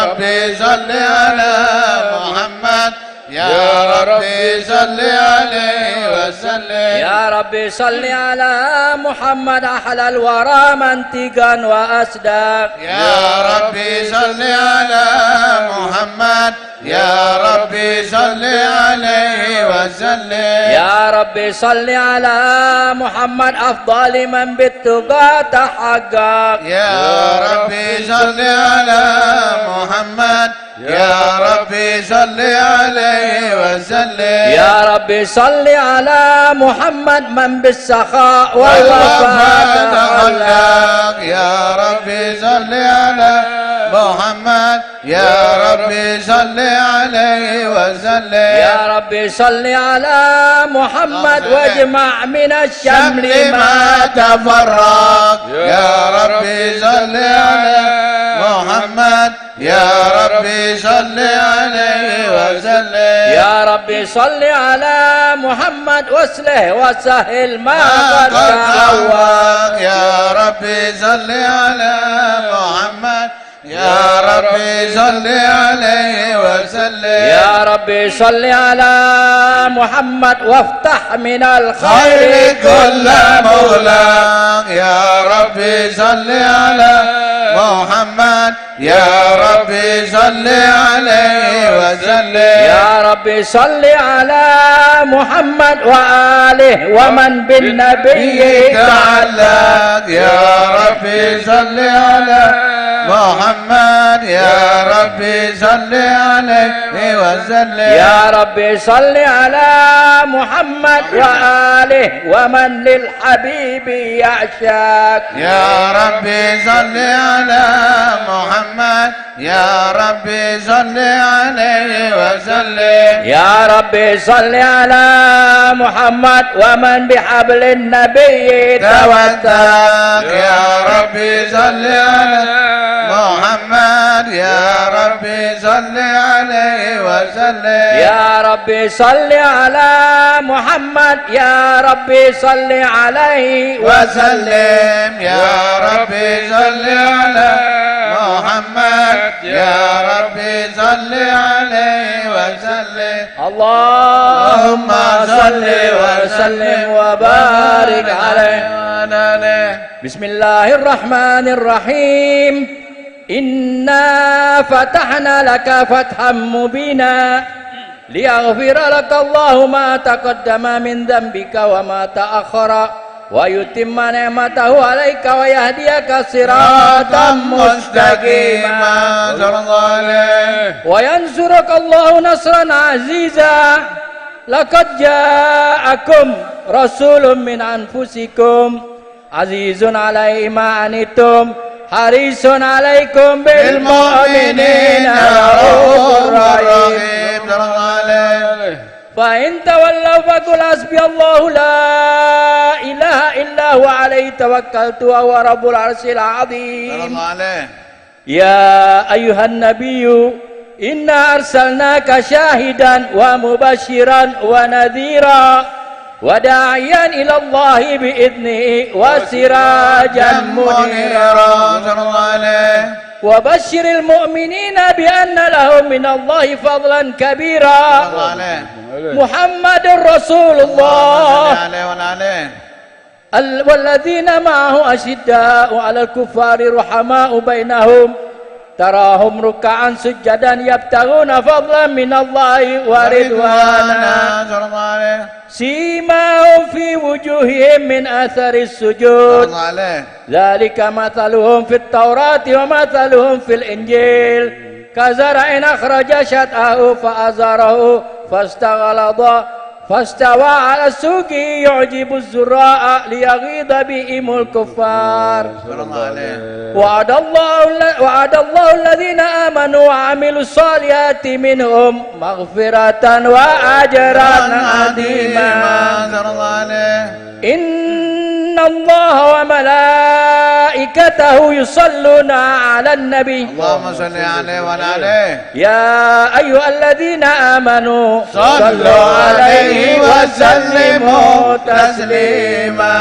ربي صل على محمد يا ربي صل عليه وسلم يا ربي صل على محمد أحلى الورى منطقا وأصداق يا ربي صل على محمد يا ربي صل عليه وسلم يا ربي صل على محمد أفضل من بالتقى تحقق يا ربي صل على محمد يا ربي صل عليه وسلم يا ربي صل على محمد من بالسخاء والوفاء تخلق يا ربي صل على محمد يا ربي صل عليه وسلم يا ربي صل على محمد واجمع من الشمل ما تفرق يا ربي صل على محمد يا ربي صل عليه وسلم يا ربي صل على محمد واسله وسهل ما قد تهوى يا ربي صل على محمد يا ربي صل عليه وسلم يا ربي صل على محمد وافتح من الخير كل مغلق يا ربي صل على محمد يا ربي صل عليه وسلم يا ربي صل على محمد وآله ومن بالنبي تعلق يا ربي صل على محمد يا ربي صل عليه وسلم يا ربي صل على محمد وآله ومن للحبيب يعشق يا ربي صل على محمد يا ربي صل عليه وسلم يا ربي صل على محمد ومن بحبل النبي توثق يا ربي صل على محمد يا ربي صل عليه وسلم يا ربي صل على محمد يا ربي صل عليه وسلم يا ربي صل على محمد يا ربي صل عليه وسلم اللهم صل وسلم وبارك عليه. بسم الله الرحمن الرحيم. إنا فتحنا لك فتحا مبينا ليغفر لك الله ما تقدم من ذنبك وما تأخر ويتم نعمته عليك ويهديك صراطا مستقيما وينصرك الله نصرا عزيزا. لقد جاءكم رسول من أنفسكم عزيز عليه ما عنتم حريص عليكم بالمؤمنين رؤوف رحيم. فإن تولوا فقل حسبي الله لا إله إلا هو عليه توكلت وهو رب العرش العظيم. يا أيها النبي إنا أرسلناك شاهدا ومبشرا ونذيرا وداعيا إلى الله بإذنه وسراجا منيرا وبشر المؤمنين بأن لهم من الله فضلا كبيرا. محمد رسول الله والذين معه أشداء على الكفار رحماء بينهم تراهم ركعا سجدا يبتغون فضلا من الله ورضوانا سيماهم في وجوههم من أثر السجود ذلك مثلهم في التوراة ومثلهم في الإنجيل كزرع أخرج شطأه فأزره فاستغلظ فاستوى على السوق يعجب الزراء ليغيظ بهم الكفار. وعد الله الذين آمنوا وعملوا الصالحات منهم مغفرة وأجرا عظيما. إن الله وملائكته يصلون على النبي اللهم صل عليه وعلى آله يا أيها الذين آمنوا صلوا عليه وسلموا تسليما.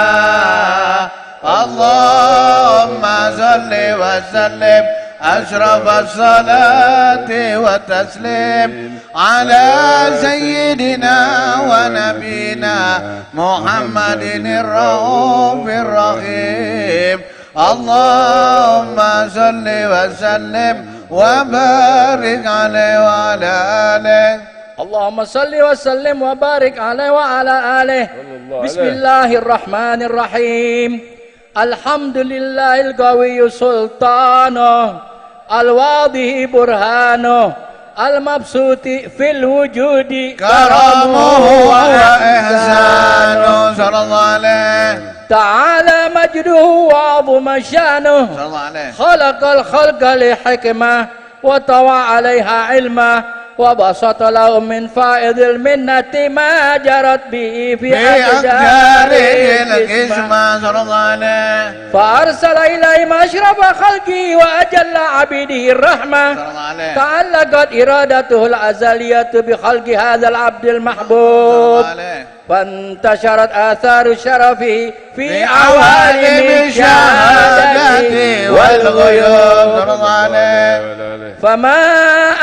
اللهم صل وسلم أشرف الصلاة والتسليم على سيدنا ونبينا محمد الرؤوف الرحيم. اللهم صل وسلم وبارك عليه وعلى آله. اللهم صل وسلم وبارك عليه وعلى آله. بسم الله الرحمن الرحيم. الحمد لله القوي سلطانه، الواضح برهانه، المبسوط في الوجود كرمه وإحسانه صلى الله عليه. تعالى مجده وعظم شانه. صلى الله عليه. خلق الخلق لحكمة وطوى عليها علمه، وبسط له من فائض المنة ما جرت به في أقداره القسمة صلى الله عليه. فأرسل إليهم أشرف خلقه وأجل عبيده الرحمة. صلى الله عليه. تعلقت إرادته الأزلية بخلق هذا العبد المحبوب، صلى الله عليه. فانتشرت آثار شرفه في عوالم عوالم الشهادة والغيوب صلى الله عليه. فما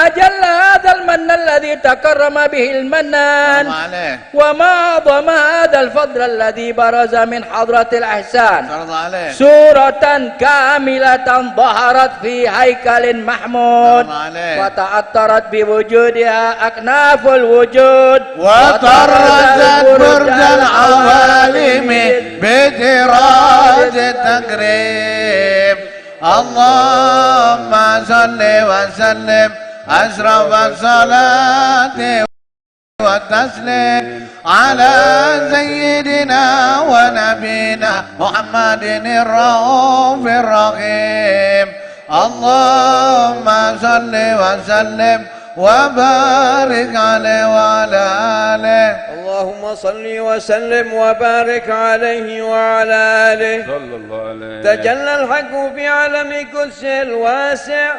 أجل هذا المن الذي تكرم به المنان، صلى الله عليه. وما أعظم هذا الفضل الذي برز من حضرة الإحسان. صلى الله عليه. سورة كاملة ظهرت في هيكل محمود، صلى الله عليه. وتعطرت بوجودها أكناف الوجود، وطرزت برج العوالم بدراج التكريم. اللهم صل وسلم أشرف الصلاة والتسليم على سيدنا ونبينا محمد الرؤوف الرحيم. اللهم صل وسلم وبارك عليه وعلى آله. اللهم صل وسلم وبارك عليه وعلى آله. صلى الله عليه. تجلى الحق في عالم قدسه الواسع،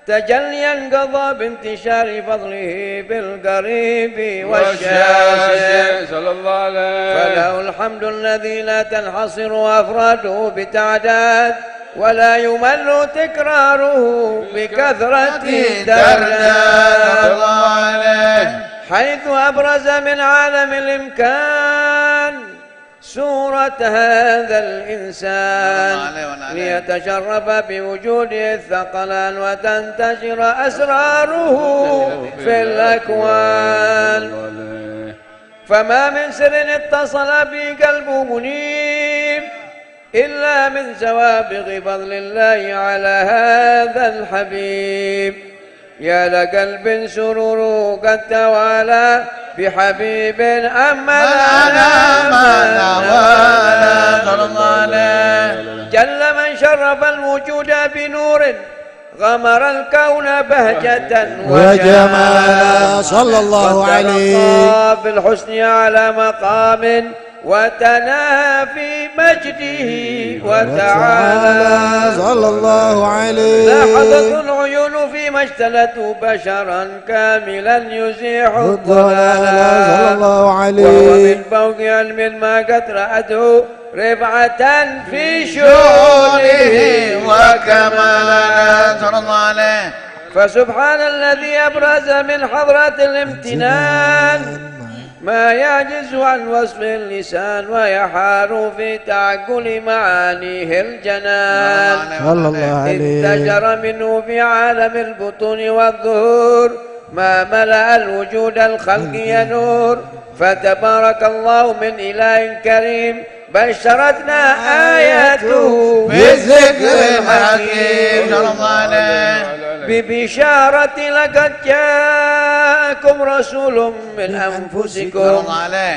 تجليا قضى بانتشار فضله بالقريب والشاسع. صلى الله عليه. فله الحمد الذي لا تنحصر أفراده بتعداد، ولا يمل تكراره بكثرة درجات الله عليه. حيث أبرز من عالم الإمكان سورة هذا الإنسان ليتشرف بوجوده الثقلان وتنتشر أسراره في الأكوان. فما من سر اتصل به قلبه منيب إلا من سوابغ فضل الله على هذا الحبيب. يا لقلب سرور قد توالى بحبيب أما جل من شرف الوجود بنور غمر الكون بهجة وجمالا صلى الله عليه. بالحسن على مقام وتناهى في مجده وتعالى صلى الله عليه. لاحظت العيون فيما اجتلته بشرا كاملا يزيح الضلال صلى الله عليه. وهو من فوق علم ما قد رأته رفعة في شؤونه وكمالا صلى الله عليه. فسبحان الذي أبرز من حضرة الامتنان ما يعجز عن وصف اللسان ويحار في تعقل معانيه الجنان. صلى الله عليه. انتشر منه في عالم البطون والظهور ما ملأ الوجود الخلقي نور. فتبارك الله من إله كريم بشرتنا آياته بالذكر الحكيم صلى الله عليه. ببشارة لقد جاءكم رسول من أنفسكم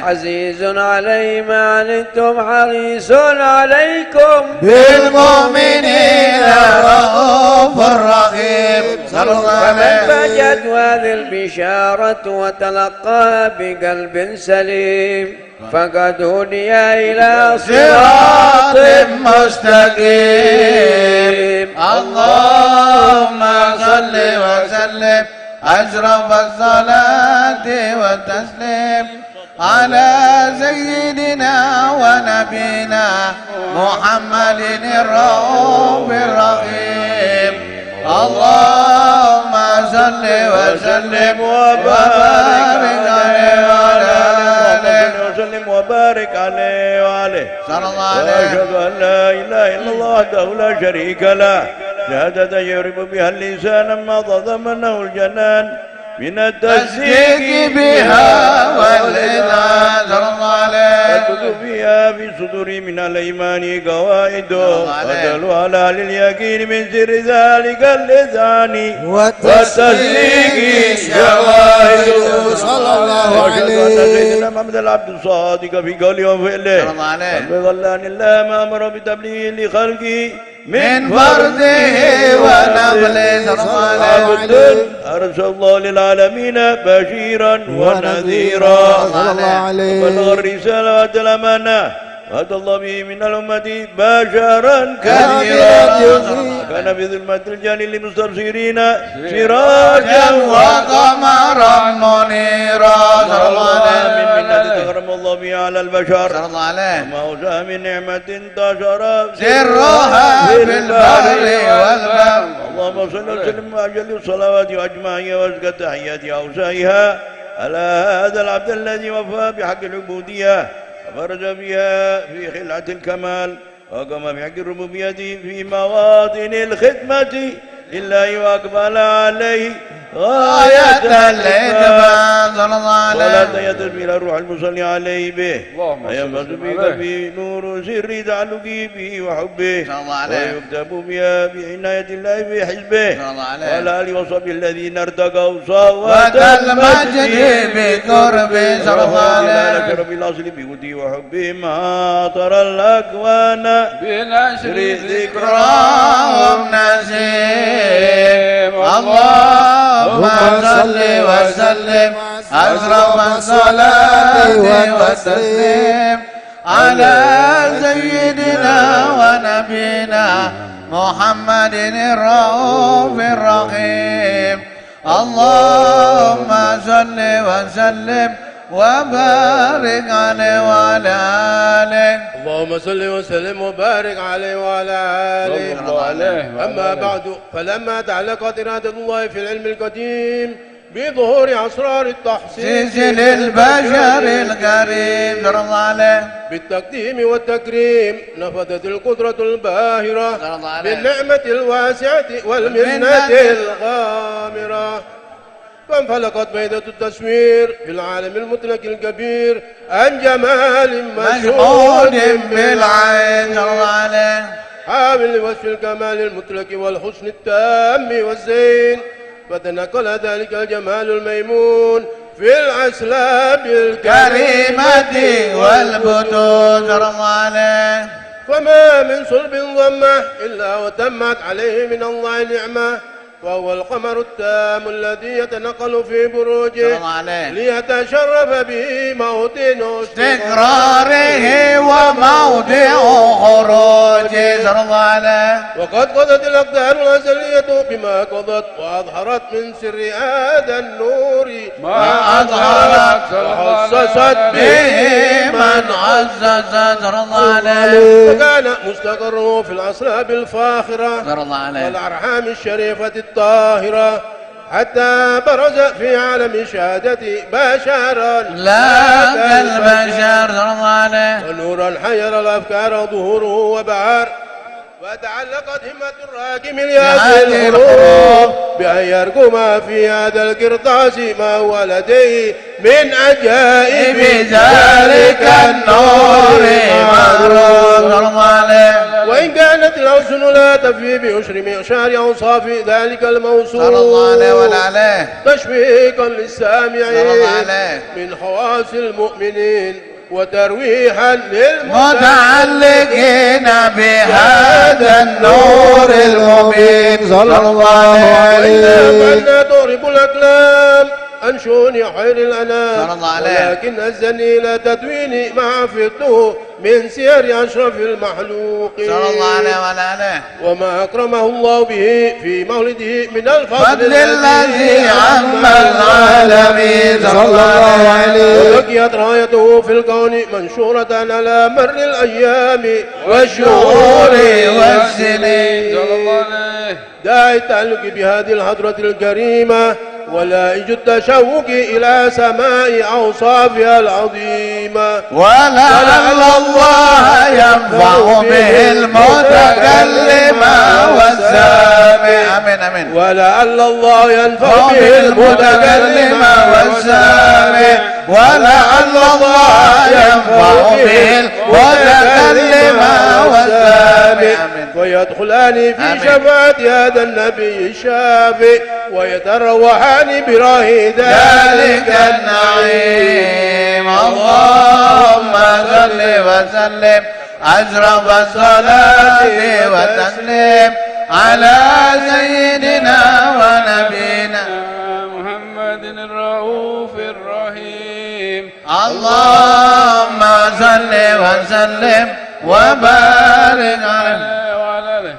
عزيز عليه ما عنتم حريص عليكم بالمؤمنين رؤوف رحيم صلى الله عليه. فمن فجت هذه البشارة وتلقاها بقلب سليم فقد هدي إلى صراط مستقيم. اللهم صل وسلم أشرف الصلاة والتسليم على سيدنا ونبينا محمد الرؤوف الرحيم. اللهم صل وسلم وبارك عليه وعلى آله وسلم وبارك عليه وعليه صلى الله عليه وأشهد أن لا إله إلا الله وحده لا شريك له شهادة يعرف بها اللسان ما تضمنه الجنان من التصديق بها والإذعان صلى الله عليه تكتب فيها في صدور من الإيمان قواعد وتدل على اليقين من سر ذلك اللسان والتصديق شواهد صلى الله وأشهد أن عليه سيدنا محمد العبد الصادق في قوله وفعله صلى الله عليه بظلان الله ما أمر بتبليغ لخلقه من فرده ونقله صلى الله عليه عبد أرسل الله للعالمين بشيرا ونذيرا صلى الله عليه وبلغ الرسالة وأدى الأمانة وأتى الله به من الأمة بشرا كثيرا كان في ظلمة الجهل للمستبصرين سراجا وقمرا منيرا صلى الله من عليه منة تكرم الله بها على البشر صلى الله عليه وما أوسع من نعمة انتشر سرها في البر والبحر اللهم صل وسلم وأجل الصلوات وأجمعها وأزكى التحيات وأوسعها على هذا العبد الذي وفى بحق العبودية وفرج بها في خلعة الكمال وقام بحق الربوبية في مواطن الخدمة لله وأقبل عليه غاية الإتمام صلى الله ولا عليه تيتم الروح المصلي عليه به اللهم صل وينفذ وسلم في عليه. قلبه نور سر تعلقه به وحبه صلى الله عليه ويكتب بها بعناية الله في حزبه صلى الله عليه وعلى آله وصحبه الذين ارتقوا صوت وكالمجد بقربه صلى الله عليه شرف الأصل بودي وحبه ما ترى الأكوان بنشر ذكراهم نسيم اللهم صل وسلم أشرف الصلاة والتسليم على سيدنا ونبينا محمد الرؤوف الرحيم اللهم صل وسلم وبارك عليه وعلى آله اللهم صل وسلم وبارك عليه وعلى آله صلى الله عليه وعلى أما آله. بعد فلما تعلقت إرادة الله في العلم القديم بظهور أسرار التحسين سيسل البشر الكريم صلى الله عليه بالتقديم والتكريم نفذت القدرة الباهرة صلى الله عليه. بالنعمة الواسعة والمنة الغامرة فانفلقت بيدة التصوير في العالم المطلق الكبير عن جمال مشهود مشهود بالعين صلى الله عليه حامل لوصف الكمال المطلق والحسن التام والزين فتنقل ذلك الجمال الميمون في الأسلاب كريمة والبطون صلى الله عليه فما من صلب ضمه إلا وتمت عليه من الله نعمة وهو القمر التام الذي يتنقل في صلى بروجه الله عليه ليتشرف به موطن استقراره وموضع خروجه صلى الله عليه وقد قضت الأقدار الأزلية بما قضت وأظهرت من سر هذا النور ما أظهرت وحسست به من عزز صلى الله عليه وكان مستقره في الأصلاب الفاخرة صلى الله عليه والأرحام الشريفة الطاهرة حتى برز في عالم شهادتي بشرا لا كالبشر صلى الله عليه ونورا حير الأفكار ظهوره وبعار وتعلقت همة الراكم بهذه الياس الحروف بأن يرقم في هذا القرطاس ما هو لديه من عجائب بذلك النور معروف صلى الله عليه وإن كانت الأوسن لا تفي بأشر معشار أوصاف ذلك الموصول صلى الله عليه وعلى عليه تشويقا صلى الله للسامعين عليه من خواص المؤمنين وترويحا متعلقين بهذا النور المبين صلى الله وإنا عليه فعلنا تغرب الأقلام عن شؤون خير الأنام صلى الله عليه. ولكن الزني لا تدويني ما عفته من سير أشرف المخلوقين صلى الله عليه وعلى آله. وما أكرمه الله به في مولده من الفضل فضل الذي عم العالمين صلى الله عليه. وبقيت رايته في الكون منشورة على مر الأيام والشهور والسنين صلى الله عليه. داعي التعلق بهذه الحضرة الكريمة ولائج التشوق إلى سماء أوصافها العظيمة ولعل الله ينفع به المتكلم والسامع. امين امين. ولعل الله ينفع به المتكلم والسامع ولعل الله ينفع به المتكلم والسامع. ويدخلان في شفاعة هذا النبي الشافي ويتروحان براه ذلك النعيم. اللهم صل وسلم أشرف الصلاة والتسليم على سيدنا ونبينا محمد الرؤوف الرحيم. اللهم صل وسلم وبارك عليه.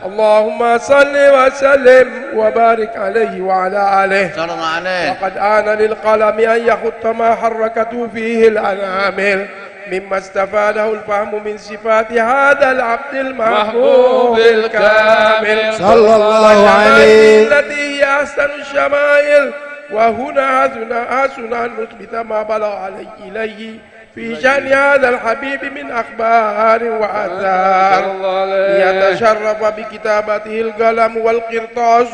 اللهم صل وسلم وبارك عليه وعلى آله. صلى الله عليه. وقد آن للقلم أن يخط ما حركته فيه الأنامل مما استفاده الفهم من صفات هذا العبد المحبوب الكامل صلى الله عليه. التي هي أحسن الشمائل. وهنا حسن أن نثبت ما بلغ إليه في شأن هذا الحبيب من أخبار وآثار ليتشرف بكتابته القلم والقرطاس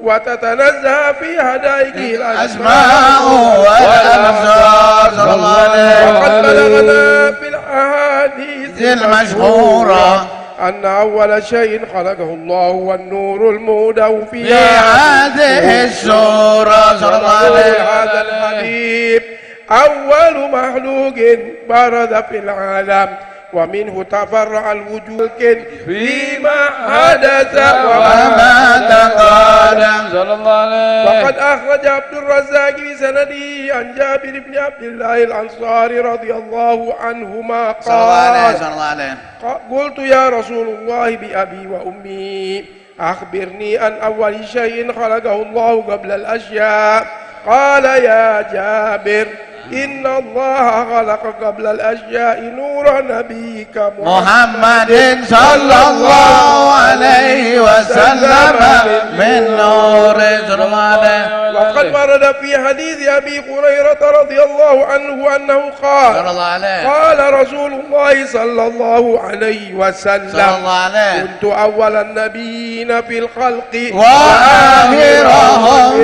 وتتنزه في هدائقه الأسماء والأبصار صلى الله عليه. وقد بلغنا في الأحاديث المشهورة أن أول شيء خلقه الله والنور المودع في هذه السورة صلى الله عليه. هذا الحبيب أول مخلوق برز في العالم ومنه تفرع الوجود فيما حدث وما تقدم صلى الله عليه. وقد أخرج عبد الرزاق بسنده عن جابر بن عبد الله الأنصاري رضي الله عنهما صلى الله عليه. قال صلى الله عليه. قلت يا رسول الله بأبي وأمي أخبرني عن أول شيء خلقه الله قبل الأشياء. قال يا جابر إن الله خلق قبل الأشياء نور نبيك محمد صلى الله عليه وسلم من نور صلى الله عليه. وقد ورد في حديث أبي هريرة رضي الله عنه أنه قال صلى الله عليه. قال رسول الله صلى الله عليه وسلم صلى الله عليه. كنت أول النبيين في الخلق وآخرهم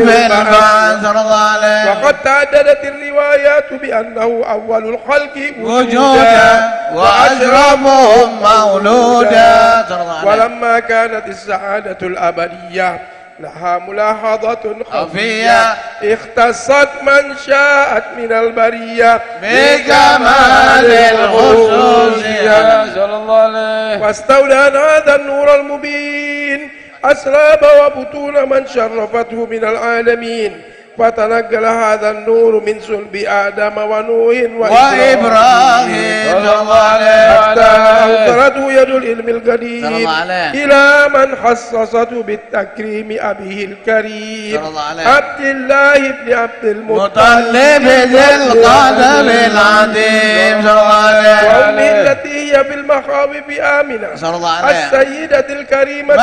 في البعث صلى الله عليه. وقد تعددت الروايات بأنه أول الخلق وجودا وأشرفهم مولودا صلى الله عليه. ولما كانت السعادة الأبدية لها ملاحظة خفية اختصت من شاءت من البرية بكمال الخصوصية صلى الله عليه. واستولى هذا النور المبين أسراب وبطون من شرفته من العالمين فتنقل هذا النور من صلب آدم ونوح وإبراهيم صلى الله عليه. حتى أوصلته يد العلم صلى القديم الله عليه. إلى من خصصته بالتكريم أبيه الكريم صلى الله عليه. عبد الله بن عبد مطلب ذي القدم العظيم صلى الله عليه. وأمه التي هي في المخاوف آمنة صلى الله عليه. السيدة الكريمة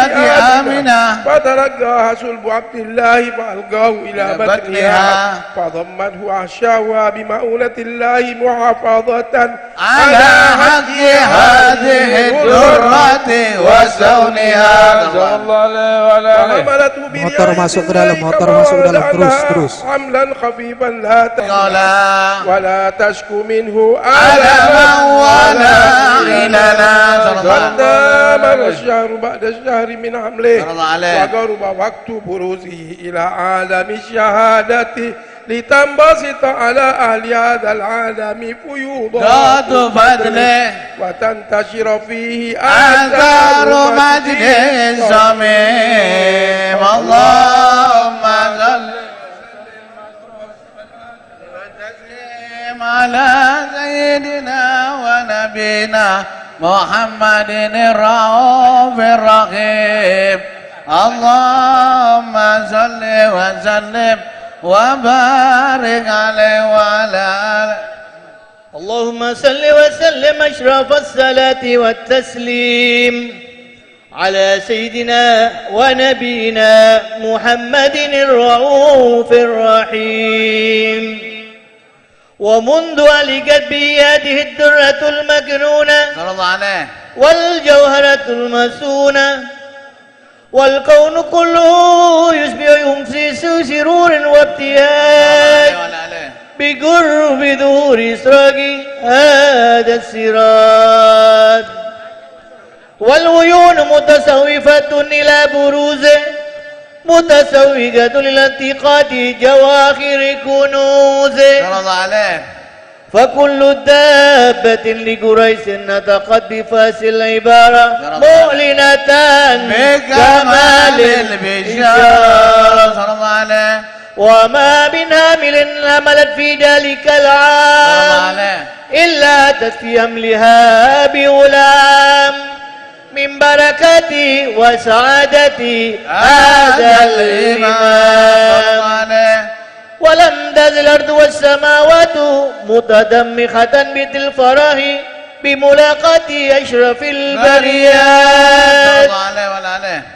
آمنة فتلقاها صلب عبد الله فألقاه إلى بطنها فضمته أحشاها بمؤونة الله محافظة على حق هذه الدرة وسونها صلى الله عليه وعلى آله. وحملته Motor masuk ke dalam, motor masuk ke dalam, terus. حملا خفيفا لا قال ولا تشكو منه ألما ولا عللا صلى الله عليه. قدام الشهر بعد الشهر من حمله صلى الله عليه. وقرب وقت بروزه إلى عالم الشهادة لتنبسط على أهل هذا العالم فيوضات فضله وتنتشر فيه آثار مجد الصميم. اللهم صل على سيدنا ونبينا محمد الرؤوف الرحيم اللهم صل وسلم وبارك عليه وعلى آله. اللهم صل وسلم أشرف الصلاة والتسليم على سيدنا ونبينا محمد الرؤوف الرحيم. ومنذ ألقت به هذه الدرة المكنونة صلى الله عليه والجوهرة المسونة والكون كله يشبه يمسي سرور وابتهاج بقرب ظهور إسراق هذا السراج والعيون متسوفة إلى بروزه متسوقة للالتقاط جواهر كنوزه صلى الله عليه. فكل دابة لقريش نطقت بفاس العبارة معلنة بكمال البشارة صلى الله عليه. وما من هامل حملت في ذلك العام إلا أتت في حملها بغلام من بركتي وسعادتي هذا الإمام. ولم تزل الأرض والسماوات متدمخة مثل الفرح بملاقاة أشرف البريات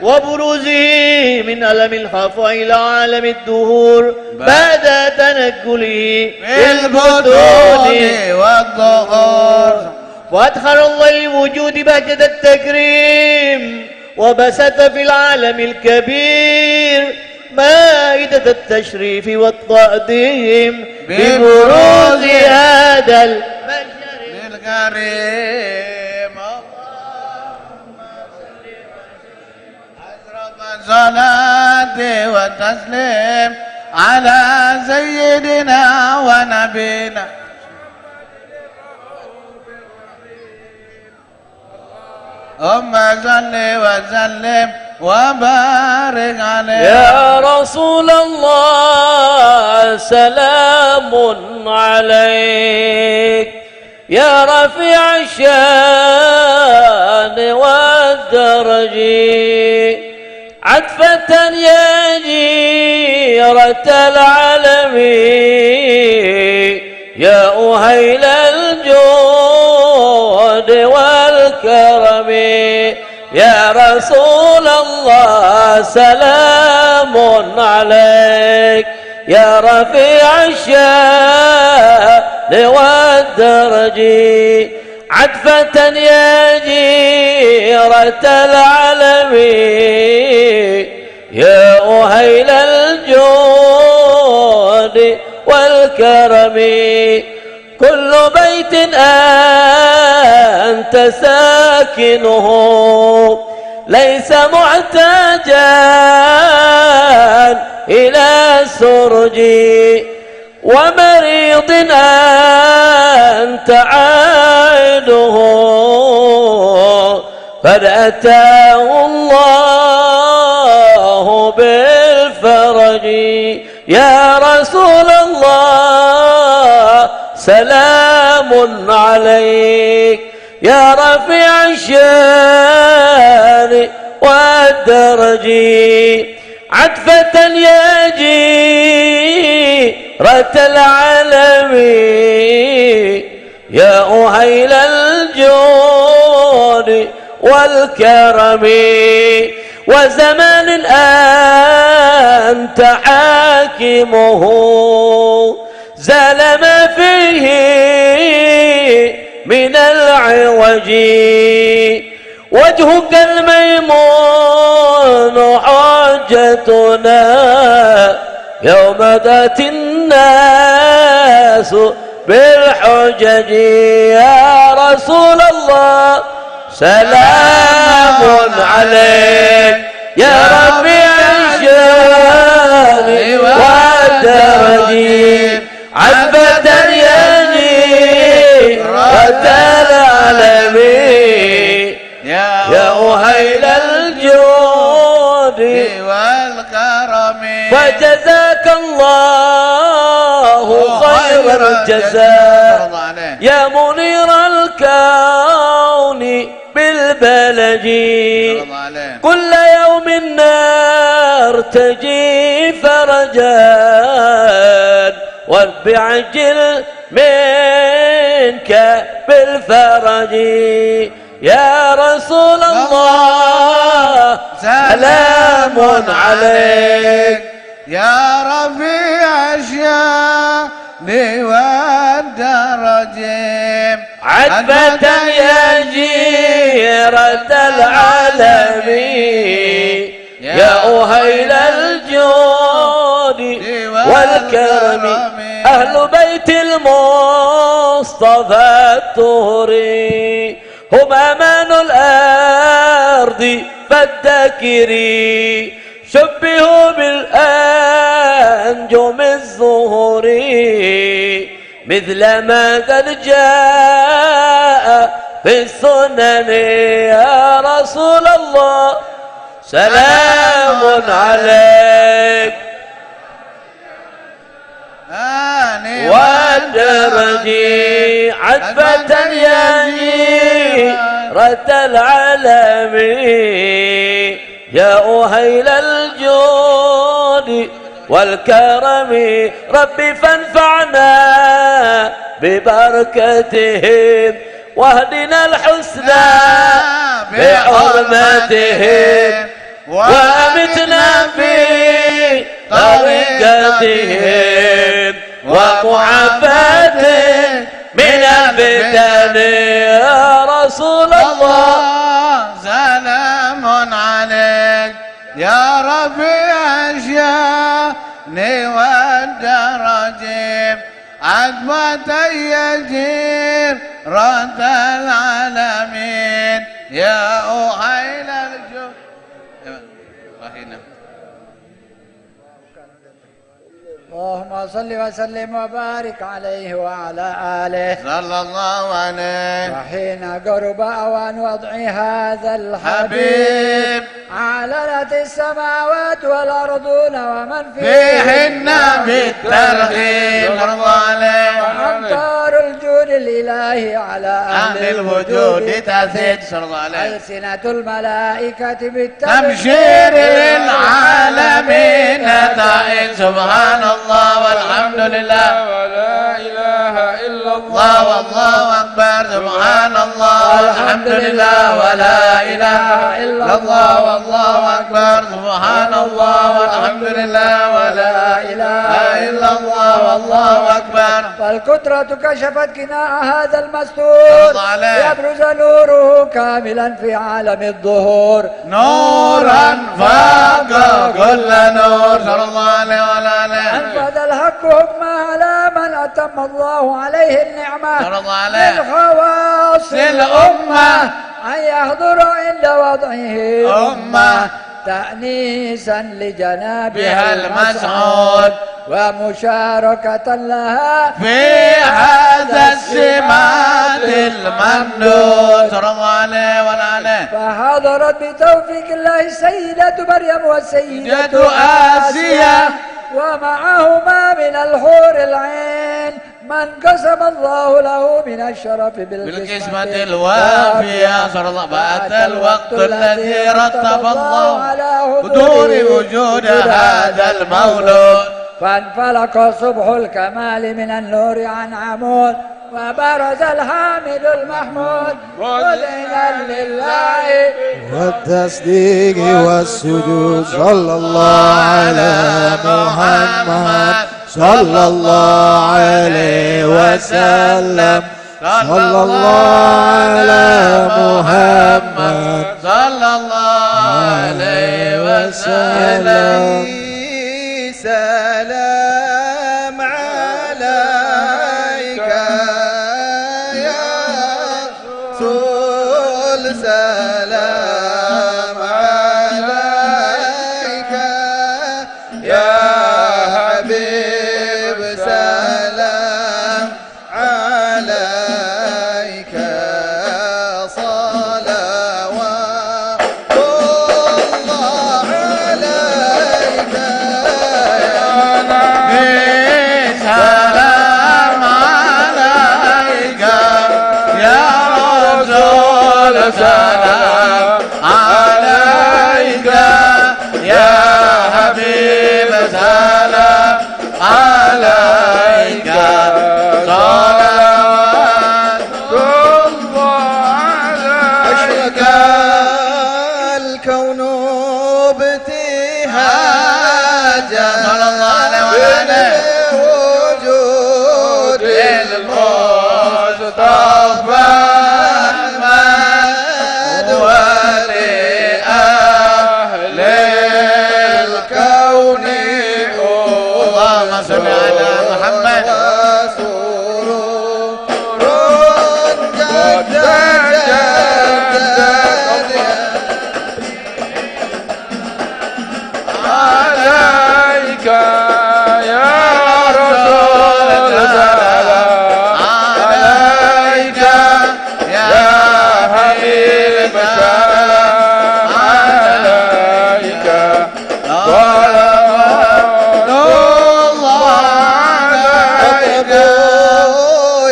وبروزه من عالم الخفاء إلى عالم الدهور بعد تنقله بالبطون والظهور. وأدخل الله الوجود بهجة التكريم وبسط في العالم الكبير مائدة التشريف والتقديم ببروز هذا البشر الكريم. أشرف الصلاة والتسليم على سيدنا ونبينا صل وسلم وبارك عليه. يا رسول الله سلام عليك يا رفيع الشان والدرج عطفة يا جيرة العالم يا أهيل الجود والكرم يا رسول الله سلام عليك يا رفيع الشان والدرج عطفة يا جيرة العالم يا أهيل الجود والكرم كل بيت أنت ساكنه ليس محتاجا إلى سرج ومريض أنت عائده قد أتاه الله بالفرج يا رسول الله سلام عليك يا رفيع الشان والدرج عطفة يا جيرة العالم يا أهيل الجود والكرم وزمان أنت حاكمه زال ما فيه من العوج وجهك الميمون حجتنا يوم ذات الناس بالحجج يا رسول الله سلام عليك يا رفيع الشان والدرج عذبة يا جيرة العالم يا أهيل الجود والكرم فجزاك الله خير الجزاء يا منير الكون بالبلد كل يوم نرتجي فرجا ورب عجل منك بالفرج يا رسول الله سلام عليك يا رفيع الشان والدرج عتبة يا جيرة العالم يا أهيل الجود والكرم أهل بيت المصطفى الطهري هم أمان الأرض فالذاكري شبهوا بالأنجم الزهري مثل ما قد جاء في السنن يا رسول الله سلام عليك والدرجي عتبة يا جيرة العالم يا أهيل الجود والكرم ربي فانفعنا ببركتهم واهدنا الحسنى بحرمتهم وامتنا في طريقتهم ومعافاتهم من الفتن يا رسول الله سلام عليك يا رفيع الشان والدرج عتبة يجير رد العالمين يا أهيل الجود اللهم صل وسلم وبارك عليه وعلى آله صلى الله عليه وحين قرب أوان وضع هذا الحبيب علنت السماوات والأرضون ومن فيهن بالترحيب وأمطار الجود الإلهي على أهل الوجود تزيد ألسنة الملائكة بالتبشير للعالمين تائل سبحان الله والحمد لله ولا إله إلا الله والله أكبر سبحان الله والحمد لله ولا إله إلا الله والله أكبر سبحان الله والحمد لله ولا إله إلا الله والله أكبر فالكترة كشفت كناء هذا المستور يبرز نوره كاملا في عالم الظهور نورا فاق كل نور صلى الله عليه وعلى آله أنفذ الحق حكمه على من أتم الله عليه النعمة صلى الله عليه من خواص الأمة أن يحضر عند وضعه أمة تأنيسا لجنابها بها المسعود ومشاركة لها في هذا السمات الممدود صلى الله عليه وعلى فحضرت بتوفيق الله السيدة مريم والسيدة آسيا ومعهما من الحور العين من قسم الله له من الشرف بالقسمة الوافية صلى الله بات الوقت الذي رتب الله على حضور وجود هذا المولود فانفلق صبح الكمال من النور عن عمود وبرز الحامد المحمود مذعنا لله والتصديق والسجود صلى الله على محمد صلى الله عليه وسلم صلى الله على محمد صلى الله عليه وسلم سلام عليك يا رسول سلام عليك يا حبيب سلام عليك صلوات الله عليك سلام عليك يا حبيب سلام عليك صلوات الله عليك الكون ابتهاجا وجود المصطفى محمد ولأهل الكون اللهم صل على محمد عليك يا رسول سلام عليك يا حبيب سلام عليك صلوات الله عليك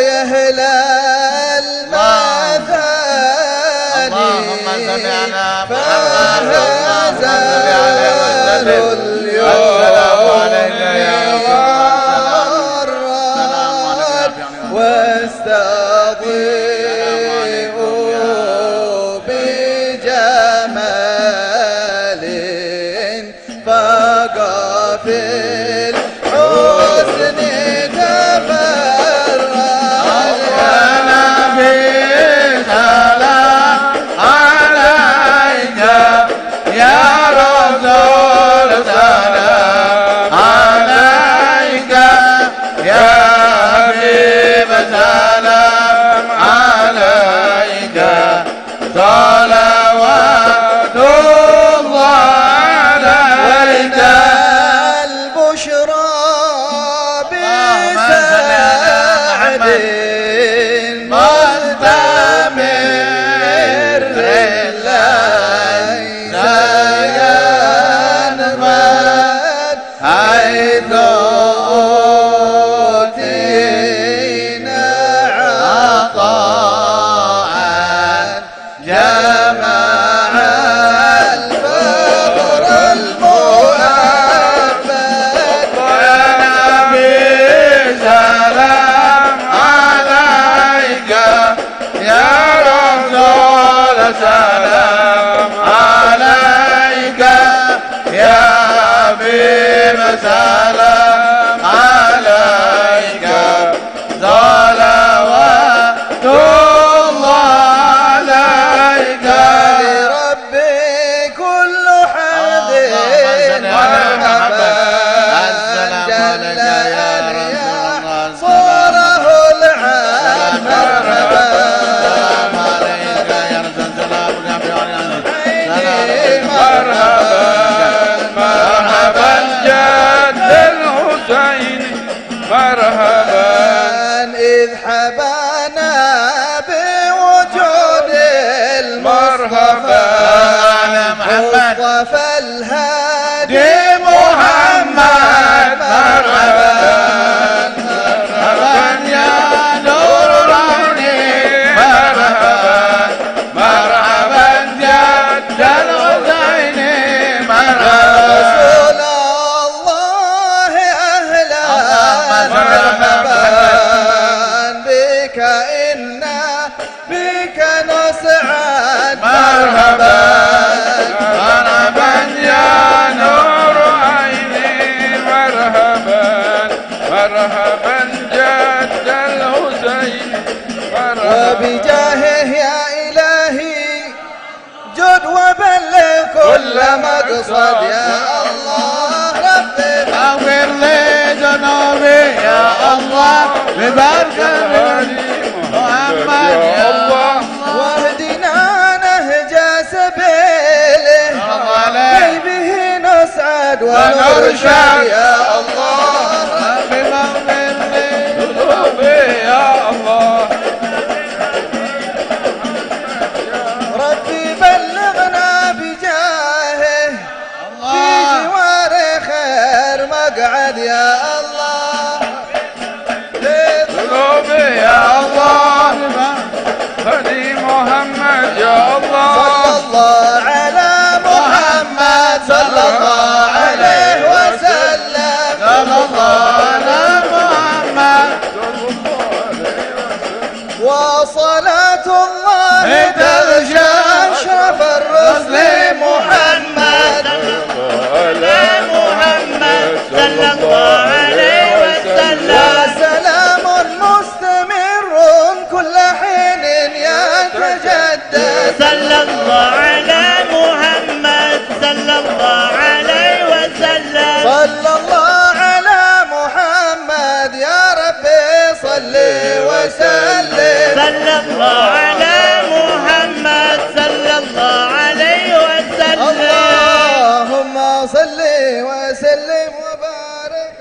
يا هلال المثاني اللهم صل على فهزال اليوم السلام عليك يا واستضيء بجمال فقى في الحسن تفرج نبي سلام عليك يا رسول سلام عليك يا حبيب سلام عليك صلوات الله عليك البشرى بسعد مستمر ليس ينفد حيث أوتينا عطاء جمع الفقر المؤبد يا نبي سلام عليك يا رسول سلام عليك يا حبيب سلام عليك صلوات الله عليك لربي كل حد مرحبا جل أرياح صوره العام مرحبا مرحبا جد الحسين مرحبا إذ حبانا بوجود المرحبا مصطفى الهادي محمد مرحبا مرحبا يا نور عيني مرحبا مرحبا جد الحسين مرحبا رسول الله أهلا مرحبا بك إنا بك نسعد مرحبا مرحبا يا نور عيني مرحبا مرحبا جد الحسين مرحبا وبجاهه يا إلهي جد وبلغ كل مقصد يا الله ربي اغفر لي ذنوبي يا الله ببركة محمد يا الله واهدنا نهج سبيله كي به نسعد ونرشد يا الله ربي اغفر لي ذنوبي يا الله ربي بلغنا بجاهه في جوار خير مقعد يا الله ذنوبي يا الله هدي محمد يا الله لتغشى أشرف الرسل محمد على محمد صلى الله عليه وسلم وسلام مستمر كل حين يتجدد صلى الله على محمد صلى الله عليه وسلم صلى الله على محمد يا ربي صل وسلم صلى الله على محمد صلى الله عليه وسلم اللهم صل وسلم وبارك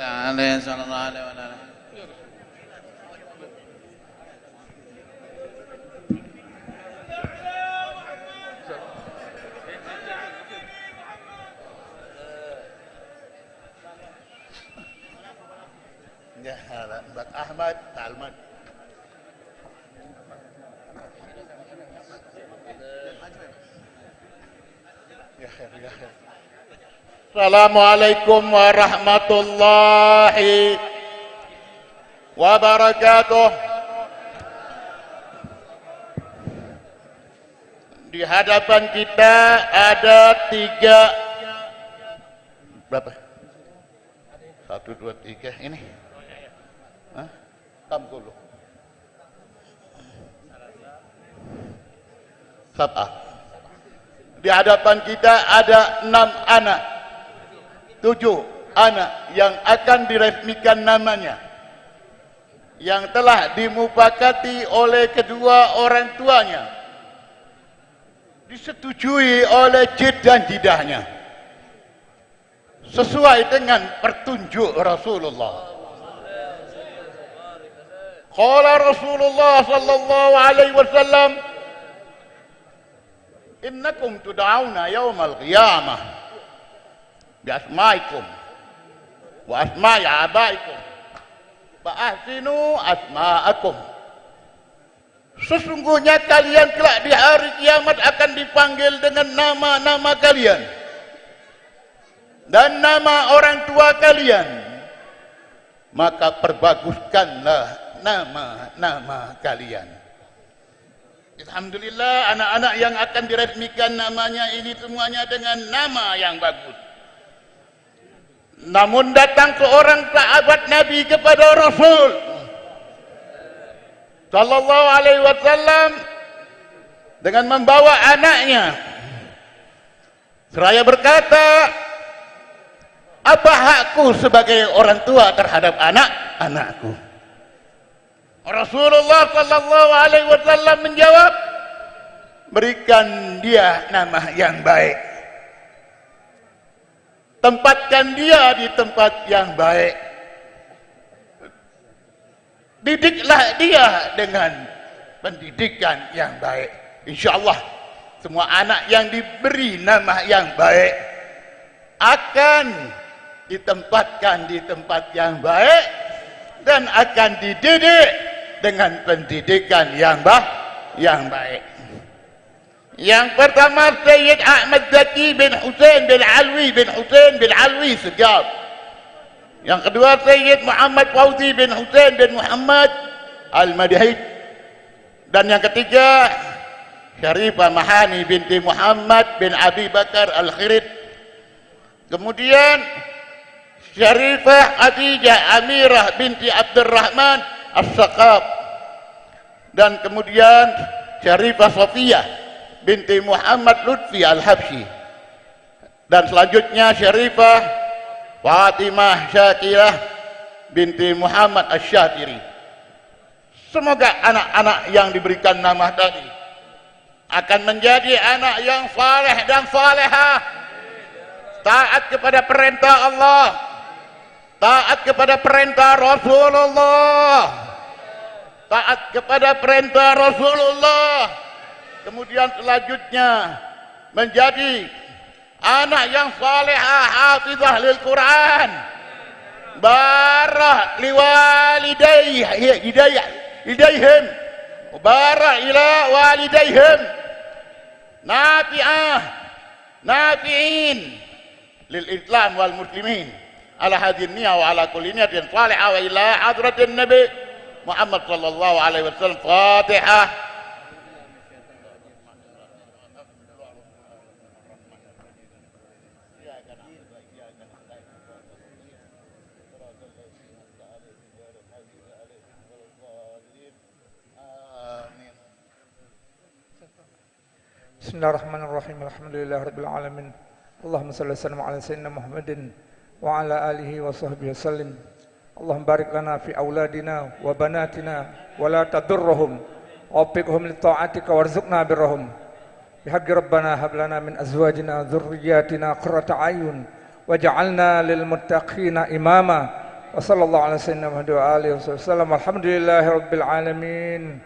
عليه صلى الله عليه وسلم. Ya, Mbak Ahmad Talmad. Assalamualaikum warahmatullahi wabarakatuh. Di hadapan kita ada berapa? 1, 2, 3 ini. Kam dulu. Sab'ah. Di hadapan kita ada 6 anak. 7 anak yang akan diresmikan namanya. Yang telah dimufakati oleh kedua orang tuanya. Disetujui oleh jid dan jidahnya. Sesuai dengan petunjuk Rasulullah. Qala Rasulullah sallallahu alaihi wasallam, innakum tud'auna yawmal qiyamah bi asma'ikum wa asma'i abaikum fa ahsinu asma'akum. Sesungguhnya kalian kelak di hari kiamat akan dipanggil dengan nama-nama kalian dan nama orang tua kalian, maka perbaguskanlah nama-nama kalian. Alhamdulillah, anak-anak yang akan diresmikan namanya ini semuanya dengan nama yang bagus. Namun datang seorang sahabat Nabi kepada Rasul sallallahu alaihi wasallam dengan membawa anaknya. Seraya berkata, apa hakku sebagai orang tua terhadap anak-anakku? Rasulullah sallallahu alaihi wasallam menjawab, berikan dia nama yang baik. Tempatkan dia di tempat yang baik. Didiklah dia dengan pendidikan yang baik. InsyaAllah semua anak yang diberi nama yang baik akan ditempatkan di tempat yang baik dan akan dididik dengan pendidikan yang baik. Yang pertama Sayyid Ahmad Zaki bin Hussein bin Alwi bin Hussein bin Alwi Segaf. Yang kedua Sayyid Muhammad Fauzi bin Hussein bin Muhammad Al-Madhid. Dan yang ketiga Syarifah Mahani binti Muhammad bin Abi Bakar Al-Khirid. Kemudian Syarifah Khadijah Amirah binti Abdurrahman As-Saqaf. Dan kemudian Syarifah Sofiyah binti Muhammad Lutfi Al-Habsyi. Dan selanjutnya Syarifah Fatimah Syakirah binti Muhammad Asy-Syatiri. Semoga anak-anak yang diberikan nama tadi akan menjadi anak yang saleh dan salehah, taat kepada perintah Allah, taat kepada perintah Rasulullah, taat kepada perintah Rasulullah. Kemudian selanjutnya menjadi anak yang salehah, hafizah lil Quran, barah liwalidayhim, barah ila walidayhim, nafi'in lil Islam wal muslimin ala hadhihi niyya wa ala kulli niyatin salihah wa ila hadratin nabi Muhammad sallallahu alaihi wasallam. Fatihah. Bismillahirrahmanirrahim. Alhamdulillahirabbil alamin. Allahumma shalli wa sallim ala sayyidina Muhammadin wa ala alihi wa sahbihi wasallim. Allahumma barik lana fi auladina wa banatina wa la tadurruhum waffiqhum li ta'atika warzuqna birrahum. Bihaqqi rabbana hab lana min azwajina dhurriyyatina qurrata a'yun waj'alna lil muttaqina imama. Wa sallallahu ala sayyidina Muhammad wa alihi wasallam. Alhamdulillahirabbil alamin.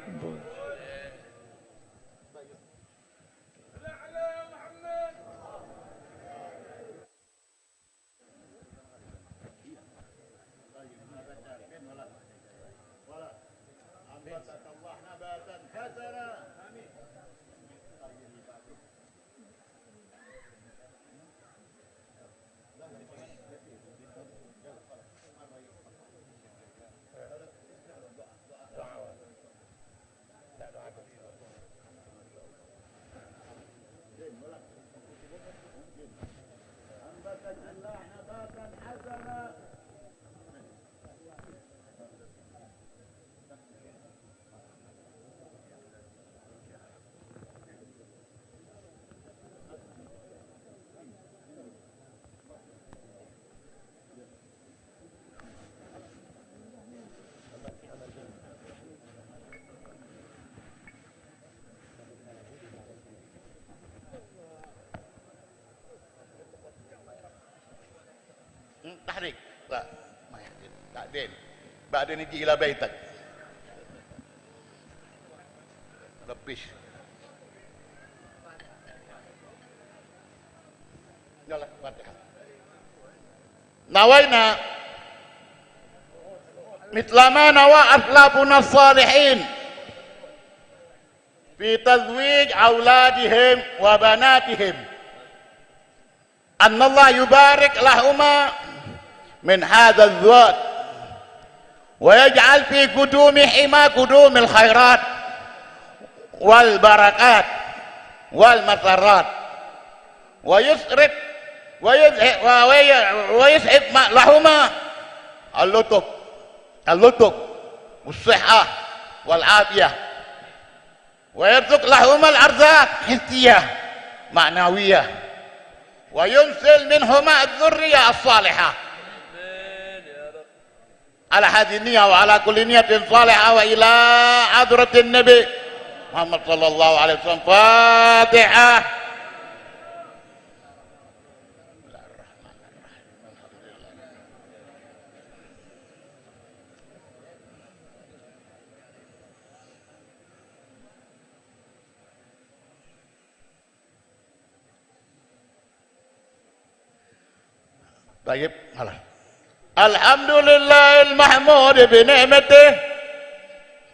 Tahrik. Ta'dil. Ba'da niji ila baitak. Lebih. Yalah, Fatihah. Nawaina mitlama nawa aslafuna salihin fi tazwij auladihim wa banatihim. Anna Allah yubarik lahuma من هذا الزواج ويجعل في قدومهما قدوم الخيرات والبركات والمسرات ويسعد لهما اللطف والصحة والعافية ويرزق لهما الأرزاق حسية معنوية وينزل منهما الذرية الصالحة على هذه النية وعلى كل نية صالحة وإلى حضرة النبي محمد صلى الله عليه وسلم. فاتحة. طيب خلاص. الحمد لله المحمود بنعمته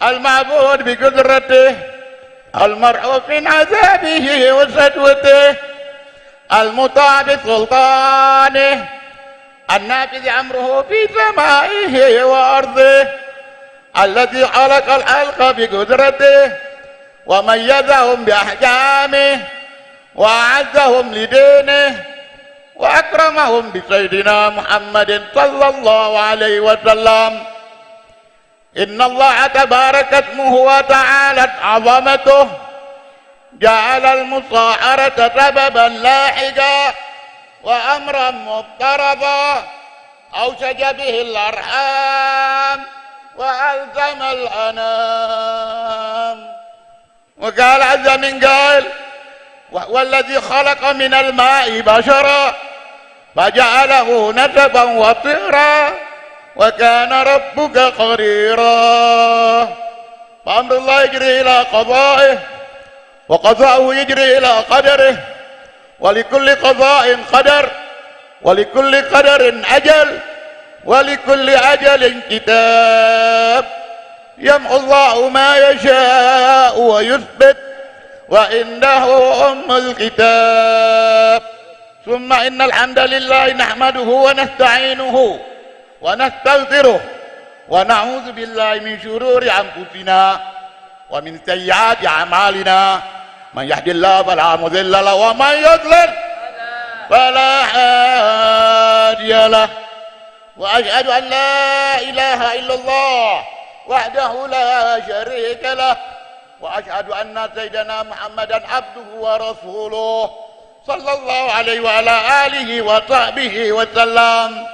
المعبود بقدرته المرعوف من عذابه وسدوته المطاع بسلطانه النافذ أمره في سمائه وأرضه الذي خلق الخلق بقدرته وميزهم بأحكامه وأعزهم لدينه وأكرمهم بسيدنا محمد صلى الله عليه وسلم. إن الله تبارك اسمه وتعالت عظمته جعل المصاحرة سببا لاحقا وأمرا مفترضا أوشج به الأرحام وألزم الأنام. وقال عز من قائل وهو الذي خلق من الماء بشرا فجعله نسبا وطيرا وكان ربك قديرا. فأمر الله يجري إلى قضائه وقضاؤه يجري إلى قدره ولكل قضاء قدر ولكل قدر أجل ولكل أجل كتاب. يمحو الله ما يشاء ويثبت وعنده أم الكتاب. ثم إن الحمد لله نحمده ونستعينه ونستغفره ونعوذ بالله من شرور أنفسنا ومن سيئات أعمالنا من يهد الله فلا مضل له ومن يضلل فلا هادي له وأشهد أن لا إله إلا الله وحده لا شريك له وأشهد أن سيدنا محمدا عبده ورسوله صلى الله عليه وعلى آله وصحبه وسلم.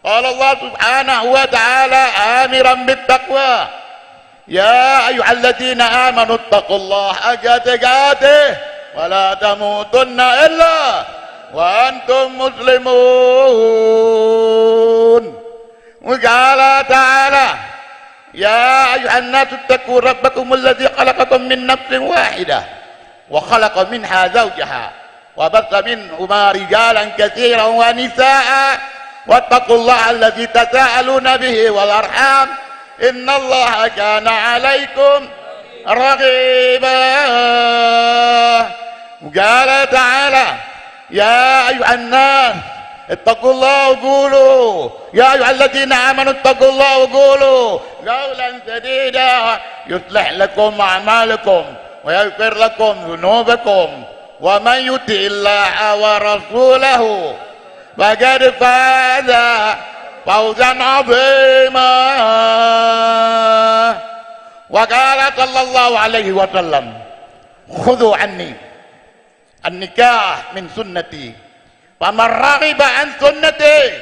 قال الله سبحانه وتعالى آمرا بالتقوى يا أيها الذين آمنوا اتقوا الله حق تقاته ولا تموتن إلا وأنتم مسلمون. وقال تعالى يا أيها الناس اتقوا ربكم الذي خلقكم من نفس واحدة وخلق منها زوجها وبث منهما رجالا كثيرا ونساء واتقوا الله الذي تساءلون به والأرحام إن الله كان عليكم رقيبا. وقال تعالى يا أيها الناس اتقوا الله وقولوا يا أيها الذين آمنوا اتقوا الله وقولوا قولا سديدا يصلح لكم أعمالكم ويغفر لكم ذنوبكم ومن يطع الله ورسوله فقد فاز فوزا عظيما. وقال صلى الله عليه وسلم خذوا عني النكاح من سنتي فمن رغب عن سنتي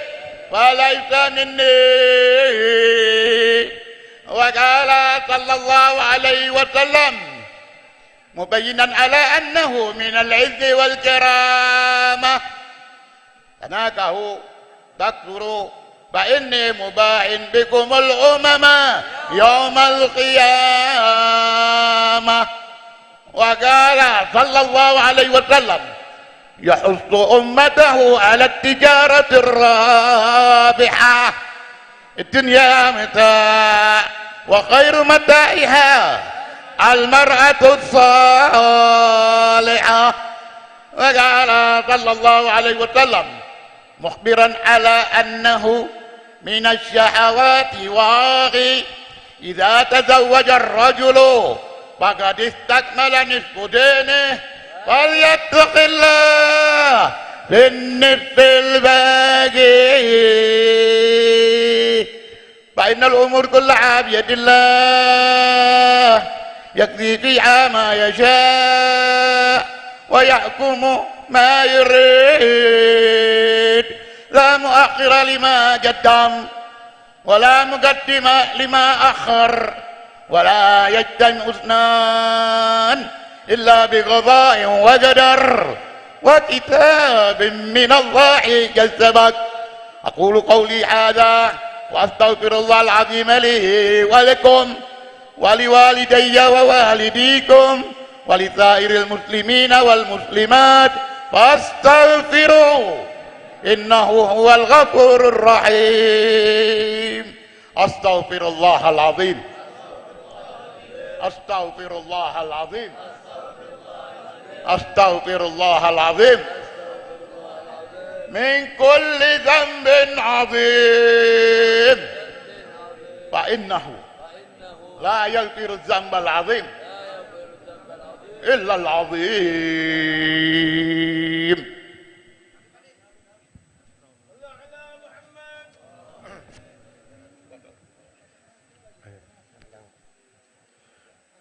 فليس مني. وقال صلى الله عليه وسلم مبينا على أنه من العز والكرامة تناكحوا تكثروا فإني مباح بكم الأمم يوم القيامة. وقال صلى الله عليه وسلم يحث أمته على التجارة الرابحة الدنيا متاع وخير متاعها المرأة الصالحة. وقال صلى الله عليه وسلم مخبرا على أنه من الشهوات واغي إذا تزوج الرجل فقد استكمل نصف دينه فليتق الله في النصف الباقي فإن الأمور كلها بيد الله يقضي فيها ما يشاء ويحكم ما يريد لا مؤخر لما قدم ولا مقدم لما أخر ولا يجتمع اثنان إلا بقضاء وقدر وكتاب من الله قد سبق. أقول قولي هذا وأستغفر الله العظيم لي ولكم ولوالدي ووالديكم ولسائر المسلمين والمسلمات فاستغفروا إنه هو الغفور الرحيم. أستغفر الله العظيم أستغفر الله العظيم أستغفر الله العظيم من كل ذنب عظيم فإنه لا يغفر الذنب العظيم إلا العظيم.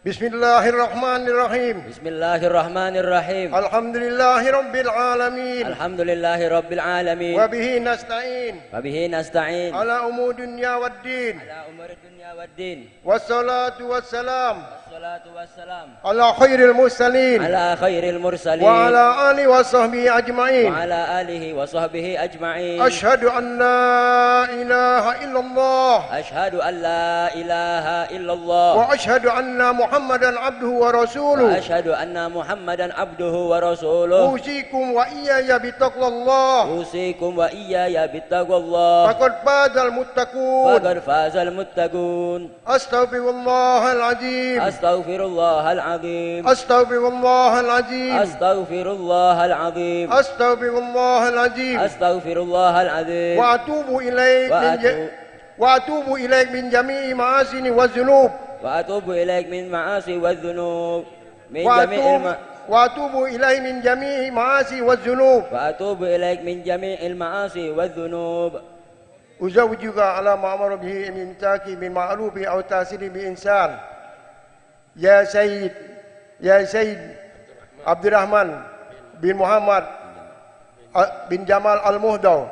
بسم الله الرحمن الرحيم. بسم الله الرحمن الرحيم. الحمد لله رب العالمين. الحمد لله رب العالمين. وبه نستعين. وبه نستعين على أمور الدنيا والدين. على أمور الدنيا والدين. والصلاة والسلام. والصلاة والسلام على خير المرسلين. على خير المرسلين. وعلى آله وصحبه أجمعين. وعلى آله وصحبه أجمعين. أشهد أن لا إله إلا الله. أشهد أن لا إله إلا الله. وأشهد أن محمدا عبده ورسوله. وأشهد أن محمدا عبده ورسوله. أوصيكم وإياي بتقوى الله. أوصيكم وإياي بتقوى الله. فقد فاز المتقون. فقد فاز المتقون. أستغفر الله العظيم. أستغفر الله العظيم. أستغفر الله العظيم. أستغفر الله العظيم. أستغفر الله العظيم. أستغفر الله العظيم. وأتوب إليه وأتوب إليك من جميع معاصي والذنوب وأتوب إليك من معاصي والذنوب من جميع وأتوب إليه من جميع معاصي والذنوب وأتوب إليك من جميع المعاصي والذنوب أزوجك على ما أمر به من تاكي من معروف أو تأثير بإنسان يا سيد عبد الرحمن بن محمد بن جمال المهدو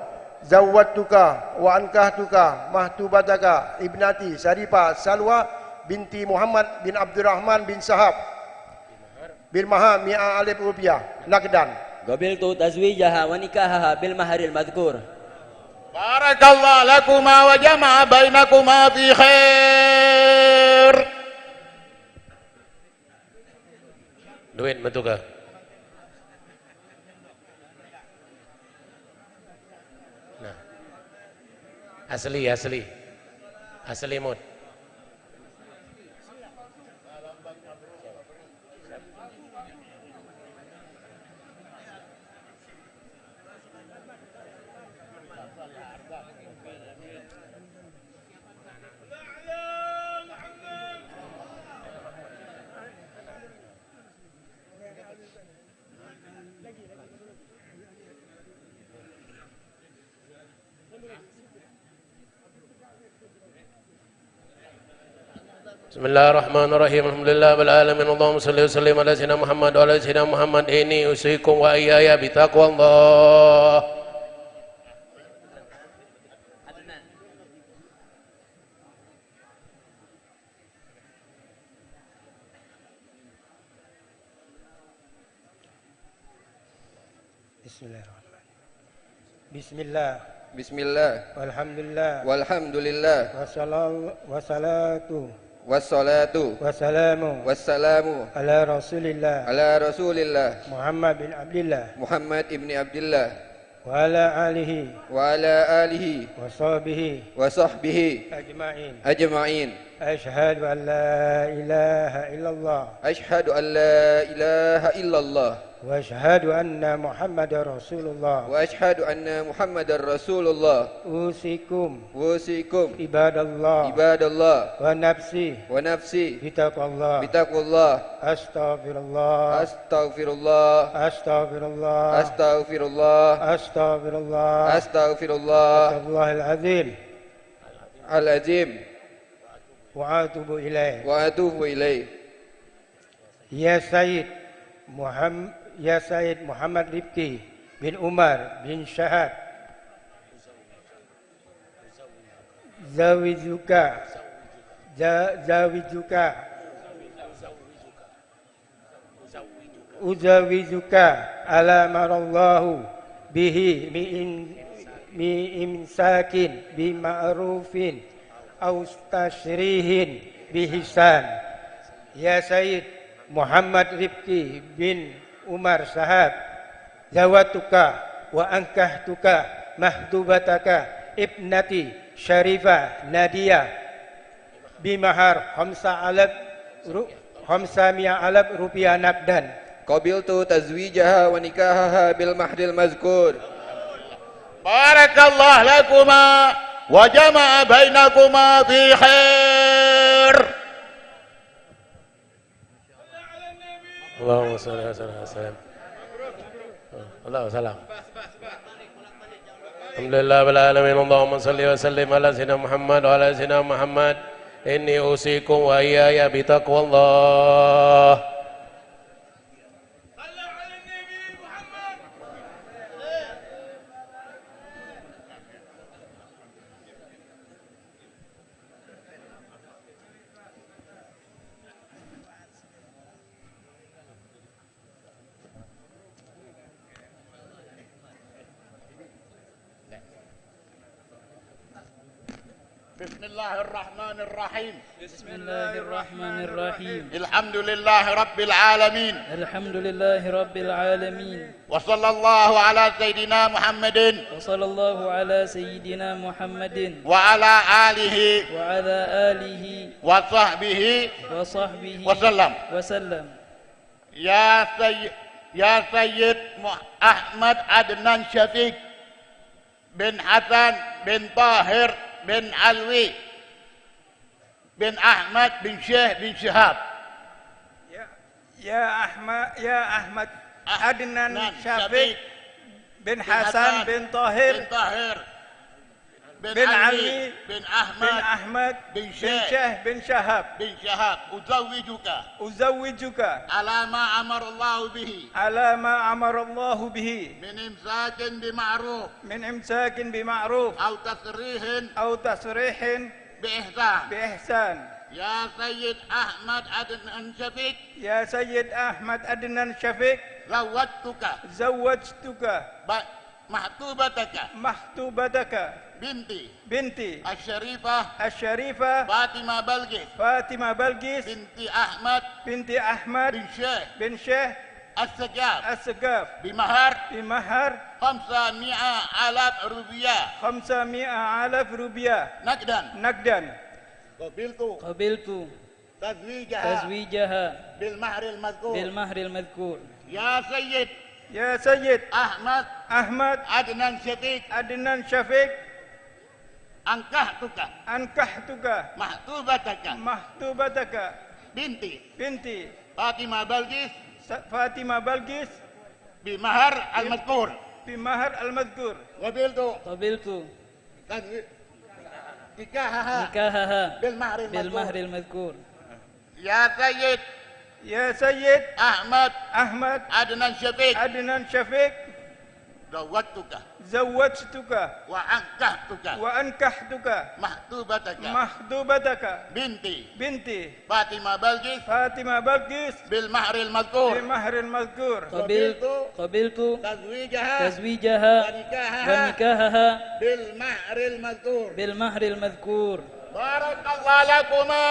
زوجتك وأنكحتك محتوبتك ابنتي شريفة سلوى بنت محمد بن عبد الرحمن بن صهاب بالمهر 100,000 rupiah نقدا قبلت تزويجها ونكاحها بالمهر المذكور بارك الله لكما وجمع بينكما في خير. Duit matuka. Nah. Asli mut. Bismillahirrahmanirrahim. Alhamdulillah bil alamin. Allahumma shalli wa sallim ala sayyidina Muhammad wa ala sayyidina Muhammad. Inni usikum wa iyaya bi taqwallah. Bismillah. Bismillah. Walhamdulillah. Walhamdulillah. Wassalatu. Wassalamu. Ala Rasulillah. Muhammad bin Abdullah. Muhammad ibni Abdullah. Wa ala alihi. Wa sahbihi. Ajma'in. Ashhadu an la ilaha illallah. Wa ashhadu anna Muhammadar Rasulullah. Usikum ibadallah wa nafsi bitaqwallah. Astaghfirullah. Astagfirullahal azim. Wa atubu ilaih. Ya Sayyid Muhammad Rifki bin Umar bin Syahad Uzawizuka ala marallahu bihi mi imsakin bi ma'rufin aw tashrihin bihisan. Ya Sayyid Muhammad Rifki bin Umar Sahab, zawatuka wa ankahtuka mahdubataka ibnati Syarifah Nadia bimahar 500,000 rupiah naqdan. Qabiltu tazwijaha wa nikahaha bil mahril mazkur. Barakallah lakuma wa jama'a bainakuma fi khair. Allahumma salli wa sallam. Allahu salam. Alhamdulillah bil alamin. Allahumma salli wa sallim ala sayyidina Muhammad wa ala sayyidina Muhammad. Inni usikum wa iyaya bi taqwallah. Bismillahirrahmanirrahim. Bismillahirrahmanirrahim. Alhamdulillahi rabbil alamin. Alhamdulillahi rabbil alamin. Wa sallallahu ala sayyidina Muhammadin. Wa sallallahu ala sayyidina Muhammadin. Wa ala alihi. Wa ala alihi. Wa sahbihi. Wa sahbihi. Wa sallam. Wa sallam. Ya Sayyid Ahmad Adnan Syafiq bin Hasan bin Tahir bin Alwi bin Ahmad bin Syekh bin Syihab. Ya Ahmad Adnan Syafiq bin Hasan bin Tahir bin Ali bin Ahmad bin Syekh bin Syihab uzawwijuka ala ma amara Allah bihi min imsakin bi ma'ruf aw tasrihin bi ihsan. Ya Sayyid Ahmad Adnan Syafiq zawwajtuka mahtubataka binti Asy-Syarifah Fatimah Balqis binti Ahmad bin Syekh As-Sagaf bimahar 500,000 rupiah naqdan. qabiltu tazwijaha bil mahril madhkur. Ya Sayyid Ahmad Adnan Syafiq ankahtuka mahtubataka binti Fatimah Balqis bimahar al-madhkur. qabiltu nikahaha bil mahril madhkur. Ya Sayyid Ahmad Adnan Syafiq zawwajtuka wa ankahtuka mahtubataka binti Fatimah Balqis bil mahril madhkur. qabiltu tazwijaha wa nikahaha bil mahril madhkur. Barakallahu lakuma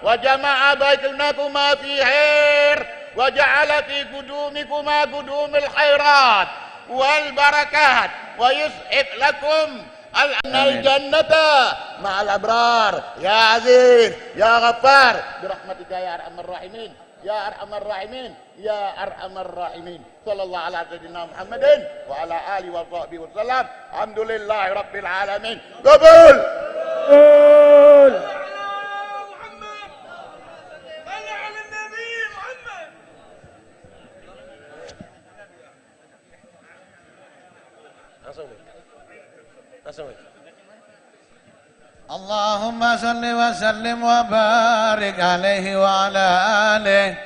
wa jama'a bainakuma fi khair wa ja'ala fi qudumikuma qudumil khairat wal barakat wa yus'ib lakum al-jannata ma'al abrar. Ya Aziz ya Ghaffar birahmatika ya arhamar rahimin ya arhamar rahimin ya arhamar rahimin. Sallallahu ala sayyidina Muhammadin wa ala alihi wa sahbihi wasallam. Alhamdulillahi rabbil alamin. Qabul. اللهم صل وسلم وبارك عليه وعلى آله.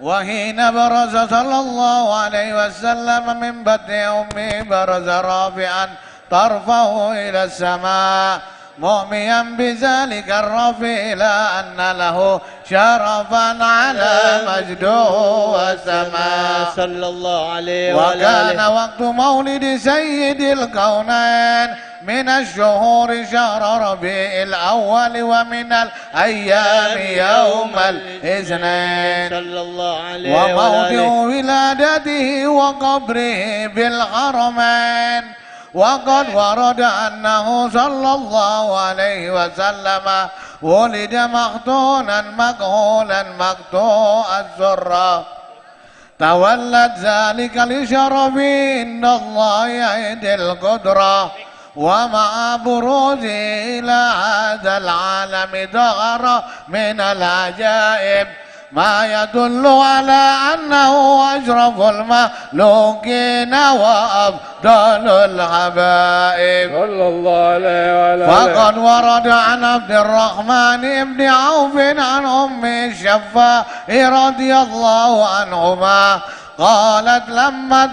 وحين برز صلى الله عليه وسلم من بطن أمه برز رافعا طرفه إلى السماء مؤميا بذلك الرفع إلى أن له شرفا على مجده وسماء صلى الله عليه وكان وقت مولد سيد الكونين من الشهور شهر ربيع الأول ومن الأيام يوم الاثنين صلى الله عليه وموضع ولادته وقبره بالحرمين. وقد ورد أنه صلى الله عليه وسلم ولد مختونا مكهولا مقطوع الذرة. تولد ذلك لشرف عند الله عند القدرة. ومع بروزه إلى هذا العالم ظهر من العجائب ما يدل على أنه أشرف المخلوقين وأفضل الحبائب صلى الله عليه وعلى آله. فقد ورد عن عبد الرحمن بن عوف عن أم الشفاء رضي الله عنهما قالت لما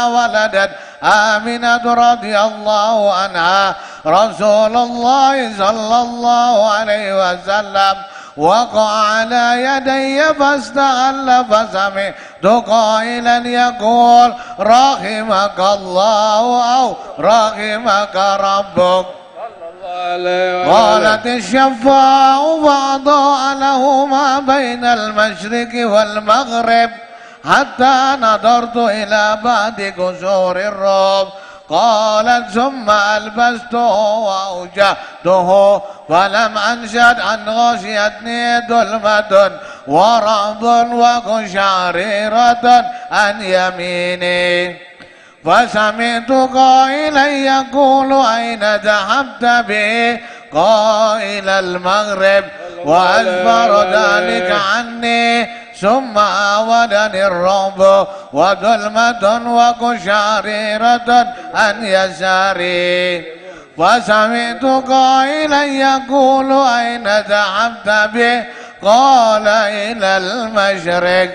ولدت آمنة رضي الله عنها رسول الله صلى الله عليه وسلم وقع على يدي فاستغل فسمعت قائلا يقول رحمك الله أو رحمك ربك. قالت الشفاء فأضاء له ما بين المشرق والمغرب حتى نظرت إلى بعض قصور الروم. قالت ثم ألبسته وأوجهته فلم أنشد أن غشيتني ظلمة ورعب وقشعريرة عن يميني. فسمعت قائلا يقول أين ذهبت به؟ قائل المغرب، وأدبر ذلك عني، ثم آودني الرعب وظلمة وقشعريرة عن يساري، فسمعت قائلا يقول أين ذهبت به؟ قال إلى المشرق.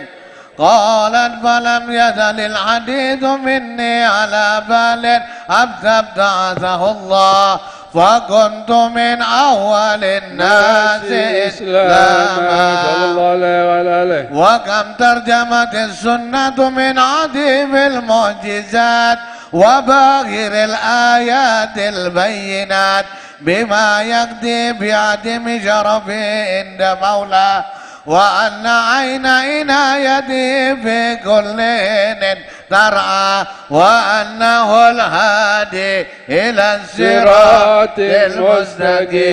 قالت فلم يزل الحديث مني على بال حتى ابتعثه الله، فكنت من أول الناس إسلاما. صلى الله عليه. وكم ترجمت السنة من عظيم المعجزات وباهر الآيات البينات بما يقضي بعدم شرفه عند مولاه، وأن عين عنايته في كل حين ترعى، وأنه الهادي إلى الصراط المستقيم.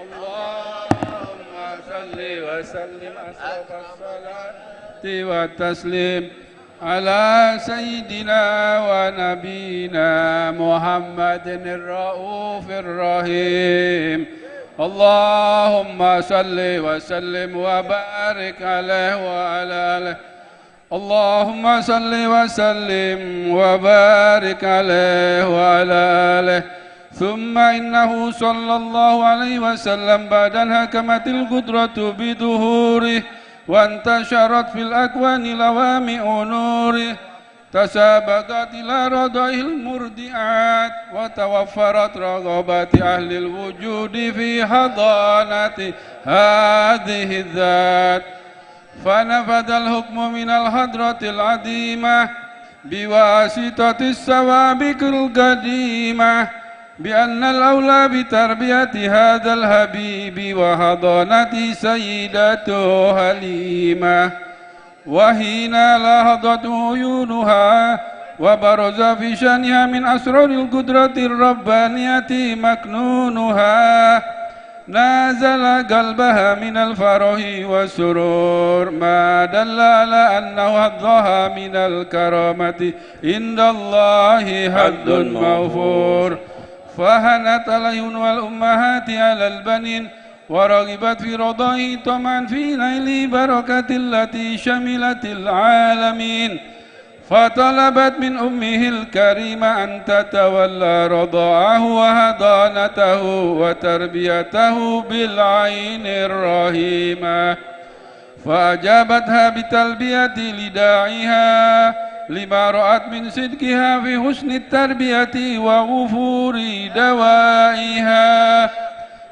اللهم صل وسلم أشرف الصلاة والتسليم على سيدنا ونبينا محمد الرؤوف الرحيم. اللهم صل وسلم وبارك عليه وعلى آله. اللهم صل وسلم وبارك عليه وعلى آله. ثم إنه صلى الله عليه وسلم بعد أن هكمت القدرة بظهوره وانتشرت في الأكوان لوامع نوره، تسابقت إلى رضعه المردعات، وتوفرت رغبات أهل الوجود في حضانة هذه الذات، فنفذ الحكم من الحضرة العديمة بواسطة السوابق القديمة بأن الأولى بتربية هذا الحبيب وحضانة سيدته حليمة. وحين لاحظت عيونها وبرز في شأنها من أسرار القدرة الربانية مكنونها، نازل قلبها من الفرح والسرور ما دل على أنه حظها من الكرامة عند الله حظ موفور. فهنت العيون والأمهات على البنين ورغبت في رضاه طمعا في نيل بركة التي شملت العالمين، فطلبت من أمه الكريمة أن تتولى رضاعه وحضانته وتربيته بالعين الرحيمة، فأجابتها بتلبية لداعيها لما رأت من صدقها في حسن التربية ووفور دوائها،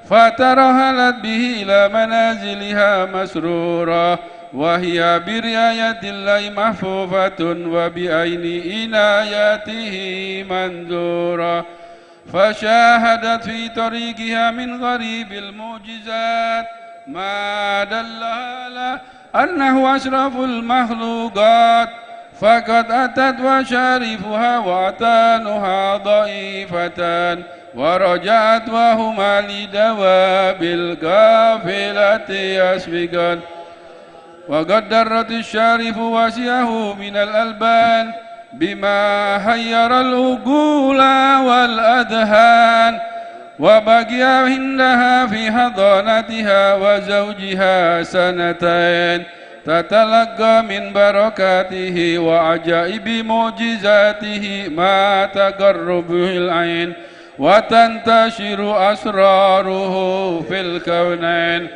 فترهلت به إلى منازلها مسرورة، وهي برعاية الله محفوفة وبعين عنايته منذورة. فشاهدت في طريقها من غريب المعجزات ما دل على أنه أشرف المخلوقات، فقد أتت وشارفها وأتانها ضعيفتان، ورجعت وهما لدواب القافلة يسبقان. وقد درت الشارف واسعه من الألبان بما حير العقول والأذهان، وبقي عندها في حضانتها وزوجها سنتين تتلقى من بركاته وعجائب معجزاته ما تقر به العين وتنتشر أسراره في الكونين،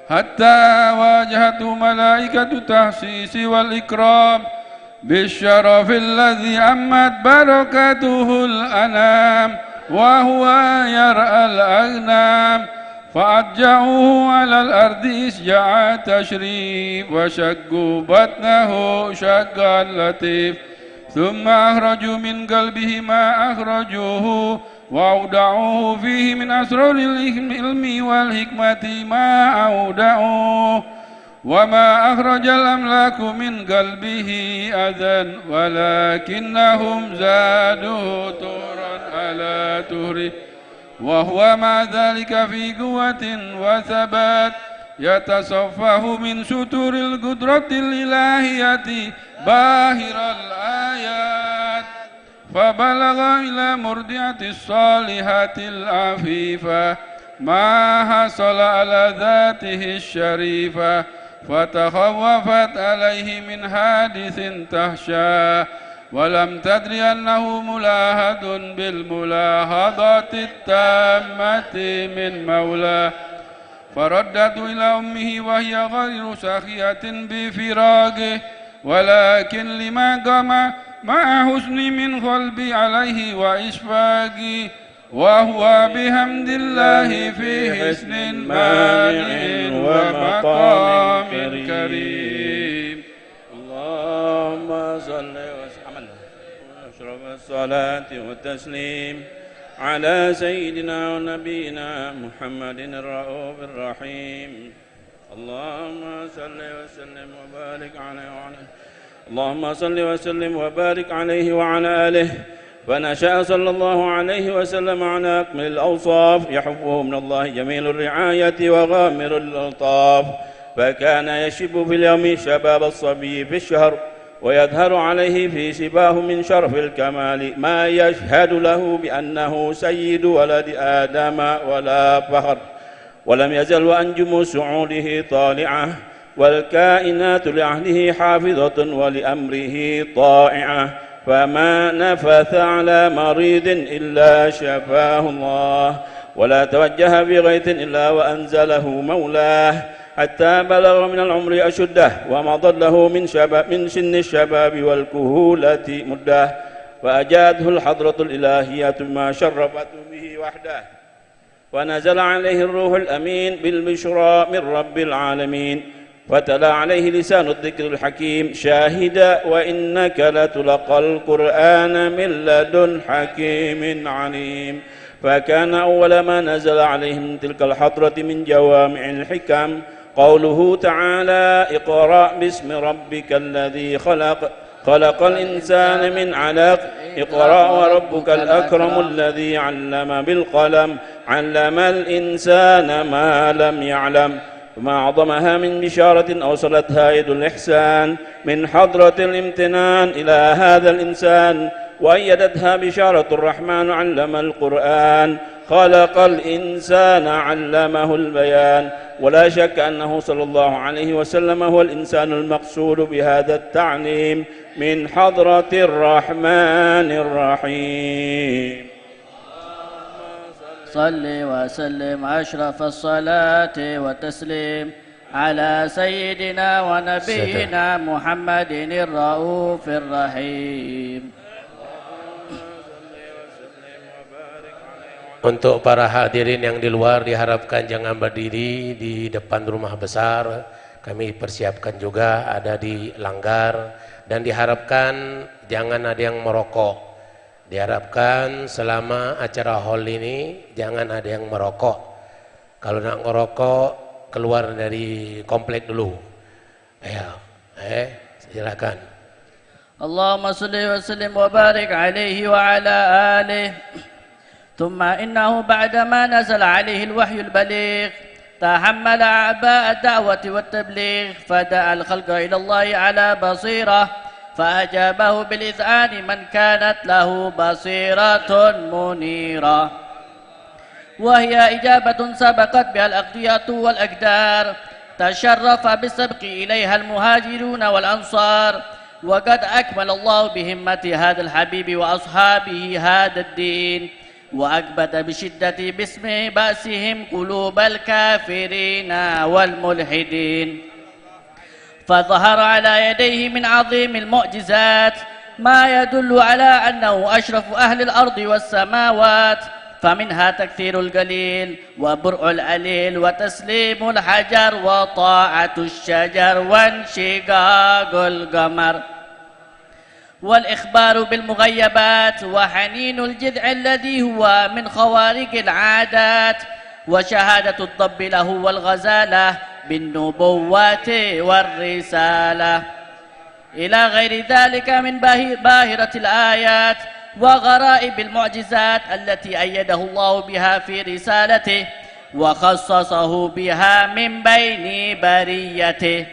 حتى واجهته ملائكة التحسيس والإكرام بالشرف الذي عمت بركته الأنام، وهو يرأى الأغنام، فأضجعوه على الأرض إسجاع تشريف، وشقوا بطنه شقا لطيف، ثم أخرجوا من قلبه ما أخرجوه، وأودعوه فيه من أسرار العلم والحكمة ما أودعوه، وما أخرج الأملاك من قلبه أذى، ولكنهم زادوا طهرا على طهره، وهو مع ذلك في قوة وثبات يتصفه من ستور القدرة الإلهية باهر الآيات فبلغ إلى مرضعة الصالحة العفيفة ما حصل على ذاته الشريفة فتخوفت عليه من حادث تخشى ولم تدر أنه ملاحظ بالملاحظة التامة من مولاه فردت إلى أمه وهي غير ساخية بفراقه ولكن لما قام مع حسن من قلبي عليه وإشفاقي وهو بحمد الله في حسن مانع ومقام كريم. اللهم صل وسلم أشرف الصلاة والتسليم على سيدنا ونبينا محمد الرؤوف الرحيم. اللهم صل وسلم وبارك عليه وعلى اللهم صل وسلم وبارك عليه وعلى آله. فنشأ صلى الله عليه وسلم على أكمل الأوصاف يحفه من الله جميل الرعاية وغامر الألطاف فكان يشب في اليوم شباب الصبي في الشهر ويظهر عليه في شباه من شرف الكمال ما يشهد له بأنه سيد ولد آدم ولا فخر ولم يزل وأنجم سعوده طالعة والكائنات لعهده حافظة ولأمره طائعة فما نفث على مريض إلا شفاه الله ولا توجه بغيث إلا وأنزله مولاه حتى بلغ من العمر أشده ومضى له من سن الشباب والكهولة مده فأجاده الحضرة الإلهية ما شرفته به وحده ونزل عليه الروح الأمين بالبشرى من رب العالمين فتلا عليه لسان الذكر الحكيم شاهدا وإنك لتلقى القرآن من لدن حكيم عليم فكان أول ما نزل عليه من تلك الحضرة من جوامع الحكم قوله تعالى اقرأ باسم ربك الذي خلق الإنسان من علق اقرأ وربك الأكرم الذي علم بالقلم علم الإنسان ما لم يعلم وما أعظمها من بشارة أوصلتها يد الإحسان من حضرة الامتنان إلى هذا الإنسان وأيدتها بشارة الرحمن علم القرآن خلق الإنسان علمه البيان ولا شك أنه صلى الله عليه وسلم هو الإنسان المقصود بهذا التعليم من حضرة الرحمن الرحيم. صل وسلم أشرف الصلاة والتسليم على سيدنا ونبينا محمد الرؤوف الرحيم. Untuk para hadirin yang di luar diharapkan jangan berdiri di depan rumah besar. Kami persiapkan juga ada di langgar dan diharapkan jangan ada yang merokok. Diharapkan selama acara hall ini jangan ada yang merokok. Kalau nak merokok keluar dari komplek dulu. Ayo, silakan. Allahumma salli wa sallim wa barik alaihi wa ala alihi. ثم إنه بعدما نزل عليه الوحي البليغ تحمل أعباء الدعوة والتبليغ فدعا الخلق إلى الله على بصيرة فأجابه بالإذعان من كانت له بصيرة منيرة وهي إجابة سبقت بها الأقضية والأقدار تشرف بالسبق إليها المهاجرون والأنصار وقد أكمل الله بهمة هذا الحبيب وأصحابه هذا الدين وأكبت بشدة باسمه بأسهم قلوب الكافرين والملحدين فظهر على يديه من عظيم المعجزات ما يدل على أنه أشرف أهل الأرض والسماوات فمنها تكثير القليل وبرء العليل وتسليم الحجر وطاعة الشجر وانشقاق القمر والإخبار بالمغيبات وحنين الجذع الذي هو من خوارق العادات وشهادة الضب له والغزالة بالنبوات والرسالة إلى غير ذلك من باهرة الآيات وغرائب المعجزات التي أيده الله بها في رسالته وخصصه بها من بين بريته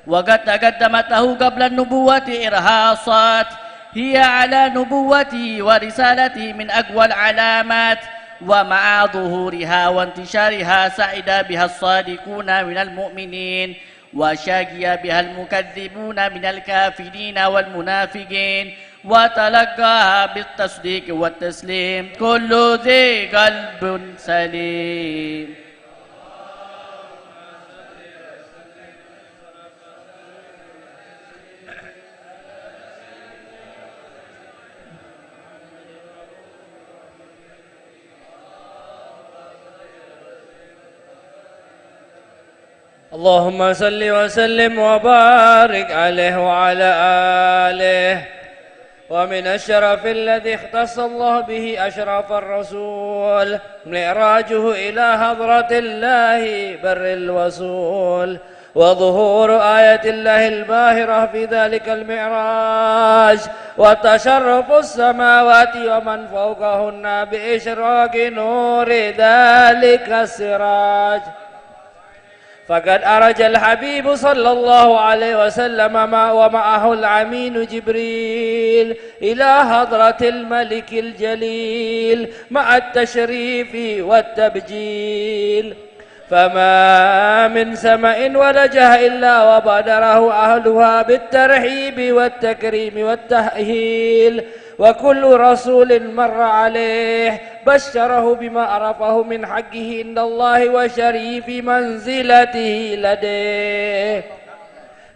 وقد تقدمت له قبل النبوة إرهاصات هي على نبوته ورسالته من أقوى العلامات، ومع ظهورها وانتشارها سعد بها الصادقون من المؤمنين، وشاقي بها المكذبون من الكافرين والمنافقين، وتلقاها بالتصديق والتسليم كل ذي قلب سليم. اللهم صل وسلم وبارك عليه وعلى آله. ومن الشرف الذي اختص الله به أشرف الرسول معراجه إلى حضرة الله بر الوصول، وظهور آية الله الباهرة في ذلك المعراج، وتشرف السماوات ومن فوقهن بإشراق نور ذلك السراج. فقد أرج الحبيب صلى الله عليه وسلم ومعه الأمين جبريل إلى حضرة الملك الجليل مع التشريف والتبجيل، فما من سماء ولجها إلا وبادره أهلها بالترحيب والتكريم والتأهيل، وكل رسول مر عليه بشره بما عرفه من حقه عند الله وشريف منزلته لديه،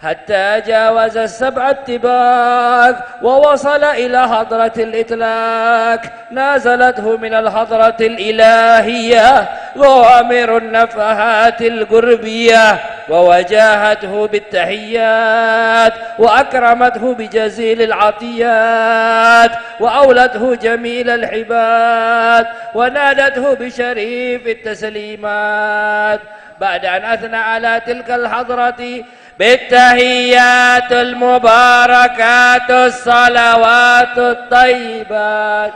حتى جاوز السبع الطباق ووصل إلى حضرة الإطلاق. نازلته من الحضرة الإلهية غامر النفحات القربية، ووجاهته بالتحيات، وأكرمته بجزيل العطيات، وأولته جميل الحبات، ونادته بشريف التسليمات. بعد أن أثنى على تلك الحضرة بالتحيات المباركات الصلوات الطيبات،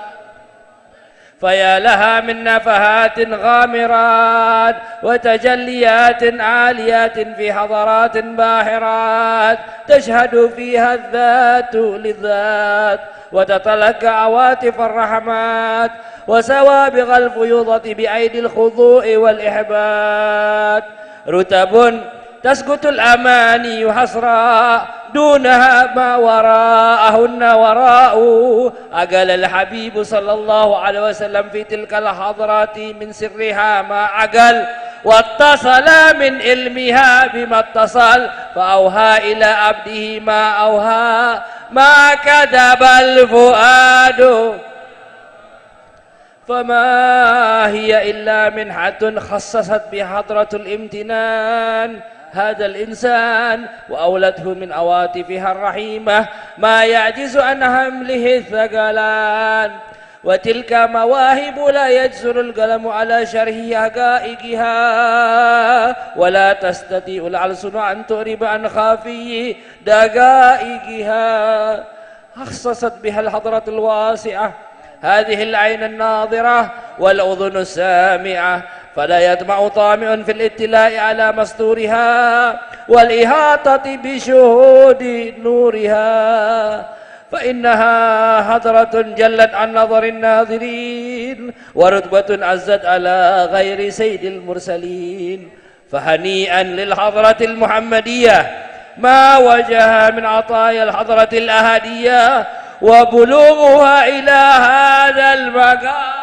فيا لها من نفحات غامرات وتجليات عاليات في حضرات باهرات تشهد فيها الذات للذات، وتتلقى عواطف الرحمات وسوابغ الفيوضة بأيدي الخضوع والإحبات. رتب تسقط الأماني حسرا دونها ما وراءهن وراء. أقل الحبيب صلى الله عليه وسلم في تلك الحضرات من سرها ما أقل، واتصل من علمها بما اتصل، فأوهى إلى عبده ما أوهى، ما كذب الفؤاد. فما هي إلا منحة خصصت بحضرة الامتنان هذا الإنسان، وأولته من عواطفها الرحيمة ما يعجز عن حمله الثقلان. وتلك مواهب لا يجسر القلم على شرح حقائقها، ولا تستطيع الألسن أن تعرب عن خافي دقائقها. خصصت بها الحضرة الواسعة هذه العين الناظرة والأذن السامعة، فلا يطمع طامع في الاطلاع على مستورها والإحاطة بشهود نورها، فإنها حضرة جلت عن نظر الناظرين، ورتبة عزت على غير سيد المرسلين. فهنيئا للحضرة المحمدية ما وجه من عطايا الحضرة الأحدية، وبلوغها إلى هذا المقام.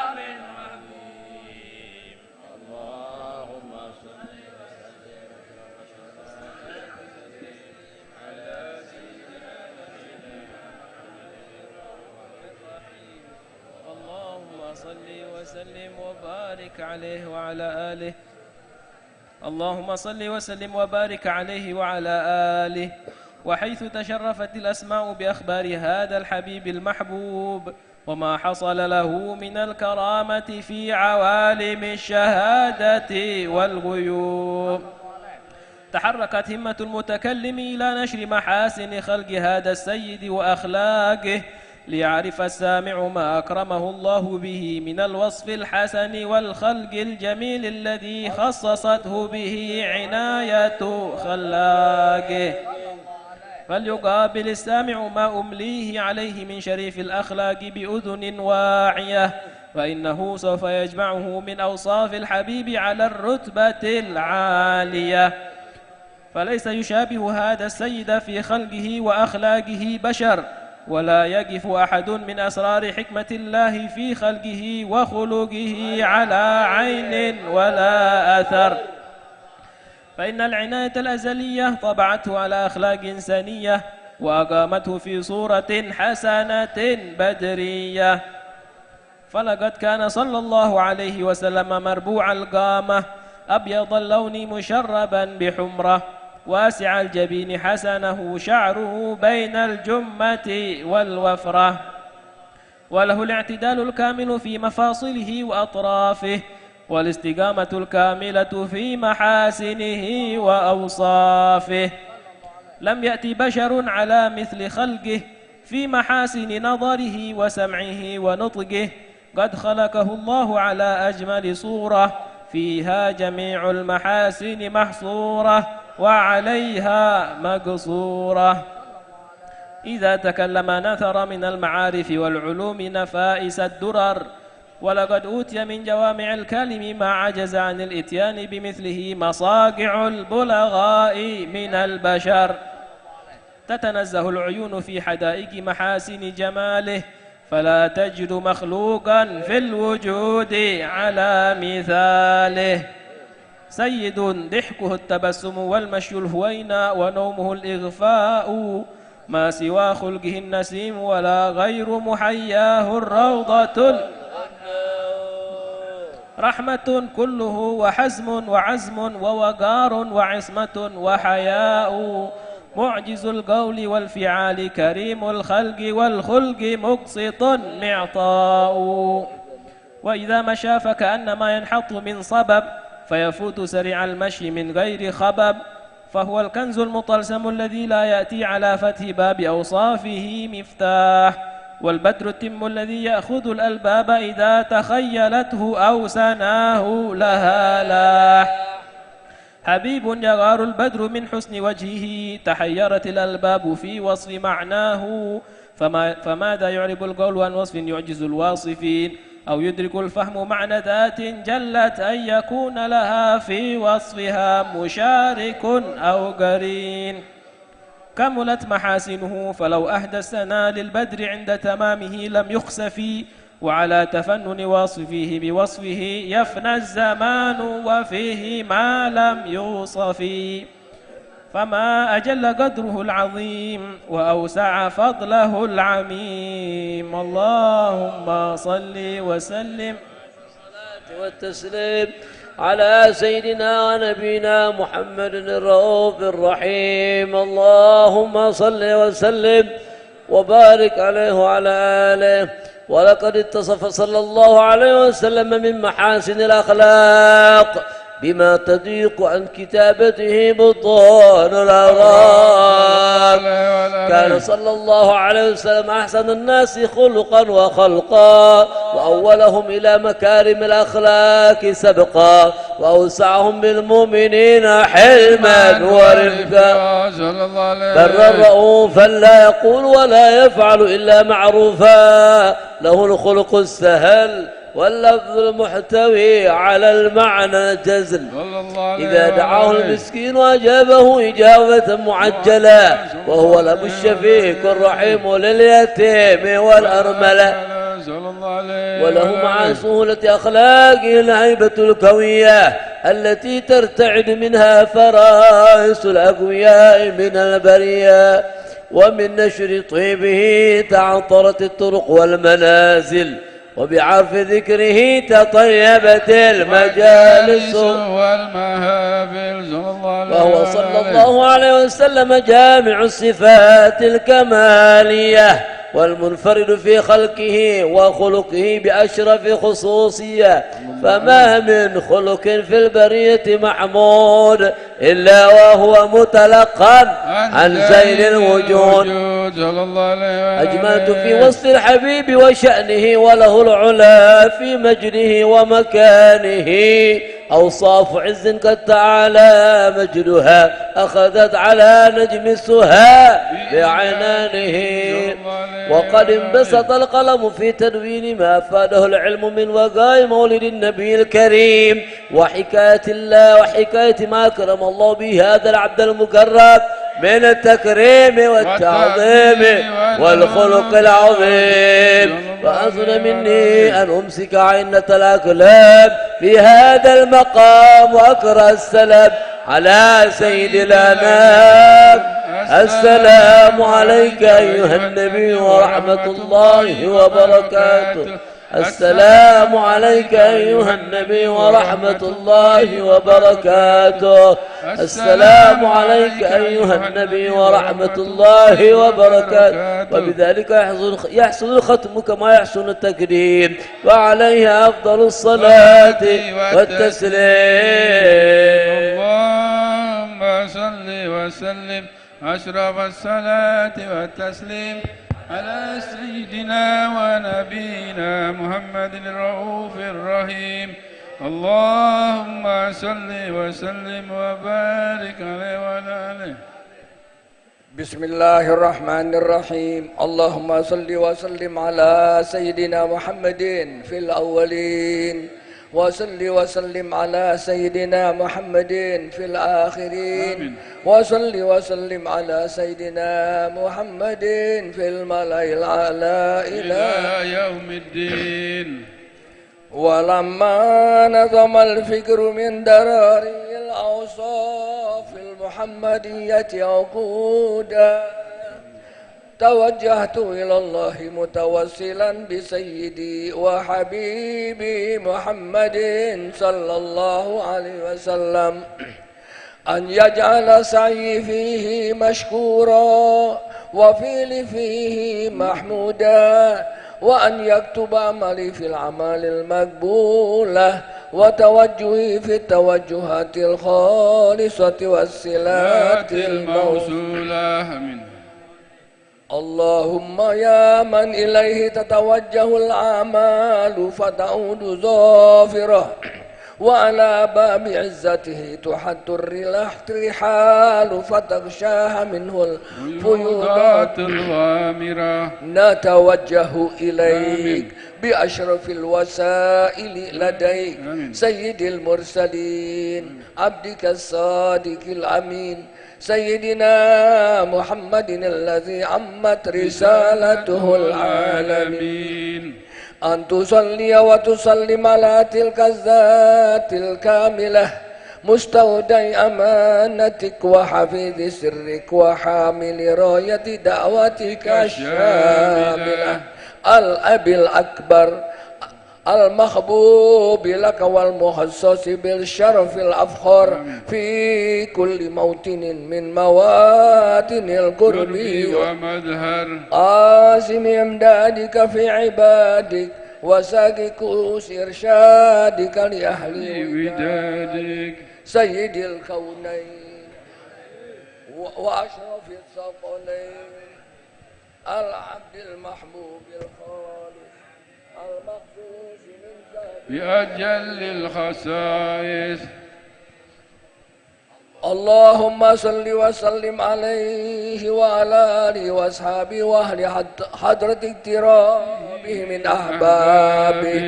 عليه وعلى آله. اللهم صل وسلم وبارك عليه وعلى آله. وحيث تشرفت الأسماء بأخبار هذا الحبيب المحبوب وما حصل له من الكرامة في عوالم الشهادة والغيوب، تحركت همة المتكلم إلى نشر محاسن خلق هذا السيد وأخلاقه، ليعرف السامع ما أكرمه الله به من الوصف الحسن والخلق الجميل الذي خصصته به عناية خلاقه. فليقابل السامع ما أمليه عليه من شريف الأخلاق بأذن واعية، فإنه سوف يجمعه من أوصاف الحبيب على الرتبة العالية. فليس يشابه هذا السيد في خلقه وأخلاقه بشر، ولا يقف أحد من أسرار حكمة الله في خلقه وخلقه على عين ولا أثر. فإن العناية الأزلية طبعته على أخلاق إنسانية وأقامته في صورة حسنة بدرية. فلقد كان صلى الله عليه وسلم مربوع القامة، أبيض اللون مشربا بحمرة، واسع الجبين حسنه شعره بين الجمة والوفرة، وله الاعتدال الكامل في مفاصله وأطرافه، والاستقامة الكاملة في محاسنه وأوصافه. لم يأتي بشر على مثل خلقه في محاسن نظره وسمعه ونطقه، قد خلقه الله على أجمل صورة فيها جميع المحاسن محصورة وعليها مقصورة. إذا تكلم نثر من المعارف والعلوم نفائس الدرر، ولقد أوتي من جوامع الكلم ما عجز عن الإتيان بمثله مصاقع البلغاء من البشر. تتنزه العيون في حدائق محاسن جماله، فلا تجد مخلوقا في الوجود على مثاله. سيد ضحكه التبسم والمشي الهوينا ونومه الإغفاء، ما سوى خلقه النسيم ولا غير محياه الروضة رحمة كله وحزم وعزم ووقار وعصمة وحياء، معجز القول والفعال كريم الخلق والخلق مقسط معطاء. وإذا مشى فكأنما ينحط من صبب، فيفوت سريع المشي من غير خبب، فهو الكنز المطلسم الذي لا يأتي على فتح باب أوصافه مفتاح، والبدر التم الذي يأخذ الألباب إذا تخيلته أو سناه لها لاح. حبيب يغار البدر من حسن وجهه، تحيرت الألباب في وصف معناه، فماذا يعرب القول عن وصف يعجز الواصفين، أو يدرك الفهم معنى ذات جلت أن يكون لها في وصفها مشارك أو قرين. كملت محاسنه فلو أهدى السنا للبدر عند تمامه لم يخسفي، وعلى تفنن واصفيه بوصفه يفنى الزمان وفيه ما لم يوصف. فما أجل قدره العظيم وأوسع فضله العميم. اللهم صل وسلم والتسليم على سيدنا ونبينا محمد الرؤوف الرحيم. اللهم صل وسلم وبارك عليه وعلى آله. ولقد اتصف صلى الله عليه وسلم من محاسن الأخلاق بما تضيق عن كتابته بطون الأوراق. كان صلى الله عليه وسلم أحسن الناس خلقا وخلقا، وأولهم إلى مكارم الأخلاق سبقا، وأوسعهم بالمؤمنين حلما ورفقا. برا رؤوفا لا يقول ولا يفعل إلا معروفا، له الخلق السهل واللفظ المحتوي على المعنى الجزل. إذا دعاه المسكين أجابه إجابة معجلة، وهو الأب الشفيق الرحيم لليتيم والأرملة. وله مع سهولة أخلاقه الهيبة الكوية التي ترتعد منها فرائس الأقوياء من البرية. ومن نشر طيبه تعطرت الطرق والمنازل، وبعرف ذكره تطيبت المجالس والمهابل. وهو صلى الله عليه وسلم جامع الصفات الكمالية، والمنفرد في خلقه وخلقه بأشرف خصوصية. فما من خلق في البرية محمود إلا وهو متلقى عن زين الوجود. أجملت في وصف الحبيب وشأنه، وله العلا في مجده ومكانه، أوصاف عز قد تعالى مجدها أخذت على نجم السها بعنانه. وقد انبسط القلم في تدوين ما أفاده العلم من وقاء مولد النبي الكريم وحكاية الله وحكاية ما أكرم الله به هذا العبد المكرم من التكريم والتعظيم والخلق العظيم. فأظن مني أن أمسك عينة الأكلام في هذا المقام وأقرأ السلام على سيد الأنام. السلام عليك أيها النبي ورحمة الله وبركاته. السلام عليك أيها النبي ورحمة الله وبركاته. السلام عليك أيها النبي ورحمة الله وبركاته. وبذلك يحسن الختم كما يحسن التكريم وعليه أفضل الصلاة والتسليم. اللهم صل وسلم أشرف الصلاة والتسليم على سيدنا ونبينا محمد الرؤوف الرحيم. اللهم صل وسلم وبارك عليه وعلى آله. بسم الله الرحمن الرحيم. اللهم صل وسلم على سيدنا محمد في الأولين وصل وسلم على سيدنا محمد في الآخرين وصل وسلم على سيدنا محمد في الملأ الأعلى إلى يوم الدين. ولما نظم الفكر من دراري الأوصاف المحمدية عقودا توجهت إلى الله متوسلا بسيدي وحبيبي محمد صلى الله عليه وسلم أن يجعل سعي فيه مشكورا وفيل فيه محمودا وأن يكتب عملي في الأعمال المقبولة وتوجهي في التوجهات الخالصة والصلات الموصولة. آمين. اللهم يا من إليه تتوجه الأعمال فتعود ظافرة وعلى باب عزته تحت الرحال فتغشاها منه الفيوضات الغامرة. نتوجه إليك بأشرف الوسائل لديك سيد المرسلين عبدك الصادق الأمين سيدنا محمد الذي عمت رسالته العالمين. أن تصلي وتسلم على تلك الذات الكاملة مستودع أمانتك وحفيظ سرك وحامل راية دعوتك الشاملة الأب الأكبر المخبوب لك والمخصص بالشرف الأفخر في كل موطن من مواطن القرب ومظهر قاسم إمدادك في عبادك وساق كؤوس إرشادك لأهل ودادك سيد الكونين وأشرف الثقلين العبد المحبوب الخالص المخصوص بأجل الخصائص. اللهم صل وسلم عليه وعلى آله وأصحابه وأهل حضرة اقترابه من أحبابه.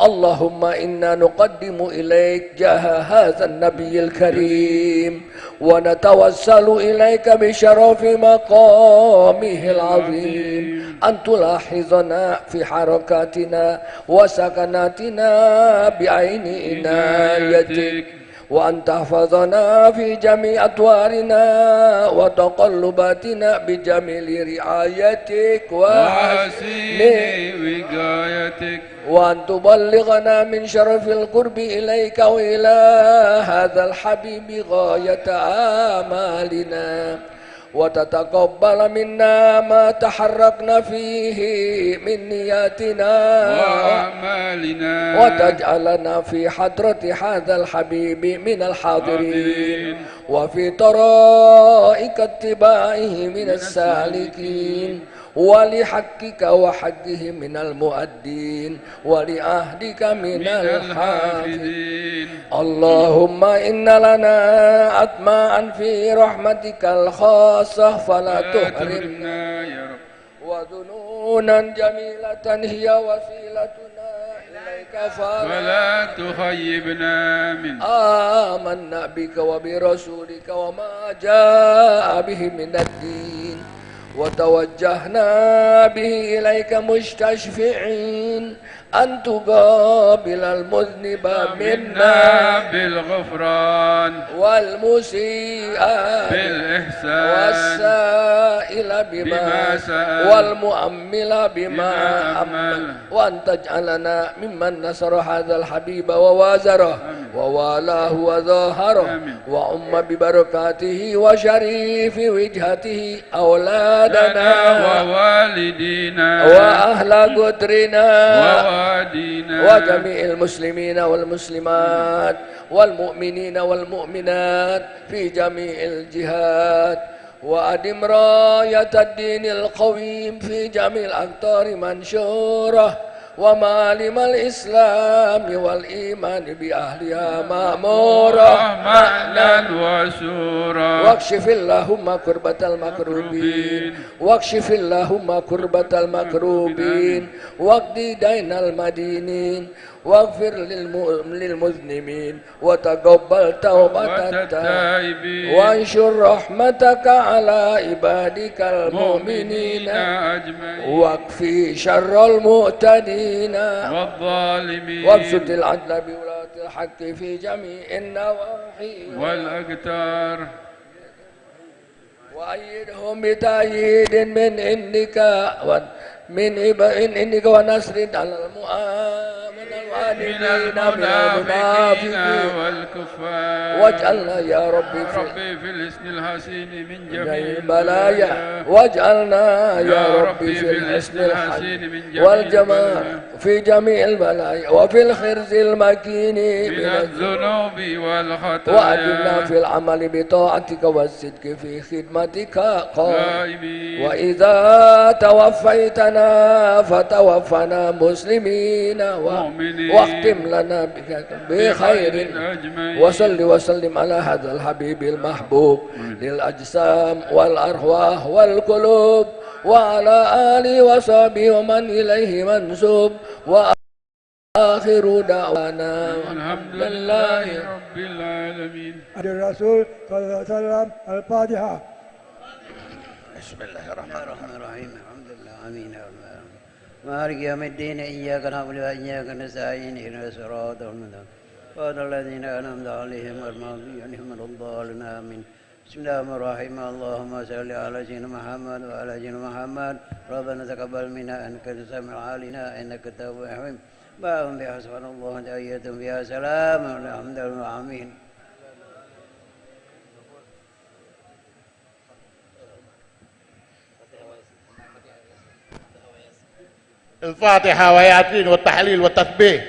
اللهم إنا نقدم إليك جاه هذا النبي الكريم ونتوسل إليك بشرف مقامه العظيم أن تلاحظنا في حركاتنا وسكناتنا بعين عنايتك وأن تحفظنا في جميع أطوارنا وتقلباتنا بجميل رعايتك وحسن وقايتك وأن تبلغنا من شرف القرب إليك وإلى هذا الحبيب غاية آمالنا وتتقبل منا ما تحركنا فيه من نياتنا وأعمالنا وتجعلنا في حضرة هذا الحبيب من الحاضرين وفي طرائق اتباعه من السالكين ولحقك وحقه من المؤدين ولعهدك من الحافظين. اللهم إن لنا أطماعا في رحمتك الخاصة فلا تحرمنا يا رب، وذنونا جميلة هي وسيلتنا إليك فلا تخيبنا منه. آمنا بك وبرسولك وما جاء به من الدين، وتوجهنا به إليك مستشفعين أن تقابل المذنب منا بالغفران والمسيء بالإحسان والسائل بما سأل والمؤمل بما أمل، وأن تجعلنا ممن نصر هذا الحبيب ووازره ووالاه وظاهره وعم ببركاته وشريف وجهته أولادنا ووالدينا وأهل قدرنا ووادينا وجميع المسلمين والمسلمات والمؤمنين والمؤمنات في جميع الجهات، وأدم راية الدين القويم في جميع الأقطار منشورة، ومعالم الإسلام والإيمان بأهلها مأمورة معنى وسورة. واكشف اللهم كربة المكروبين، واكشف اللهم كربة المكروبين، واقضي دين المدينين، واغفر للمذنبين، وتقبل توبة التائبين، وانشر رحمتك على عبادك المؤمنين أجمعين، واكفي شر المعتدين والظالمين، وابسط العدل بولاة الحق في جميع النواحي والأقطار، وأيدهم بتأييد من عندك عندك ونصر على المؤمنين من المنافقين والكفار، واجعلنا يا ربي في الحسن الحسين من جميع البلايا، واجعلنا يا ربي في الحسن الحسين والجمال في جميع البلايا، وفي الخرز المكين من الذنوب والخطايا، وأدلنا في العمل بطاعتك والصدق في خدمتك قائمين، وإذا توفيتنا فتوفنا مسلمين واختم لنا بخير، وصل وسلم على هذا الحبيب المحبوب للأجسام والأرواح والقلوب، وعلى آله وصحبه ومن إليه منسوب، وآخر دعوانا الحمد لله رب العالمين. الرسول صلى الله عليه وسلم. الفاتحة. بسم الله الرحمن الرحيم. الحمد لله آمين يا رب العالمين. مالك يوم الدين إياك نعبد وإياك نستعين اهدنا الصراط المستقيم صراط الذين أنعمت عليهم غير المغضوب عليهم ولا الضالين آمين. بسم الله الرحمن الرحيم. اللهم صل على سيدنا محمد وعلى سيدنا محمد. ربنا تقبل منا إنك أنت السميع العليم إنك التواب الرحيم. باهم بها سبحان الله تحية فيها سلام والحمد لله آمين. الفاتحة وياسين والتحليل والتسبيح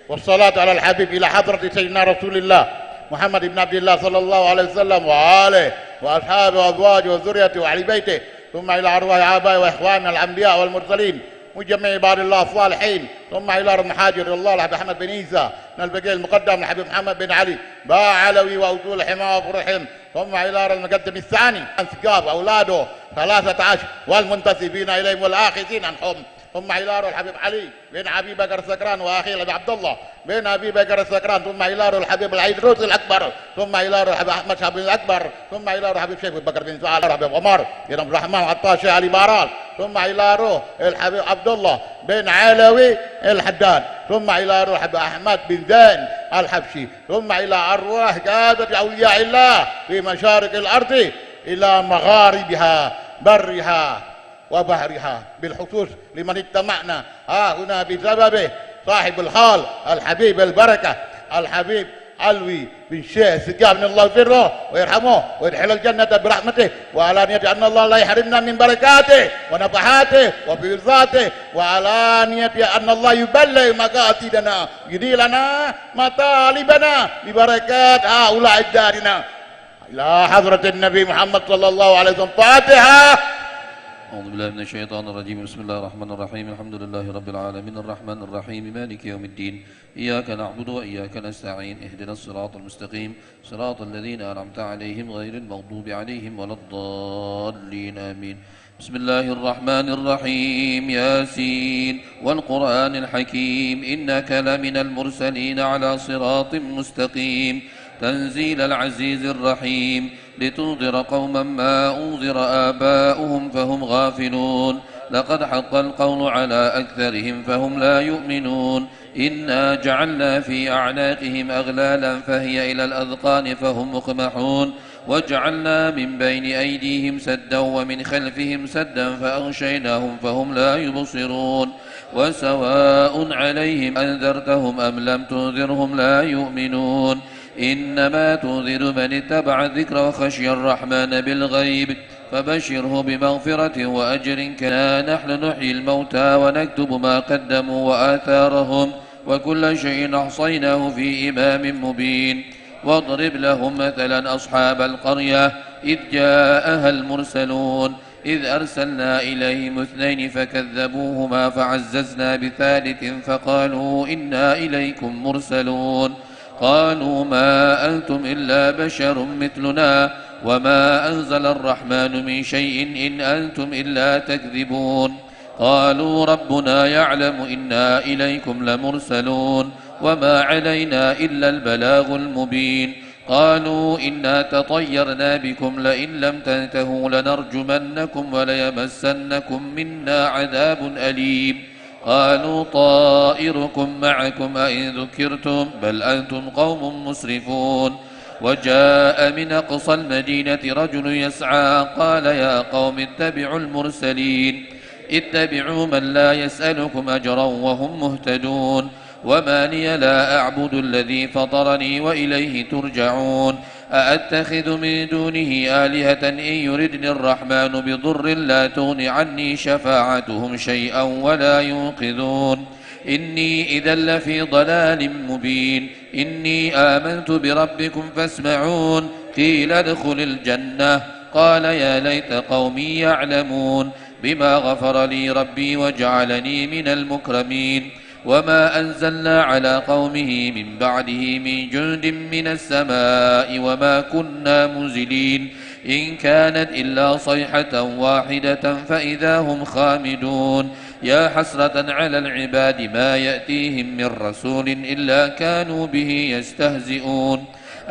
والصلاة على الحبيب إلى حضرة سيدنا رسول الله محمد بن عبد الله صلى الله عليه وسلم وآله وأصحابه وأزواجه وذريته وأهل بيته، ثم إلى أرواح آبائه وإخواننا الأنبياء والمرسلين وجميع عباد الله الصالحين، ثم إلى أرض المحاجر الله الحبيب أحمد بن عيسى من البقيع المقدم الحبيب محمد بن علي باعلوي وأصول حماه وفرحهم، ثم إلى أرض المقدم الثاني أنسكاب أولاده 13 والمنتسبين إليهم والآخذين عنهم، ثم إلى روح الحبيب علي بن أبي بكر السكران وأخيه الحبيب عبد الله بن أبي بكر السكران، ثم إلى روح الحبيب العيدروس الأكبر، ثم إلى روح الحبيب أحمد شاب الأكبر، ثم إلى روح الحبيب شيخ بكر بن سعد الحبيب عمر بن عبد الرحمن عطاش علي بارال، ثم إلى روح الحبيب عبد الله بن علوي الحداد، ثم إلى روح الحبيب أحمد بن زين الحبشي، ثم إلى أرواح كافة أولياء الله في مشارق الأرض إلى مغاربها برها وبحرها، بالخصوص لمن اجتمعنا هنا بسببه صاحب الحال الحبيب البركة الحبيب علوي بن شيخ سقاف، من الله يغفره ويرحمه ويدخل الجنة برحمته، وعلى نية أن الله لا يحرمنا من بركاته ونفحاته وفيضاته، وعلى نية أن الله يبلغ مقاصدنا يدي لنا مطالبنا ببركات هؤلاء أجدادنا إلى حضرة النبي محمد صلى الله عليه وسلم. فاتحة. أعوذ بالله من الشيطان الرجيم بسم الله الرحمن الرحيم الحمد لله رب العالمين الرحمن الرحيم مالك يوم الدين إياك نعبد وإياك نستعين اهدنا الصراط المستقيم صراط الذين أنعمت عليهم غير المغضوب عليهم ولا الضالين آمين بسم الله الرحمن الرحيم ياسين والقرآن الحكيم إنك لمن المرسلين على صراط مستقيم تنزيل العزيز الرحيم لتنذر قوما ما أنذر آباؤهم فهم غافلون لقد حق القول على أكثرهم فهم لا يؤمنون إنا جعلنا في أعناقهم أغلالا فهي إلى الأذقان فهم مقمحون وجعلنا من بين أيديهم سدا ومن خلفهم سدا فأغشيناهم فهم لا يبصرون وسواء عليهم أنذرتهم أم لم تنذرهم لا يؤمنون إنما تنذر من اتبع الذكر وخشي الرحمن بالغيب فبشره بمغفرة وأجر كنا نحن نحيي الموتى ونكتب ما قدموا وآثارهم وكل شيء أحصيناه في إمام مبين واضرب لهم مثلا أصحاب القرية إذ جاءها المرسلون إذ أرسلنا إليهم 2 فكذبوهما فعززنا بثالث فقالوا إنا إليكم مرسلون قالوا ما أنتم إلا بشر مثلنا وما أنزل الرحمن من شيء إن أنتم إلا تكذبون قالوا ربنا يعلم إنا إليكم لمرسلون وما علينا إلا البلاغ المبين قالوا إنا تطيرنا بكم لئن لم تنتهوا لنرجمنكم وليمسنكم منا عذاب أليم قالوا طائركم معكم أئن ذكرتم بل أنتم قوم مسرفون وجاء من أقصى المدينة رجل يسعى قال يا قوم اتبعوا المرسلين اتبعوا من لا يسألكم أجرا وهم مهتدون وما لي لا أعبد الذي فطرني وإليه ترجعون أأتخذ من دونه آلهة إن يردني الرحمن بضر لا تغن عني شفاعتهم شيئا ولا ينقذون إني إذا لفي ضلال مبين إني آمنت بربكم فاسمعون قيل ادخل الجنة قال يا ليت قومي يعلمون بما غفر لي ربي وجعلني من المكرمين وما أنزلنا على قومه من بعده من جند من السماء وما كنا منزلين إن كانت إلا صيحة واحدة فإذا هم خامدون يا حسرة على العباد ما يأتيهم من رسول إلا كانوا به يستهزئون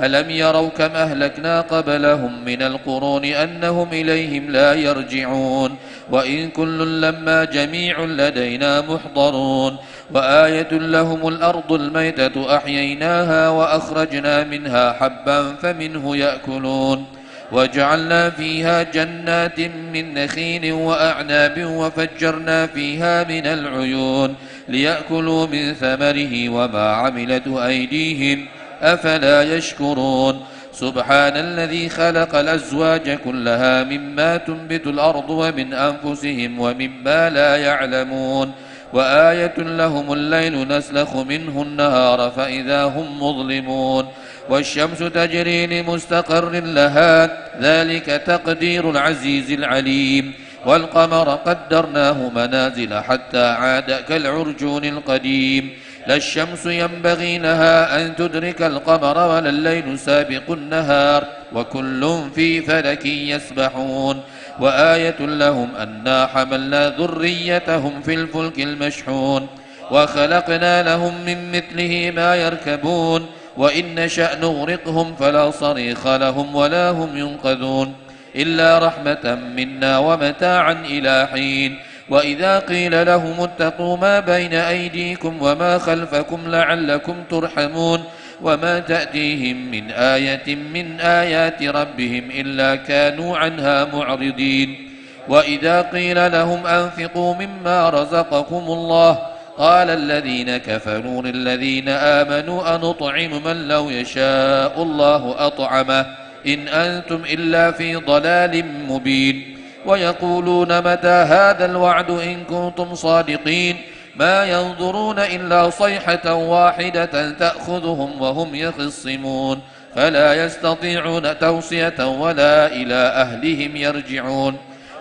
ألم يروا كم أهلكنا قبلهم من القرون أنهم إليهم لا يرجعون وإن كل لما جميع لدينا محضرون وآية لهم الأرض الميتة أحييناها وأخرجنا منها حبا فمنه يأكلون وجعلنا فيها جنات من نخيل وأعناب وفجرنا فيها من العيون ليأكلوا من ثمره وما عملته أيديهم أفلا يشكرون سبحان الذي خلق الأزواج كلها مما تنبت الأرض ومن أنفسهم ومما لا يعلمون وآية لهم الليل نسلخ منه النهار فإذا هم مظلمون والشمس تجري لمستقر لها ذلك تقدير العزيز العليم والقمر قدرناه منازل حتى عاد كالعرجون القديم لا الشمس ينبغي لها أن تدرك القمر ولا الليل سابق النهار وكل في فلك يسبحون وآية لهم أنا حملنا ذريتهم في الفلك المشحون وخلقنا لهم من مثله ما يركبون وإن نشأ نغرقهم فلا صريخ لهم ولا هم ينقذون إلا رحمة منا ومتاعا إلى حين وإذا قيل لهم اتقوا ما بين أيديكم وما خلفكم لعلكم ترحمون وما تأتيهم من آية من آيات ربهم إلا كانوا عنها معرضين وإذا قيل لهم أنفقوا مما رزقكم الله قال الذين كفروا للذين آمنوا أنطعم من لو يشاء الله أطعمه إن أنتم إلا في ضلال مبين ويقولون متى هذا الوعد إن كنتم صادقين ما ينظرون إلا صيحة واحدة تأخذهم وهم يخصمون فلا يستطيعون توصية ولا إلى أهلهم يرجعون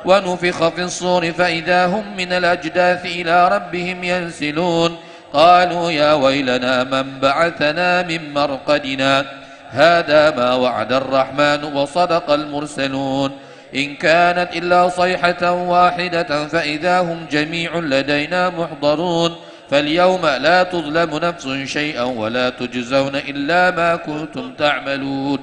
ونفخ في الصور فإذا هم من الأجداث إلى ربهم ينسلون قالوا يا ويلنا من بعثنا من مرقدنا هذا ما وعد الرحمن وصدق المرسلون إن كانت إلا صيحة واحدة فإذا هم جميع لدينا محضرون فاليوم لا تظلم نفس شيئا ولا تجزون إلا ما كنتم تعملون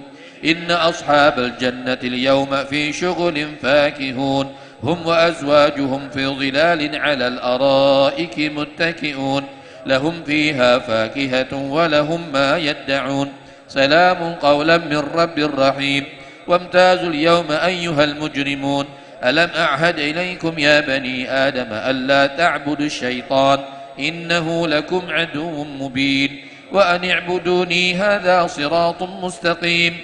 إن أصحاب الجنة اليوم في شغل فاكهون هم وأزواجهم في ظلال على الأرائك متكئون لهم فيها فاكهة ولهم ما يدعون سلام قولا من رب رحيم وامتازوا اليوم أيها المجرمون ألم أعهد إليكم يا بني آدم ألا تعبدوا الشيطان إنه لكم عدو مبين وأن اعبدوني هذا صراط مستقيم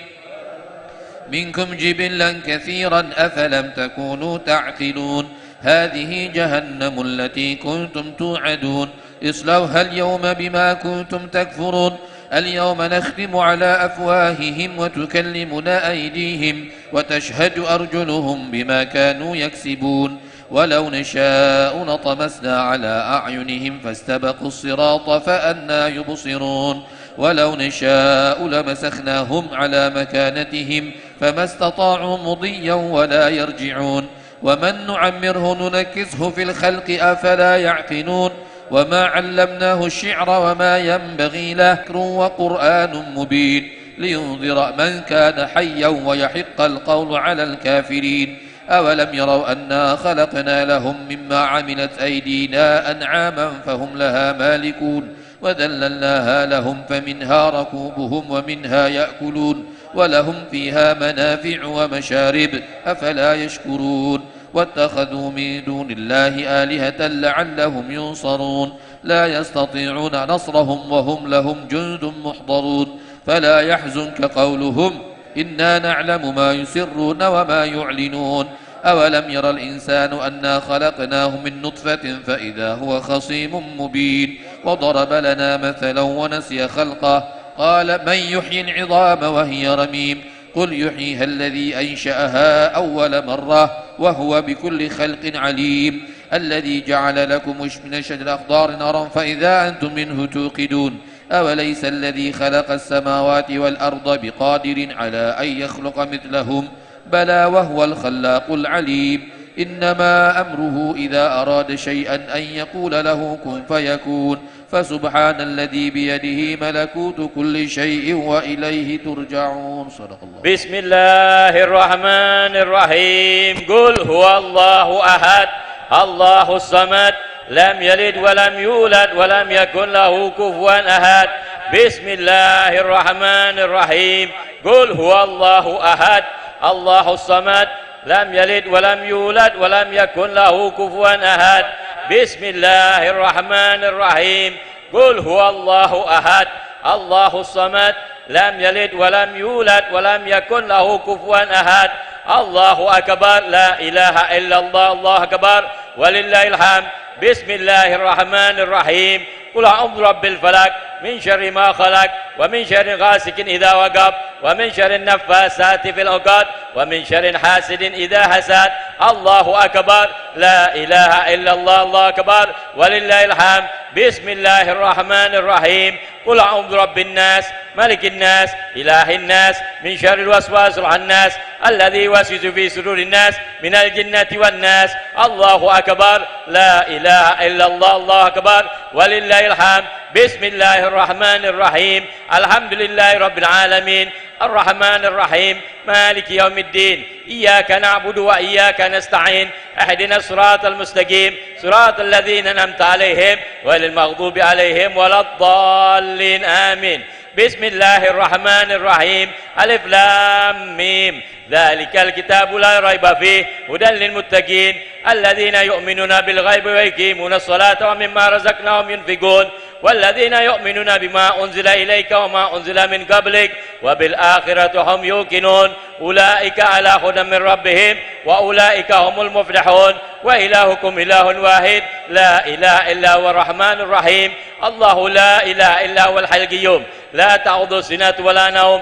منكم جبلا كثيرا أفلم تكونوا تعقلون هذه جهنم التي كنتم توعدون اصلوها اليوم بما كنتم تكفرون اليوم نختم على أفواههم وتكلمنا أيديهم وتشهد أرجلهم بما كانوا يكسبون ولو نشاء لطمسنا على أعينهم فاستبقوا الصراط فأنى يبصرون ولو نشاء لمسخناهم على مكانتهم فما استطاعوا مضيا ولا يرجعون ومن نعمره ننكسه في الخلق أفلا يعقلون وما علمناه الشعر وما ينبغي له ذكر وقرآن مبين لينذر من كان حيا ويحق القول على الكافرين أولم يروا أنا خلقنا لهم مما عملت أيدينا أنعاما فهم لها مالكون وذللناها لهم فمنها ركوبهم ومنها يأكلون ولهم فيها منافع ومشارب أفلا يشكرون واتخذوا من دون الله آلهة لعلهم ينصرون لا يستطيعون نصرهم وهم لهم جند محضرون فلا يحزنك قولهم إنا نعلم ما يسرون وما يعلنون أولم ير الإنسان أنا خلقناه من نطفة فإذا هو خصيم مبين وضرب لنا مثلا ونسي خلقه قال من يحيي العظام وهي رميم قل يحييها الذي أنشأها أول مرة وهو بكل خلق عليم الذي جعل لكم من الشجر الأخضر نارا فإذا أنتم منه توقدون أوليس الذي خلق السماوات والأرض بقادر على أن يخلق مثلهم بلى وهو الخلاق العليم إنما أمره إذا أراد شيئا أن يقول له كن فيكون فسبحان الذي بيده ملكوت كل شيء وإليه ترجعون صدق الله. بسم الله الرحمن الرحيم قل هو الله أحد الله الصمد لم يلد ولم يولد ولم يكن له كفوا أحد بسم الله الرحمن الرحيم قل هو الله أحد الله الصمد لم يلد ولم يولد ولم يكن له كفوا أحد بسم الله الرحمن الرحيم قل هو الله أحد الله الصمد لم يلد ولم يولد ولم يكن له كفوا أحد الله أكبر لا إله إلا الله الله أكبر ولله الحمد بسم الله الرحمن الرحيم قل أعوذ برب الفلق من شر ما خلق ومن شر غاسق إذا وقب ومن شر النفاثات في العقد ومن شر حاسد إذا حسد الله أكبر لا إله إلا الله الله أكبر ولله الحمد بسم الله الرحمن الرحيم قل أعوذ برب الناس ملك الناس إله الناس من شر الوسواس الخناس الذي يوسوس في صدور الناس من الجنة والناس الله أكبر لا إله إلا الله الله أكبر ولله الحمد بسم الله الرحمن الرحيم الحمد لله رب العالمين الرحمن الرحيم مالك يوم الدين إياك نعبد وإياك نستعين اهدنا الصراط المستقيم صراط الذين أنعمت عليهم غير المغضوب عليهم ولا الضالين آمين بسم الله الرحمن الرحيم ألف لام ميم ذلك الكتاب لا ريب فيه هدى للمتقين الذين يؤمنون بالغيب ويقيمون الصلاة ومما رزقناهم ينفقون والذين يؤمنون بما أنزل إليك وما أنزل من قبلك وبالآخرة هم يوقنون أولئك على هدى من ربهم وأولئك هم المفلحون وإلهكم إله واحد لا إله إلا هو الرحمن الرحيم الله لا إله إلا هو الحي القيوم لا تأخذه سنة ولا نوم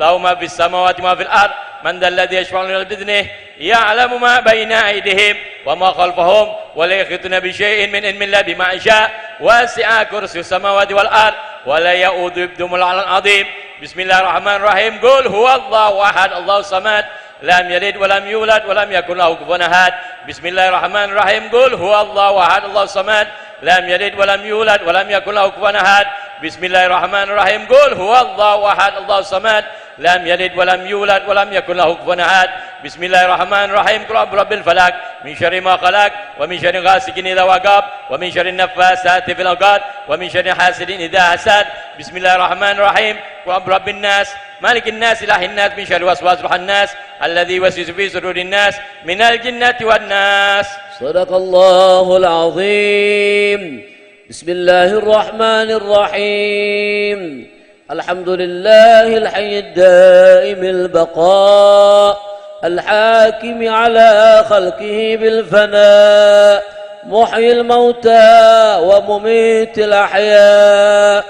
له ما في السماوات وما في الأرض من ذا الذي يشفع لنا بإذنه يعلم ما بين أيديهم وما خلفهم ولا يحيطون بشيء من علم الله بما شاء وسع كرسي السماوات والأرض ولا يؤوده حفظهما العلي العظيم. بسم الله الرحمن الرحيم. قل هو الله أحد الله الصمد لم يلد ولم يولد ولم يكن له كفوا أحد. بسم الله الرحمن الرحيم. قل هو الله أحد الله الصمد لم يلد ولم يولد ولم يكن له كفوا أحد. بسم الله الرحمن الرحيم. قل هو الله أحد الله الصمد لم يلد ولم يولد ولم يكن له كفوا أحد. بسم الله الرحمن الرحيم. قل أعوذ برب الفلق من شر ما خلق ومن شر غاسق إذا وقب ومن شر النفاثات في العقد ومن شر حاسد إذا حسد. بسم الله الرحمن الرحيم. قل أعوذ برب الناس مالك الناس إله الناس من شر وسواس الناس الذي يوسوس في صدور الناس من الجنة والناس. صدق الله العظيم. بسم الله الرحمن الرحيم. الحمد لله الحي الدائم البقاء الحاكم على خلقه بالفناء محيي الموتى ومميت الأحياء.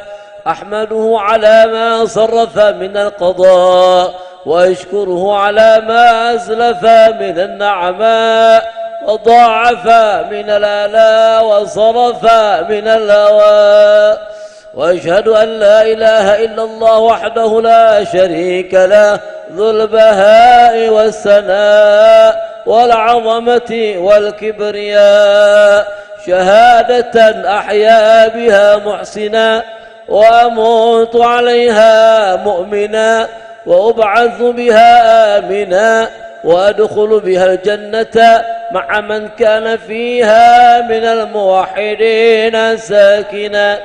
أحمده على ما صرف من القضاء وأشكره على ما أزلف من النعماء وضاعف من الآلاء وصرف من الهواء. وأشهد أن لا إله إلا الله وحده لا شريك له ذو البهاء والثناء والعظمة والكبرياء شهادة أحيا بها محسنا وأموت عليها مؤمنا وأبعث بها آمنا وأدخل بها الجنة مع من كان فيها من الموحدين ساكنا.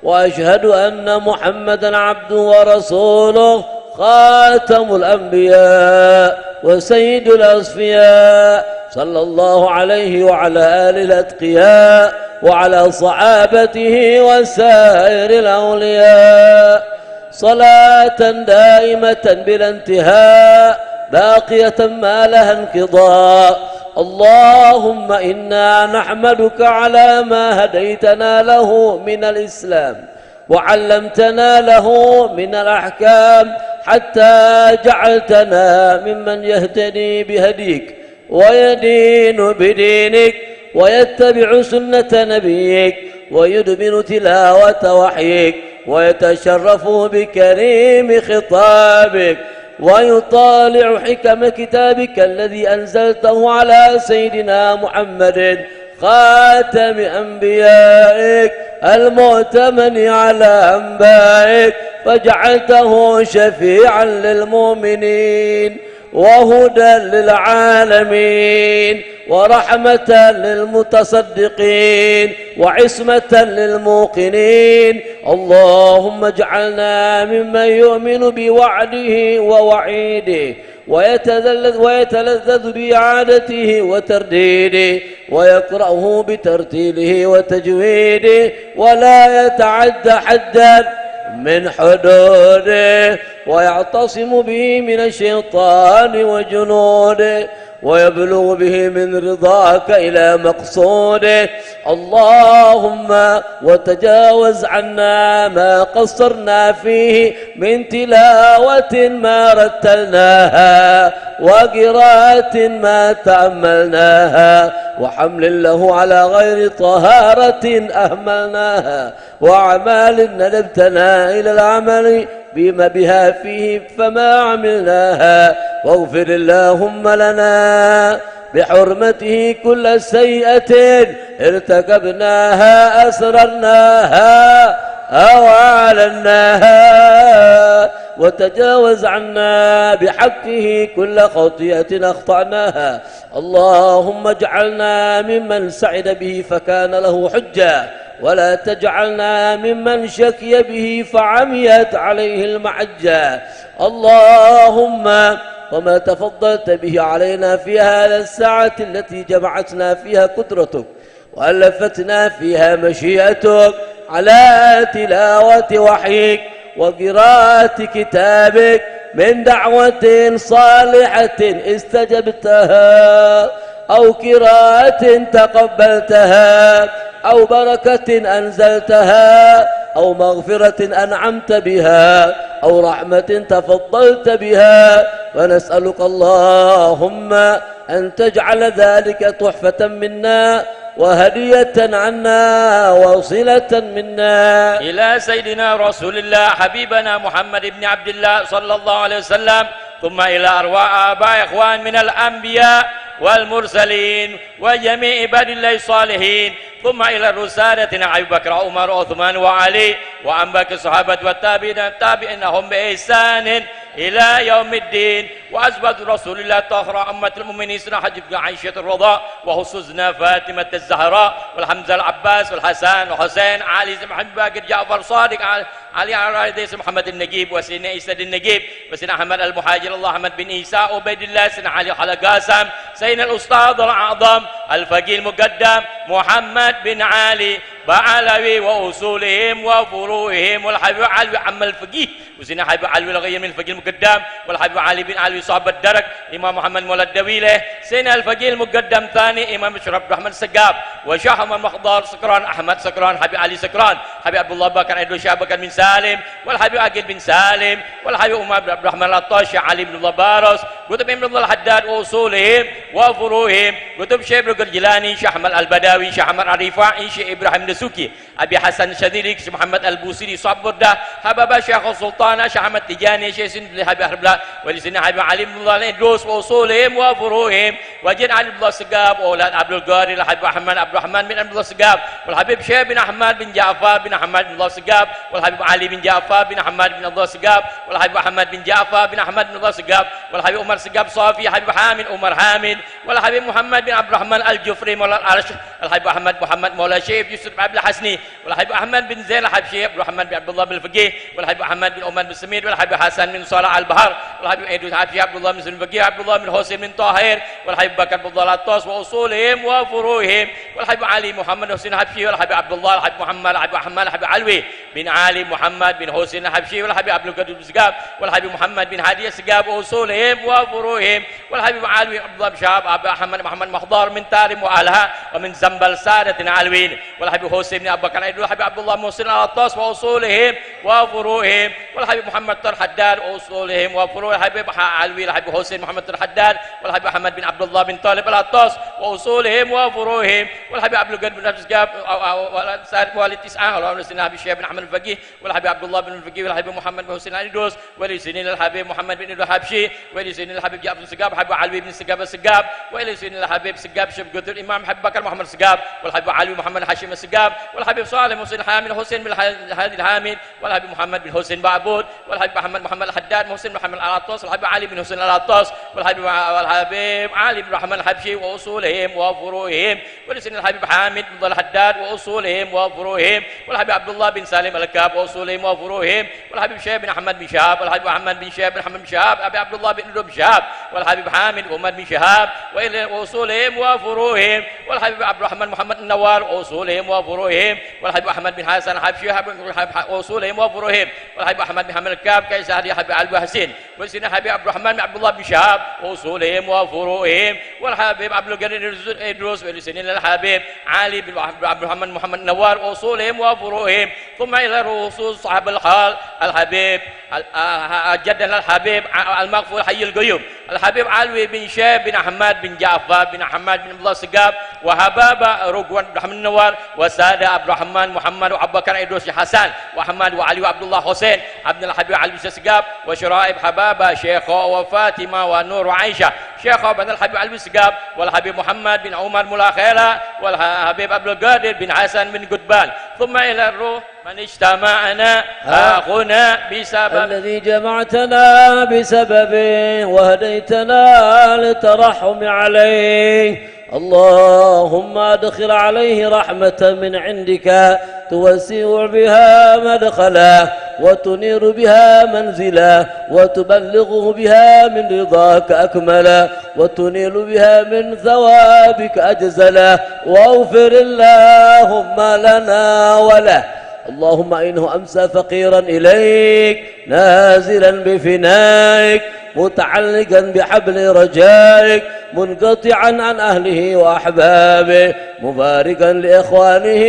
وأشهد أن محمدًا عبده ورسوله خاتم الأنبياء وسيد الأصفياء صلى الله عليه وعلى آله الأتقياء وعلى صحابته وسائر الأولياء صلاة دائمة بلا انتهاء باقية ما لها انقضاء. اللهم إنا نحمدك على ما هديتنا له من الإسلام وعلمتنا له من الأحكام حتى جعلتنا ممن يهتدي بهديك ويدين بدينك ويتبع سنة نبيك ويدمن تلاوة وحيك ويتشرف بكريم خطابك ويطالع حكم كتابك الذي أنزلته على سيدنا محمد خاتم أنبيائك المؤتمن على أنبائك فجعلته شفيعا للمؤمنين وهدى للعالمين ورحمة للمتصدقين وعصمة للموقنين. اللهم اجعلنا ممن يؤمن بوعده ووعيده ويتلذذ بإعادته وترديده ويقرأه بترتيله وتجويده ولا يتعدى حدا من حدوده ويعتصم به من الشيطان وجنوده ويبلغ به من رضاك إلى مقصوده. اللهم وتجاوز عنا ما قصرنا فيه من تلاوة ما رتلناها وقراءة ما تأملناها وحمل له على غير طهارة أهملناها وأعمال ندبتنا إلى العمل بما بها فيه فما عملناها. واغفر اللهم لنا بحرمته كل سيئة ارتكبناها أسررناها أو أعلناها وتجاوز عنا بحقه كل خطيئة أخطأناها. اللهم اجعلنا ممن سعد به فكان له حجة ولا تجعلنا ممن شكي به فعميت عليه المحجة. اللهم وما تفضلت به علينا في هذا الساعة التي جمعتنا فيها قدرتك وألفتنا فيها مشيئتك على تلاوة وحيك وقراءة كتابك من دعوة صالحة استجبتها أو قراءة تقبلتها أو بركة أنزلتها أو مغفرة أنعمت بها أو رحمة تفضلت بها، فنسألك اللهم أن تجعل ذلك تحفة منا وهدية عنا وصلة منا إلى سيدنا رسول الله حبيبنا محمد بن عبد الله صلى الله عليه وسلم، ثم إلى أرواح آباء إخوان من الأنبياء والمرسلين وجميع عباد الله الصالحين، ثم إلى الرسالة أبي بكر وعمر وعثمان وعلي وعن باقي الصحابة والتابعين بإحسان إلى يوم الدين، وأزواج رسول الله طاهرة أمة المؤمنين سيدنا حجة عائشة الرضا وخصوصنا فاطمة الزهراء والحمزة العباس والحسن والحسين علي بن محمد باقر جعفر صادق علي على محمد النجيب وسيدنا عيسى النجيب وسيدنا أحمد المهاجر الله أحمد بن عيسى عبيد الله سيدنا علي على قاسم سيدنا الأستاذ الأعظم الفقيه المقدم محمد بن علي بعلوي وأصولهم وفروعهم والحبيب علوي عم الفقيه وسيدنا حبيب علوي الغير من الفقيه المقدم والحبيب علي بن علوي صاحب الدرك إمام محمد مولى الدويلة سيدنا الفقيه المقدم ثاني إمام شرف عبد الرحمن السقاف وشاه محمد مخضار سكران أحمد سكران حبيب علي سكران حبيب عبد الله بكر عيد شاه بكر بن سالم والحبيب عقيل بن سالم والحبيب أمام عبد الرحمن العطاش علي بن الله بارس كتب ابن الله الحداد وأصولهم وفروعهم كتب شيخ الجيلاني شيخ أحمد البداوي شيخ أحمد الرفاعي شيخ إبراهيم الدسوقي أبي حسن الشذيري شيخ محمد البوصيري صاحب برده حبابا شيخ السلطان شيخ أحمد تجاني شيخ سند حبيب حربلا ولسنا حبيب علي بن الله الإدروس وأصولهم وفروعهم وجن علي بن الله السقاف وأولاد عبد القادر الحبيب أحمد عبد الرحمن بن عبد الله السقاف والحبيب شيخ بن أحمد بن جعفر بن أحمد بن الله السقاف والحبيب علي بن جعفر بن أحمد بن الله السقاف والحبيب أحمد بن جعفر بن أحمد بن الله السقاف والحبيب عمر السقاف صافي حبيب حامد عمر حامد والحبيب محمد بن عبد الرحمن الجفري مولى العرش الحبيب أحمد محمد مولى شيخ يوسف عبد الحسني والحبيب أحمد بن زين الحبيب شيخ عبد الرحمن بن عبد الله بن الفقيه والحبيب أحمد بن عمر بن سميد والحبيب حسن بن صالح البحر والحبيب عيد الحبيب عبد الله بن سلم الفقيه عبد الله بن حسين بن طاهر والحبيب بكر بن الله الطاس وأصولهم وفروعهم والحبيب علي محمد حسين الحبشي والحبيب عبد الله الحبيب محمد الحبيب أحمد الحبيب علوي بن علي محمد بن حسين الحبشي والحبيب عبد القادر بن السقاف والحبيب محمد بن هادي السقاف وأصولهم وفروعهم والحبيب علوي عبد الله بن شهاب أبي أحمد محمد مخضار من تارم وآلها ومن زنبل سادة علوين والحبيب حسين بن أبي بكر والحبيب عبد الله محسن العطاس وأصولهم وفروعهم والحبيب محمد طر حداد وأصولهم وفروعهم الحبيب علوي الحبيب حسين محمد طر حداد والحبيب أحمد بن عبد الله بن طالب العطاس وأصولهم وفروعهم والحبيب عبد القادر بن السقاف والد تسعة والحبيب الشيخ بن أحمد الفقيه والحبيب عبد الله بن الفقيه والحبيب محمد بن حسين العدوس ولسنين الحبيب محمد بن الحبشي ولسنين الحبيب جعفر السقاف الحبيب علوي بن السقاف السقاف ولسنين الحبيب سقاف شيخ قدر الإمام حبيب بكر محمد السقاف والحبيب علي محمد حشيم السقاف والحبيب صالح محسن حامد حسين بن هادي الحامد والحبيب محمد بن حسين بعبود والحبيب محمد الحداد محسن محمد العطاس والحبيب علي بن حسين العطاس والحبيب علي بن رحمن الحبشي وأصولهم وفروعهم ولسنين الحبيب حامد بن الحداد وأصولهم وفروعهم والحبيب عبد الله بن سالم الكاب وأصولهم وفروعهم والحبيب شيخ بن أحمد بن شهاب والحبيب أحمد بن شهاب بن حمد بن شهاب أبي عبد الله بن رب شهاب والحبيب حامد وأحمد بن شهاب وأصولهم وفروعهم والحبيب عبد الرحمن محمد النوار وأصولهم وفروعهم والحبيب أحمد بن حسن الحبشي وأصولهم وفروعهم والحبيب أحمد بن حمد الكاب كيس هذه حبيب علي حسين وسيدنا حبيب عبد الرحمن بن عبد الله بن شهاب وأصولهم وفروعهم والحبيب عبد القادر إدروس ولسنين الحبيب علي بن عبد الرحمن محمد النوار وأصولهم وفروعهم ثم إلى رؤوس صاحب الحال الحبيب جدنا الحبيب المغفور حي القيوم الحبيب علوي بن شيب بن أحمد بن جعفر بن أحمد بن الله السقاف وحبابة رقوان بن الرحمن النوار وسادة عبد الرحمن محمد وأبو بكر إدروس حسن وأحمد وعلي وعبد الله حسين عبد الحبيب علي بن السقاف وشرائب حبابة شيخ وفاطمة ونور وعائشة شيخ بن الحبيب علي بن السقاف والحبيب محمد بن عمر ملا خيرة والحبيب عبد القادر بن حسن بن قطبان ثم إلى الروح من اجتمعنا هنا بسبب الذي جمعتنا بسببه وهديتنا للترحم عليه اللهم ادخل عليه رحمة من عندك توسع بها مدخله وتنير بها منزله وتبلغه بها من رضاك أكمله وتنيل بها من ثوابك أجزله واغفر اللهم لنا وله اللهم إنه أمسى فقيرا إليك نازلا بفنائك متعلقا بحبل رجائك منقطعا عن أهله وأحبابه مفارقا لإخوانه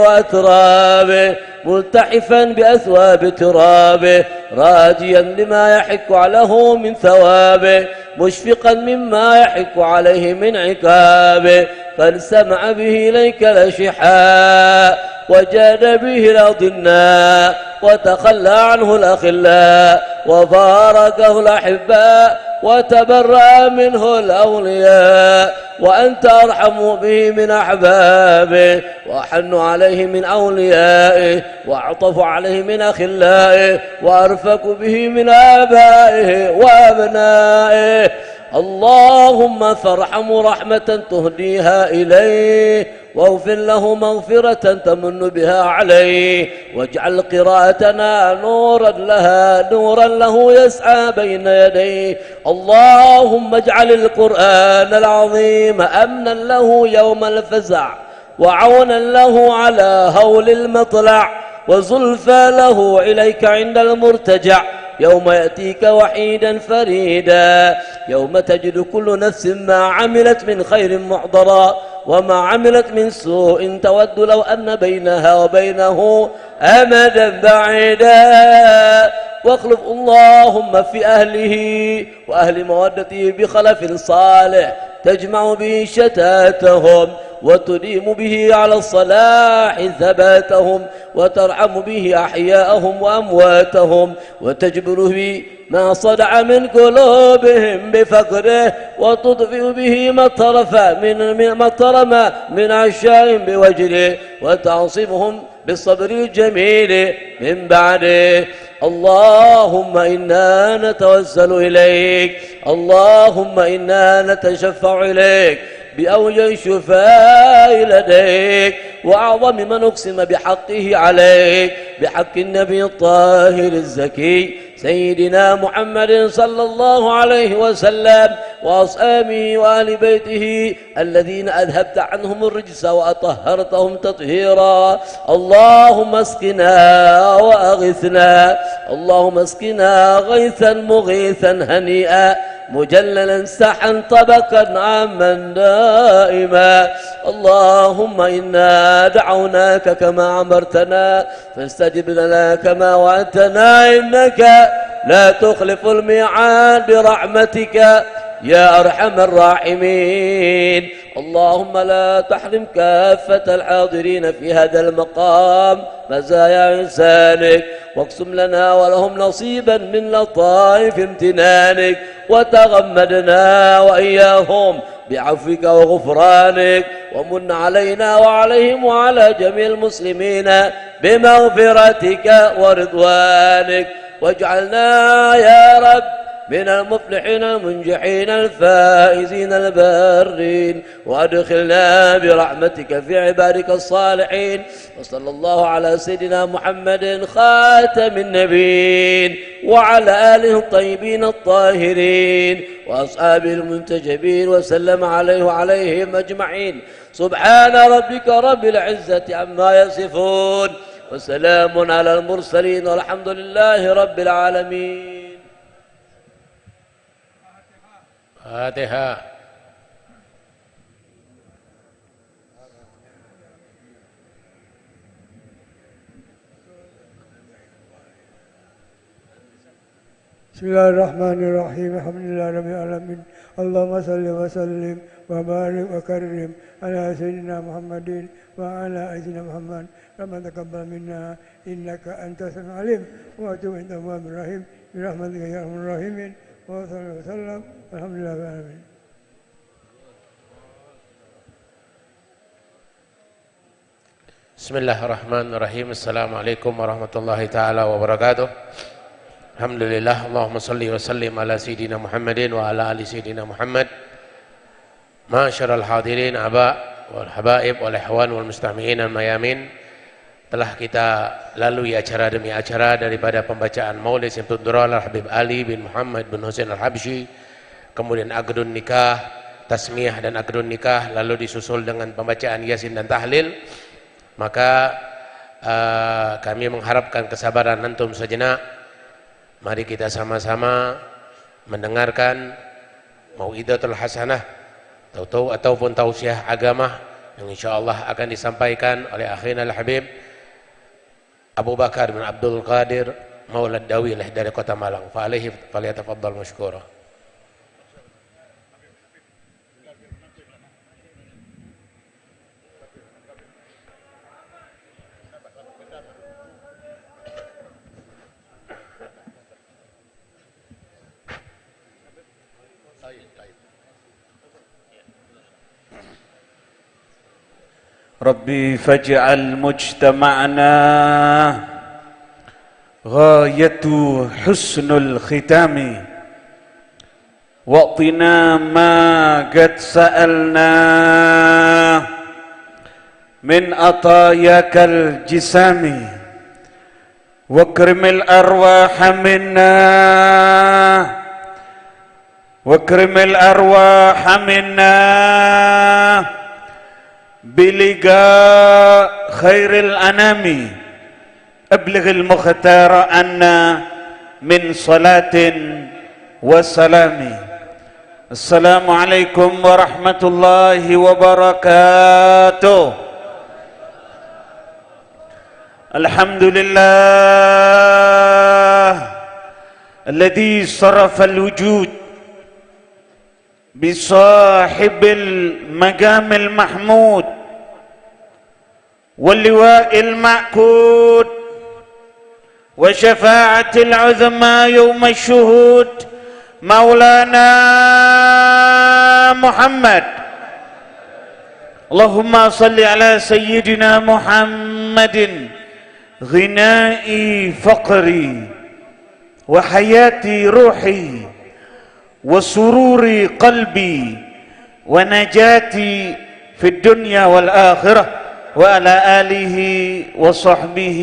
وأترابه ملتحفا بأثواب ترابه راجيا لما يحق له من ثوابه مشفقا مما يحق عليه من عقابه قد سمع به إليك الأشحاء وجاد به الأضناء وتخلى عنه الأخلاء وفارقه الأحباء وتبرأ منه الأولياء وأنت أرحم به من أحبابه وأحن عليه من أوليائه وأعطف عليه من أخلائه وأرفق به من آبائه وأبنائه اللهم فارحمه رحمة تهديها إليه واغفر له مغفرة تمن بها عليه واجعل قراءتنا نورا له يسعى بين يديه اللهم اجعل القرآن العظيم أمنا له يوم الفزع وعونا له على هول المطلع وزلفى له إليك عند المرتجع يوم يأتيك وحيدا فريدا يوم تجد كل نفس ما عملت من خير محضرا وما عملت من سوء تود لو أن بينها وبينه أمدا بعيدا واخلف اللهم في أهله وأهل مودته بخلف صالح تجمع به شتاتهم وتديم به على الصلاح ثباتهم وترحم به أحياءهم وأمواتهم وتجبر به ما صدع من قلوبهم بفقره وتطفئ به ما طرم من عشاء بوجره وتعصمهم بالصبر الجميل من بعده اللهم إنا نتوسل إليك اللهم إنا نتشفع إليك بأوجه الشفاء لديك وأعظم من أقسم بحقه عليك بحق النبي الطاهر الزكي سيدنا محمد صلى الله عليه وسلم وأصحابه وآل بيته الذين أذهبت عنهم الرجس وأطهرتهم تطهيرا اللهم اسقنا وأغثنا اللهم اسقنا غيثا مغيثا هنيئا مجللا سحا طبقا عاما دائما اللهم إنا دعوناك كما أمرتنا فاستجب لنا كما وعدتنا إنك لا تخلف الميعاد برحمتك يا أرحم الراحمين اللهم لا تحرم كافة الحاضرين في هذا المقام مزايا إنسانك واقسم لنا ولهم نصيبا من لطائف امتنانك وتغمدنا وإياهم بعفوك وغفرانك ومن علينا وعليهم وعلى جميع المسلمين بمغفرتك ورضوانك واجعلنا يا رب من المفلحين المنجحين الفائزين البارين وأدخلنا برحمتك في عبادك الصالحين وصلى الله على سيدنا محمد خاتم النبيين وعلى آله الطيبين الطاهرين وأصحابه المنتجبين وسلم عليه وعليهم أجمعين سبحان ربك رب العزة عما يصفون وسلام على المرسلين والحمد لله رب العالمين Fatihah. Bismillahirrahmanirrahim. Alhamdulillah rabbil alamin. Allahumma salli wa sallim wa barik wa karim ala sayyidina Muhammadin wa ala sayyidina Muhammad. Rabbana taqabbal minna innaka antas samiul alim wa tub alaina tawwabur rahim. Bi rahmatika ya arhamar rahimin. Wa sallallahu wa sallam. Alhamdulillah rabbil alamin. Bismillahirrahmanirrahim. Assalamualaikum warahmatullahi taala wabarakatuh. Alhamdulillah, Allahumma salli wa sallim ala sayyidina Muhammadin wa ala ali sayyidina Muhammad. Ma'asyiral hadirin aba wal habaib wal ihwan wal mustami'in al mayamin. Telah kita lalui acara demi acara daripada pembacaan Maulid Simtud Dural Habib Ali bin Muhammad bin Husain Al-Habsyi, kemudian aqdun nikah, tasmiyah dan aqdun nikah, lalu disusul dengan pembacaan Yasin dan tahlil. Maka kami mengharapkan kesabaran antum sejenak. Mari kita sama-sama mendengarkan mau'idatul hasanah ataupun tausiah agama yang insyaallah akan disampaikan oleh akhina al-habib Abu Bakar bin Abdul Qadir Maulad Dawilah dari Kota Malang. Falyatafaddal mashkura. ربي فاجعل مجتمعنا غاية حسن الختام واعطنا ما قد سألنا من عطاياك الجسام واكرم الأرواح منا واكرم الأرواح منا بلقاء خير الأنام أبلغ المختار عنا من صلاة وسلام. السلام عليكم ورحمة الله وبركاته. الحمد لله الذي صرف الوجود بصاحب المقام المحمود واللواء المعقود وشفاعة العظمى يوم الشهود مولانا محمد. اللهم صل على سيدنا محمد غنائي فقري وحياتي روحي وسرور قلبي ونجاتي في الدنيا والآخرة وعلى آله وصحبه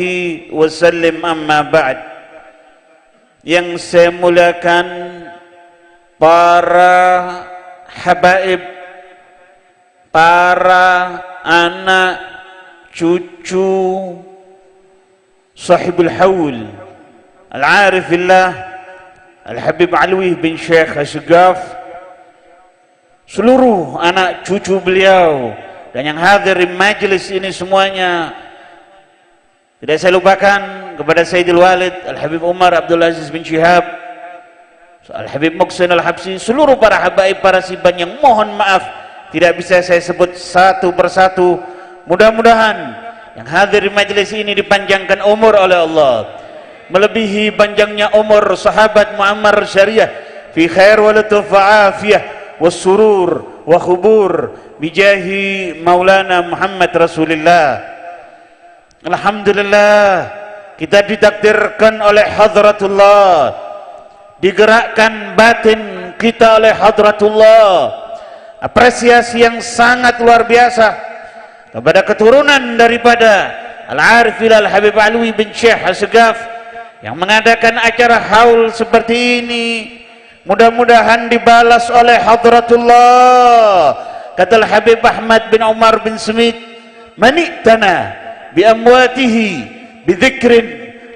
wasallim amma ba'd. Yang saya muliakan para habaib, para anak cucu sahibul haul al-arifillah Al-Habib Alwi bin Syekh Asgaf, seluruh anak cucu beliau dan yang hadir di majelis ini semuanya. Tidak saya lupakan kepada Sayyidil Walid Al-Habib Umar Abdul Aziz bin Syihab, Al-Habib Muqsin Al-Habsi, seluruh para habaib, para siban yang mohon maaf tidak bisa saya sebut satu persatu. Mudah-mudahan yang hadir di majelis ini dipanjangkan umur oleh Allah, melebihi panjangnya umur sahabat Muammar Syariah fi khair wa lutuf wa afiyah wa surur wa khubur bijahi Maulana Muhammad Rasulullah. Alhamdulillah kita ditakdirkan oleh Hadratullah, digerakkan batin kita oleh Hadratullah. Apresiasi yang sangat luar biasa kepada keturunan daripada Al-Arifillah Al-Habib Alwi bin Syekh Asgaf yang mengadakan acara haul seperti ini. Mudah-mudahan dibalas oleh Hadratullah. Kata Al-Habib Ahmad bin Umar bin Smith, mani'tana bi amwatihi bi dzikrin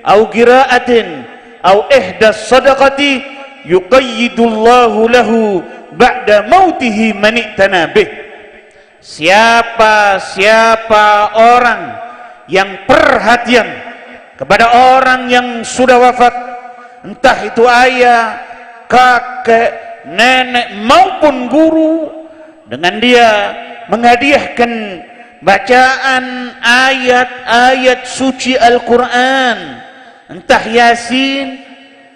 au qira'atin au ihdas sadaqati yuqayyidullahu lahu ba'da mautihi mani'tana bih. Siapa orang yang perhatian kepada orang yang sudah wafat, entah itu ayah, kakek, nenek maupun guru, dengan dia menghadiahkan bacaan ayat-ayat suci Al-Quran, entah Yasin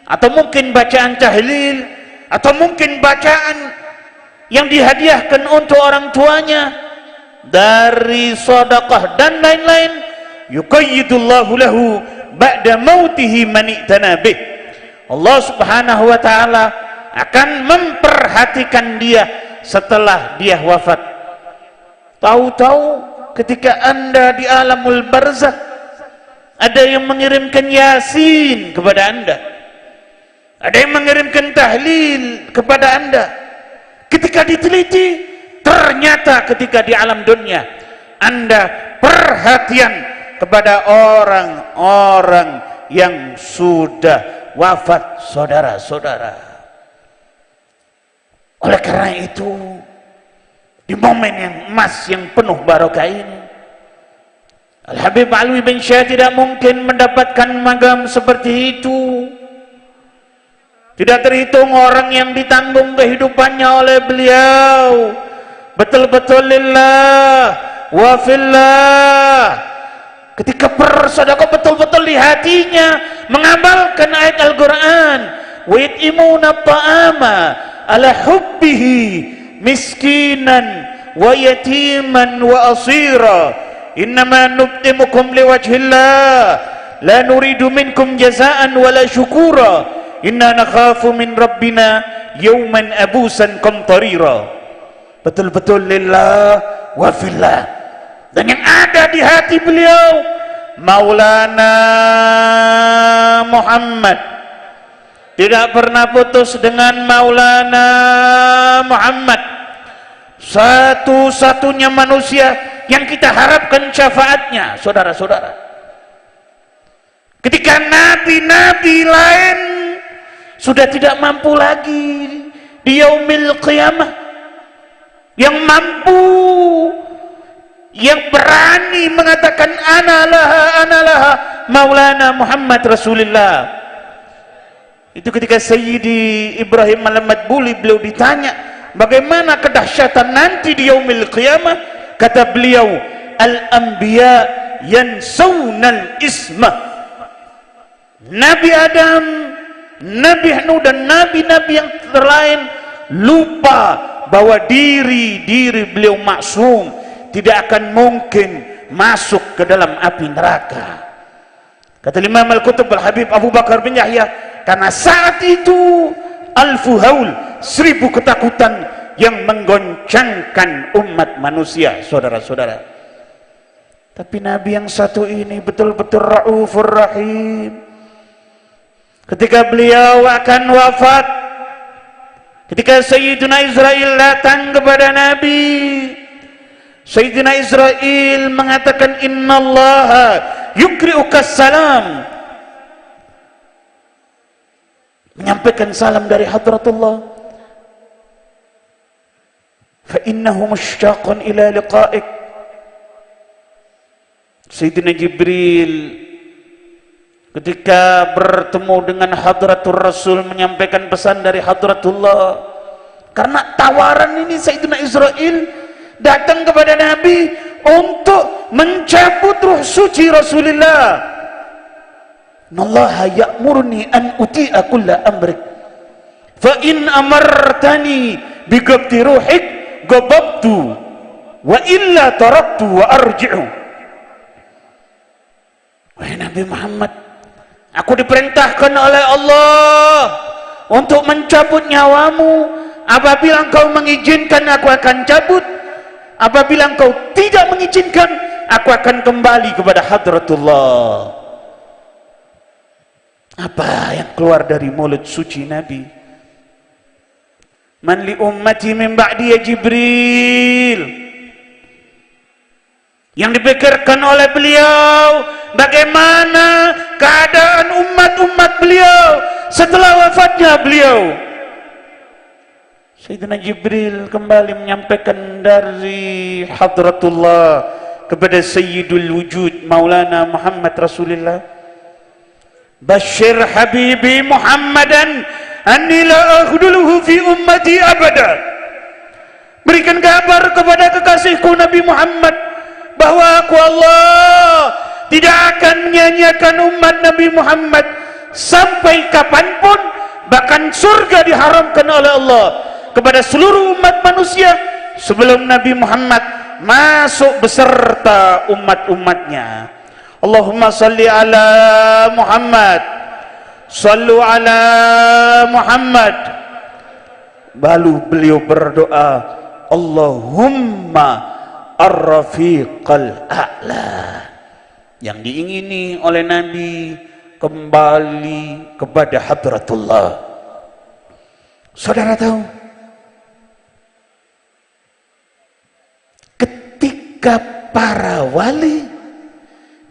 atau mungkin bacaan tahlil atau mungkin bacaan yang dihadiahkan untuk orang tuanya dari sedekah dan lain-lain, yuqayyidullahu lahu ba'da mautihi mani'tana bih. Allah Subhanahu wa taala akan memperhatikan dia setelah dia wafat. Tahu-tahu ketika Anda di alamul barzakh ada yang mengirimkan Yasin kepada Anda, ada yang mengirimkan tahlil kepada Anda. Ketika diteliti, ternyata ketika di alam dunia Anda perhatian kepada orang-orang yang sudah wafat, saudara-saudara. Oleh karena itu, di momen yang emas yang penuh barokah ini. Al-Habib Alwi bin Syah tidak mungkin mendapatkan magam seperti itu. Tidak terhitung orang yang ditanggung kehidupannya oleh beliau. Betul-betul lillah wa fillah. Ketika bersedekah betul-betul di hatinya, mengamalkan ayat Al-Quran, wa yut'imuna ta'ama ala hubbihi miskinan wa yatiman wa asira. Innama nubtimukum liwajhillah la nuridu minkum jazaan wala syukura inna nakhafu min rabbina yawman abusan qamtarira. Betul-betul lillah wa fillah, dan yang ada di hati beliau Maulana Muhammad, tidak pernah putus dengan Maulana Muhammad, satu-satunya manusia yang kita harapkan syafaatnya. Saudara-saudara, ketika nabi-nabi lain sudah tidak mampu lagi di yaumil qiyamah, yang mampu, yang berani mengatakan ana laha Maulana Muhammad Rasulullah. Itu ketika Sayyidi Ibrahim Al-Madbuli, beliau ditanya bagaimana kedahsyatan nanti di yaumil qiyamah. Kata beliau, al-anbiya yansawnal ismah. Nabi Adam, Nabi Nuh dan nabi-nabi yang lain lupa bahwa diri beliau maksum, tidak akan mungkin masuk ke dalam api neraka. Kata Imam Al-Qutb Al-Habib Abu Bakar bin Yahya, karena saat itu alfu haul, 1000 ketakutan yang menggoncangkan umat manusia, saudara-saudara. Tapi Nabi yang satu ini betul-betul Raufur Rahim. Ketika beliau akan wafat, ketika Sayyidina Israel datang kepada Nabi, Sayyidina Israel mengatakan innallaha yukri'ukas salam, menyampaikan salam dari hadratullah. فَإِنَّهُ مُشْتَاقٌ إِلَى لِقَائِكَ. Sayyidina Jibril ketika bertemu dengan hadratul Rasul menyampaikan pesan dari hadratullah. Karena tawaran ini Sayyidina Israel datang kepada Nabi untuk mencabut ruh suci Rasulullah. Nallaha ya'murni an uti'a kulla amrik fa in amartani bigabti ruhik gababtu wa illa taraktu wa arji'u. Wahai Nabi Muhammad, aku diperintahkan oleh Allah untuk mencabut nyawamu. Apabila engkau mengizinkan, aku akan cabut. Apabila engkau tidak mengizinkan, aku akan kembali kepada hadratullah. Apa yang keluar dari mulut suci Nabi? Man li ummati min ba'di ya Jibril. Yang dipikirkan oleh beliau, bagaimana keadaan umat-umat beliau setelah wafatnya beliau. Sayyidina Jibril kembali menyampaikan dari hadratullah kepada Sayyidul Wujud Maulana Muhammad Rasulullah, Bashir Habibi Muhammadan anni la akhduluhu fi ummati abada. Berikan kabar kepada kekasihku Nabi Muhammad bahwa aku Allah tidak akan menyanyiakan umat Nabi Muhammad sampai kapanpun. Bahkan surga diharamkan oleh Allah kepada seluruh umat manusia sebelum Nabi Muhammad masuk beserta umat-umatnya. Allahumma salli ala Muhammad, sallu ala Muhammad. Lalu beliau berdoa, Allahumma ar-rafiqal a'la. Yang diingini oleh Nabi kembali kepada hadratullah. Saudara tahu, ketika para wali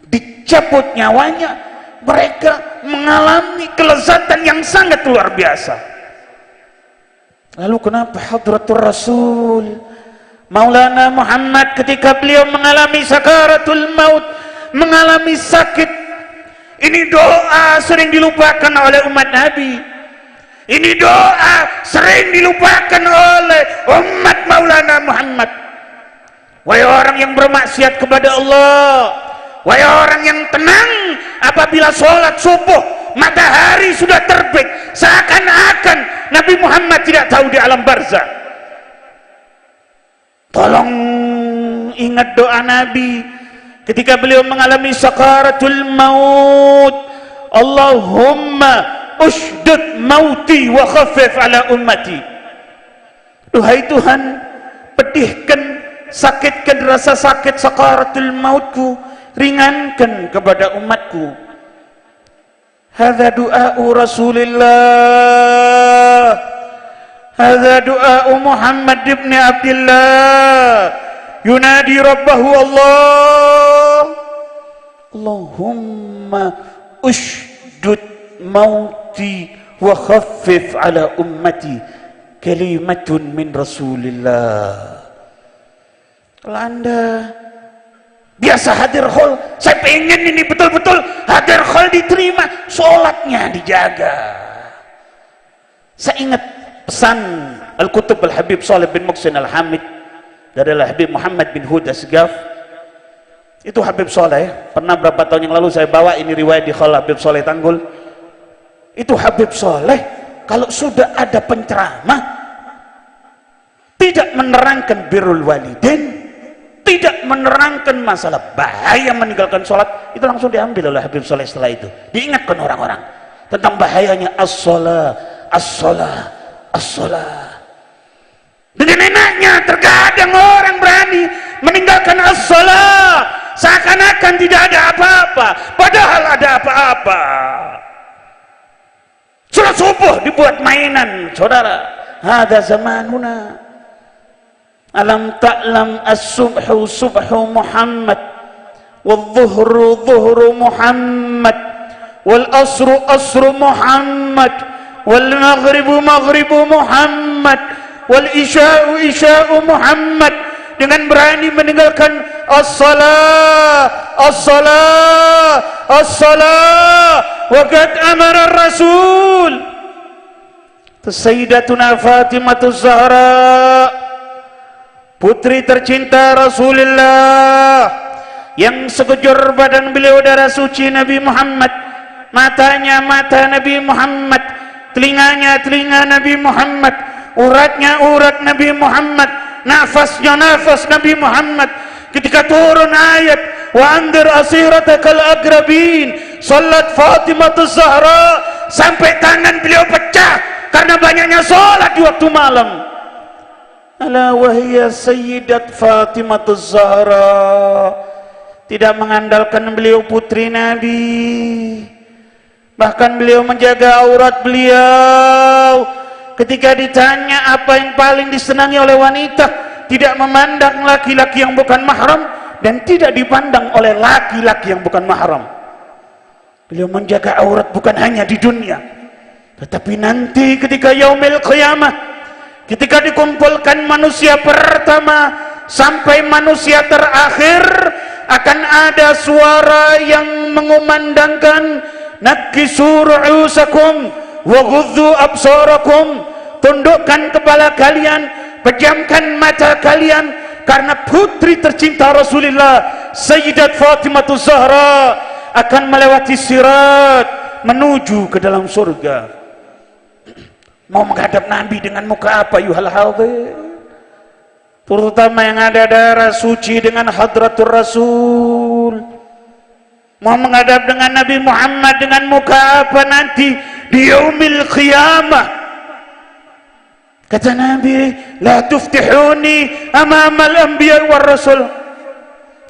dicabut nyawanya, mereka mengalami kelezatan yang sangat luar biasa. Lalu kenapa hadratul Rasul Maulana Muhammad ketika beliau mengalami sakaratul maut, mengalami sakit, ini doa sering dilupakan oleh umat Nabi. Ini doa sering dilupakan oleh umat Maulana Muhammad. Wahai orang yang bermaksiat kepada Allah, wahai orang yang tenang apabila sholat subuh matahari sudah terbit, seakan-akan Nabi Muhammad tidak tahu di alam barzakh. Tolong ingat doa Nabi ketika beliau mengalami sakaratul maut. Allahumma ushdud mauti wa khaffif ala ummati. Duhai Tuhan, pedihkan, sakitkan rasa sakit sakaratul mautku, ringankan kepada umatku. Hadza du'a'u Rasulillah, hadza du'a'u Muhammad ibn Abdullah, yunadi rabbahu Allah, Allahumma ushdud mauti wa khaffif ala ummati, kalimatun min Rasulillah. Kalau Anda biasa hadir khol, saya pengen ini betul-betul hadir khol diterima, sholatnya dijaga. Saya ingat pesan Al-Kutub Al-Habib Saleh bin Muqsin Al-Hamid dari Al-Habib Muhammad bin Hud Asgaf. Itu Habib Saleh, pernah berapa tahun yang lalu saya bawa ini riwayat di khol Habib Saleh Tanggul. Itu Habib Saleh kalau sudah ada penceramah tidak menerangkan birrul walidain, tidak menerangkan masalah bahaya meninggalkan sholat, itu langsung diambil oleh Habib Saleh. Setelah itu diingatkan orang-orang tentang bahayanya as-sholah, as-sholah, as-sholah. Dengan enaknya terkadang orang berani meninggalkan as-sholah seakan-akan tidak ada apa-apa, padahal ada apa-apa. Sholat subuh dibuat mainan, saudara. Hadza zamanuna. Alam ta'lam as-subhu subhu Muhammad, wal-dhuhru dhuhru Muhammad, wal-asru asru Muhammad, wal-maghribu maghribu Muhammad, wal-isya'u isya'u Muhammad. Dengan berani meninggalkan as-salah, as-salah, as-salah, wa qad amara ar-rasul Sayyidatuna Fatimah Zahra, putri tercinta Rasulullah, yang sekujur badan beliau darah suci Nabi Muhammad, matanya mata Nabi Muhammad, telinganya telinga Nabi Muhammad, uratnya urat Nabi Muhammad, nafasnya nafas Nabi Muhammad. Ketika turun ayat wa andir asiratakal agrabin, salat Fatimah Zahra sampai tangan beliau pecah karena banyaknya salat di waktu malam. Ala wahiyya sayyidat Fatimah Zahra, tidak mengandalkan beliau putri Nabi, bahkan beliau menjaga aurat beliau. Ketika ditanya apa yang paling disenangi oleh wanita, tidak memandang laki-laki yang bukan mahram dan tidak dipandang oleh laki-laki yang bukan mahram. Beliau menjaga aurat bukan hanya di dunia, tetapi nanti ketika yaumil qiyamah, ketika dikumpulkan manusia pertama sampai manusia terakhir, akan ada suara yang mengumandangkan nakkisu ru'usakum wa ghuddu absarakum, tundukkan kepala kalian, pejamkan mata kalian, karena putri tercinta Rasulullah Sayyidat Fatimah Zahra akan melewati sirat menuju ke dalam surga. Mau menghadap Nabi dengan muka apa yuhal hadir? Terutama yang ada darah suci dengan hadratur Rasul. Mau menghadap dengan Nabi Muhammad dengan muka apa nanti di yaumil qiyamah? Kata Nabi, la tuftihuni amamal anbiya war rasul.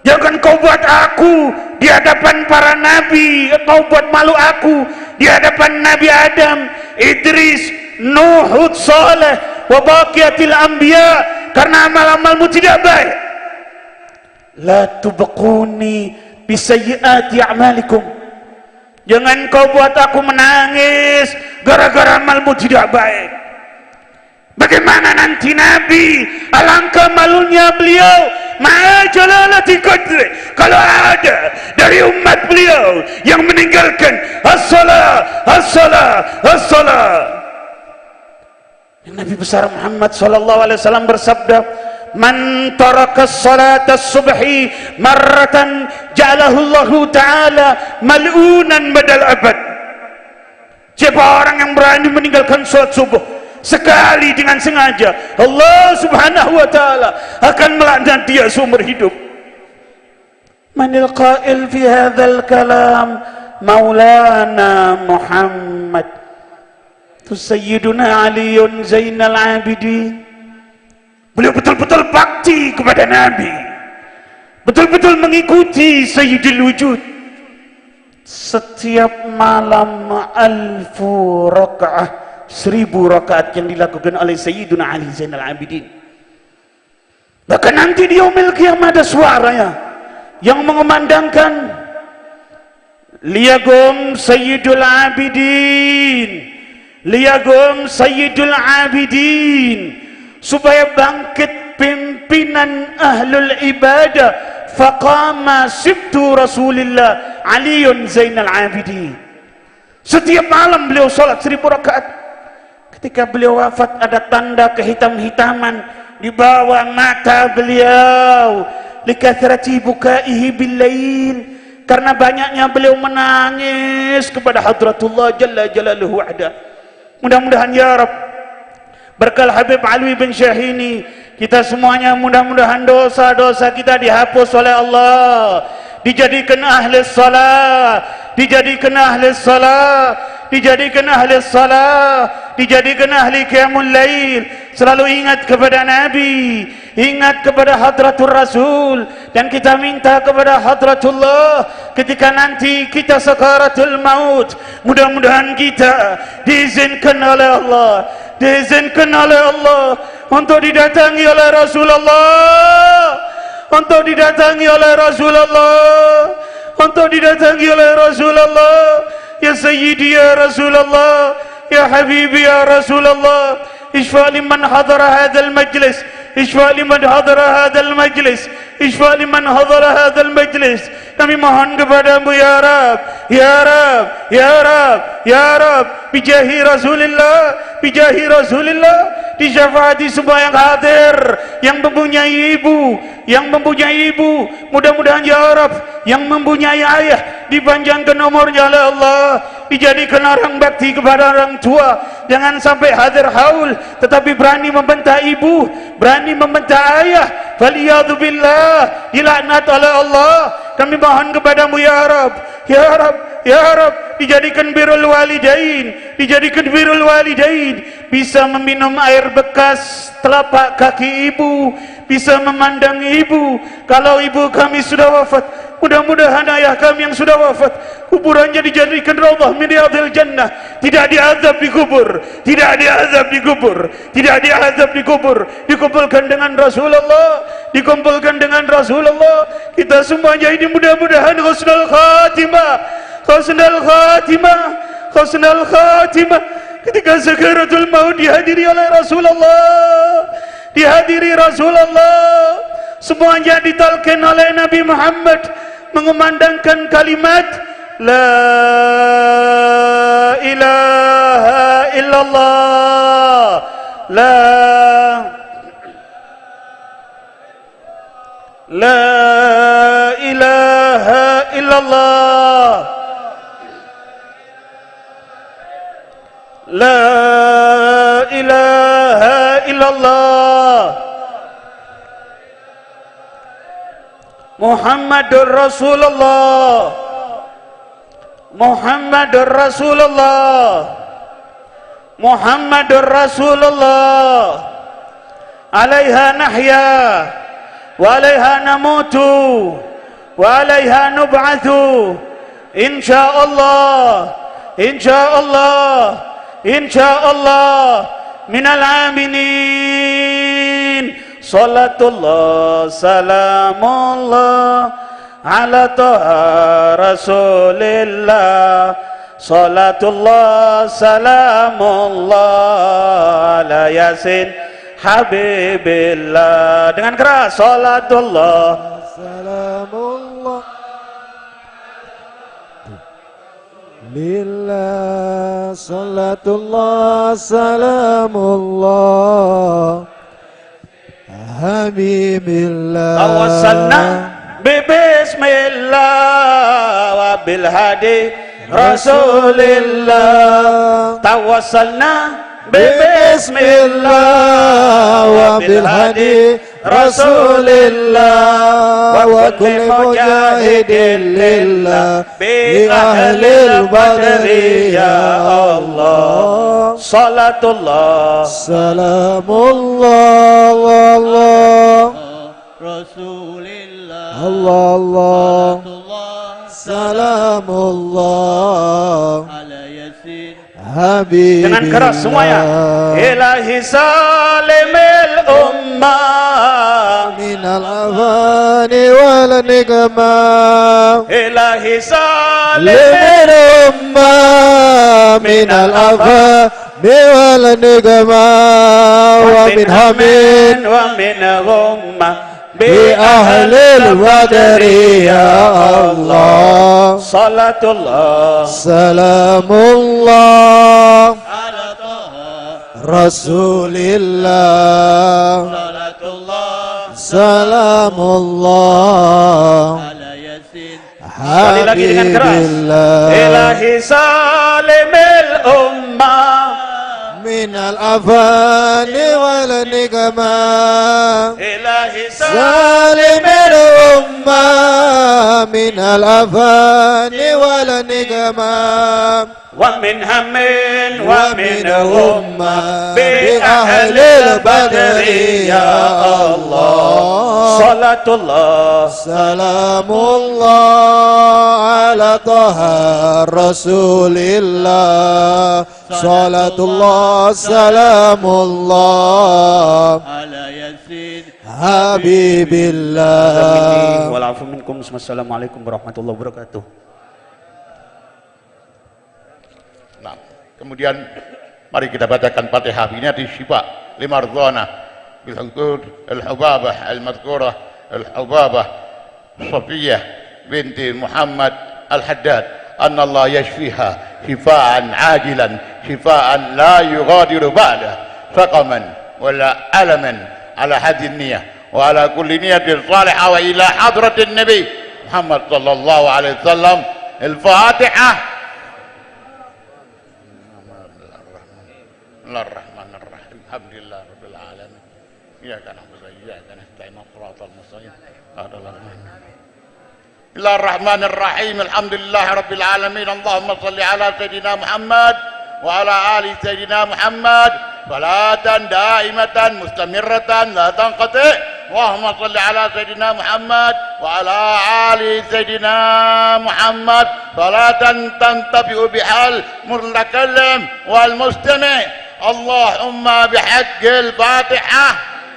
Jangan kau buat aku di hadapan para nabi, kau buat malu aku di hadapan Nabi Adam, Idris, Nuh, Hud, Saleh, wa baqiyatil anbiya, karena amal-amalmu tidak baik. La tubquni bisayyiati a'malikum. Jangan kau buat aku menangis gara-gara amalmu tidak baik. Bagaimana nanti Nabi, alangkah malunya beliau, ma'ajalalati qadri, kalau ada dari umat beliau yang meninggalkan as-salah, as-salah, as-salah. Yang Nabi besar Muhammad sallallahu alaihi wasallam bersabda, man taraka salata subhi marratan ja'alahu Allahu ta'ala mal'unan badal abad. Siapa orang yang berani meninggalkan salat subuh sekali dengan sengaja, Allah subhanahu wa ta'ala akan melaknat dia seumur hidup. Manil qail fi hadzal kalam Maulana Muhammad tu Sayyiduna Aliun Zainal Abidin. Beliau betul-betul bakti kepada Nabi, betul-betul mengikuti Sayyidul Wujud. Setiap malam 1000 rakaat, 1000 rakaat yang dilakukan oleh Sayyiduna Ali Zainal Abidin. Bahkan nanti di yaumil qiyamah ada suaranya yang mengumandangkan, liyagum Sayyidul Abidin, liyagum Sayyidul Abidin, supaya bangkit pimpinan ahlul ibadah. Faqama sibtu Rasulillah Aliun Zainal Abidin. Setiap malam beliau salat 1000 rakaat. Ketika beliau wafat ada tanda kehitam-hitaman di bawah mata beliau, likathrati bukaihi billail, karena banyaknya beliau menangis kepada hadratullah jalla jalaluhu wahda. Mudah-mudahan ya Rabb, berkah Habib Alwi bin Syahini, kita semuanya mudah-mudahan dosa-dosa kita dihapus oleh Allah, dijadikan ahli salat, dijadikan ahli salat, dijadikan ahli salat, dijadikan ahli qiyamul lail. Selalu ingat kepada Nabi, ingat kepada hadratul Rasul, dan kita minta kepada hadratullah ketika nanti kita sakaratul maut, mudah-mudahan kita diizinkan oleh Allah, diizinkan oleh Allah untuk didatangi oleh Rasulullah, untuk didatangi oleh Rasulullah, untuk didatangi oleh Rasulullah. Ya Sayyidi ya Rasulullah, ya Habibi ya Rasulullah, ishfa liman hadara hadzal majlis, ishfa liman hadara hadzal majlis, ishfa liman hadara hadzal majlis. Kami mohon kepadamu ya Rab, ya Rab, ya Rab, ya Rab, bijahi Rasulillah, bijahi Rasulillah, disyafaati semua yang hadir, yang mempunyai ibu, yang mempunyai ibu, mudah-mudahan ya Rab, yang mempunyai ayah, dipanjangkan umurnya oleh Allah, dijadikan orang bakti kepada orang tua, jangan sampai hadir haul tetapi berani membentak ibu, berani membentak ayah, faliyadu billah, dilaknat oleh Allah. Kami mohon kepadamu ya Rab, ya Rab, ya Rab, dijadikan birrul walidain, dijadikan birrul walidain, bisa meminum air bekas telapak kaki ibu, bisa memandang ibu kalau ibu kami sudah wafat. Mudah-mudahan ayah kami yang sudah wafat, kuburannya dijadikan raudhah min riyadhil jannah, tidak diazab di kubur, tidak diazab di kubur, tidak diazab di kubur, dikumpulkan dengan Rasulullah, dikumpulkan dengan Rasulullah. Kita semuanya ini mudah-mudahan husnul khatimah, husnul khatimah, husnul khatimah. Ketika sakaratul maut dihadiri oleh Rasulullah, dihadiri Rasulullah, semuanya ditalkin oleh Nabi Muhammad mengumandangkan kalimat la ilaha illallah, la ilaha illallah, la ilaha illallah, Muhammadur Rasulullah, Muhammadur Rasulullah, Muhammadur Rasulullah. Alaiha nahya wa alaiha namutu wa alaiha nub'athu insyaallah, insyaallah, insyaallah minal aminin. Salatullah salamullah ala taha Rasulillah, Salatullah salamullah ala Yasin Habibillah. Dengan keras. Salatullah salamullah lillah. Salatullah salamullah Habibillah. Tawassalna bismillah wa bil hadi Rasulillah. Tawassalna bismillah wa bil hadi Rasulillah wa kulli mujahidin lillah bi ahlil badri ya Allah. Salatullah salamullah Allah Rasulillah Allah salamullah ala Yasin Habibillah. Dengan keras semuanya. Ilahi salimil ummah minal afani wal nikmah. Ilahi salimil ummah minal afani wal nikmah wa min hamin wa min ghummah bi ahlil badri ya Allah. Salatullah salamullah Rasulillah. Salamullah sekali lagi dengan keras. Ilahi salimil ummah minal afani wal nikmah. Ilahi salimil ummah minal afani wal nikmah wa min hammin wa min ghummah bi ahlil badri ya Allah. Salatullah salamullah ala taha Rasulillah. Salatullah salamullah ala Yasin Habibillah. Walafu minkum. Assalamualaikum warahmatullahi wabarakatuh. Nah, kemudian mari kita bacakan Fatihah. Ini ada syifa limardhana bil hudur al-hubabah al-madhkurah al-hubabah Safiyah binti Muhammad al-Haddad anna Allah yashfiha shifaan ajilan shifaan la yughadiru ba'da saqaman wala alaman ala hadhihi niyyah wa ala kulli niyyatin salihah wa ila hadratin nabi Muhammad sallallahu alaihi wasallam. Al-Fatihah. Bismillahirrahmanirrahim. Alhamdulillah rabbil alamin. Iyyaka na'budu wa iyyaka nasta'in. Shiratal mustaqim. Bismillahirrahmanirrahim. Alhamdulillah rabbil alamin. Allahumma shalli ala sayidina Muhammad wa ala ali sayidina Muhammad salatan daimatan mustamirratan la tanqati. Allahumma shalli ala sayidina Muhammad wa ala ali sayidina Muhammad salatan tantabi'u bihal mutakallim wal mustami'. اللهم بحق الفاتحة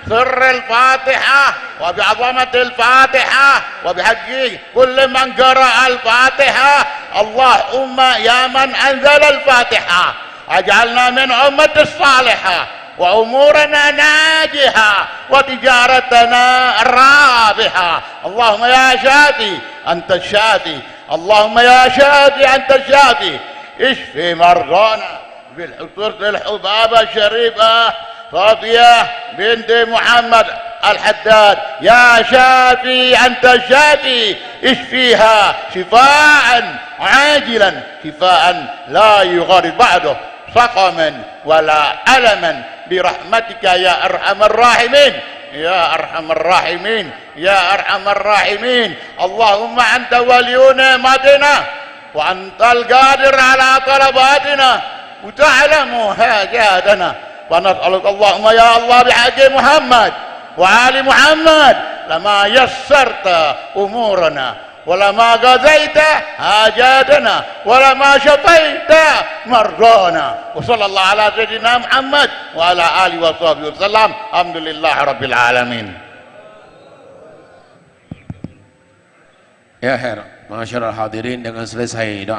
سر الفاتحة وبعظمة الفاتحة وبحق كل من قرأ الفاتحة اللهم يا من أنزل الفاتحة أجعلنا من أمة الصالحة وأمورنا ناجحة وتجارتنا رابحة. اللهم يا شافي أنت الشافي. اللهم يا شافي أنت الشافي. اشفي مرضانا بالحصول الحبابة الشريفة صافية بنت محمد الحداد. يا شافي أنت الشافي اشفيها شفاء عاجلا شفاء لا يغادر بعده سقما ولا ألما برحمتك يا أرحم الراحمين يا أرحم الراحمين يا أرحم الراحمين. اللهم أنت ولي نعمتنا وأنت القادر على طلباتنا وتعلم حاجاتنا فنسألك اللهم يا الله بحق محمد وآل محمد لما يسرت أمورنا ولما قضيت حاجاتنا ولما شفيت مرضانا وصلى الله على سيدنا محمد وعلى آله وصحبه وسلم. الحمد لله رب العالمين. Ya, masyarul hadirin, dengan selesai doa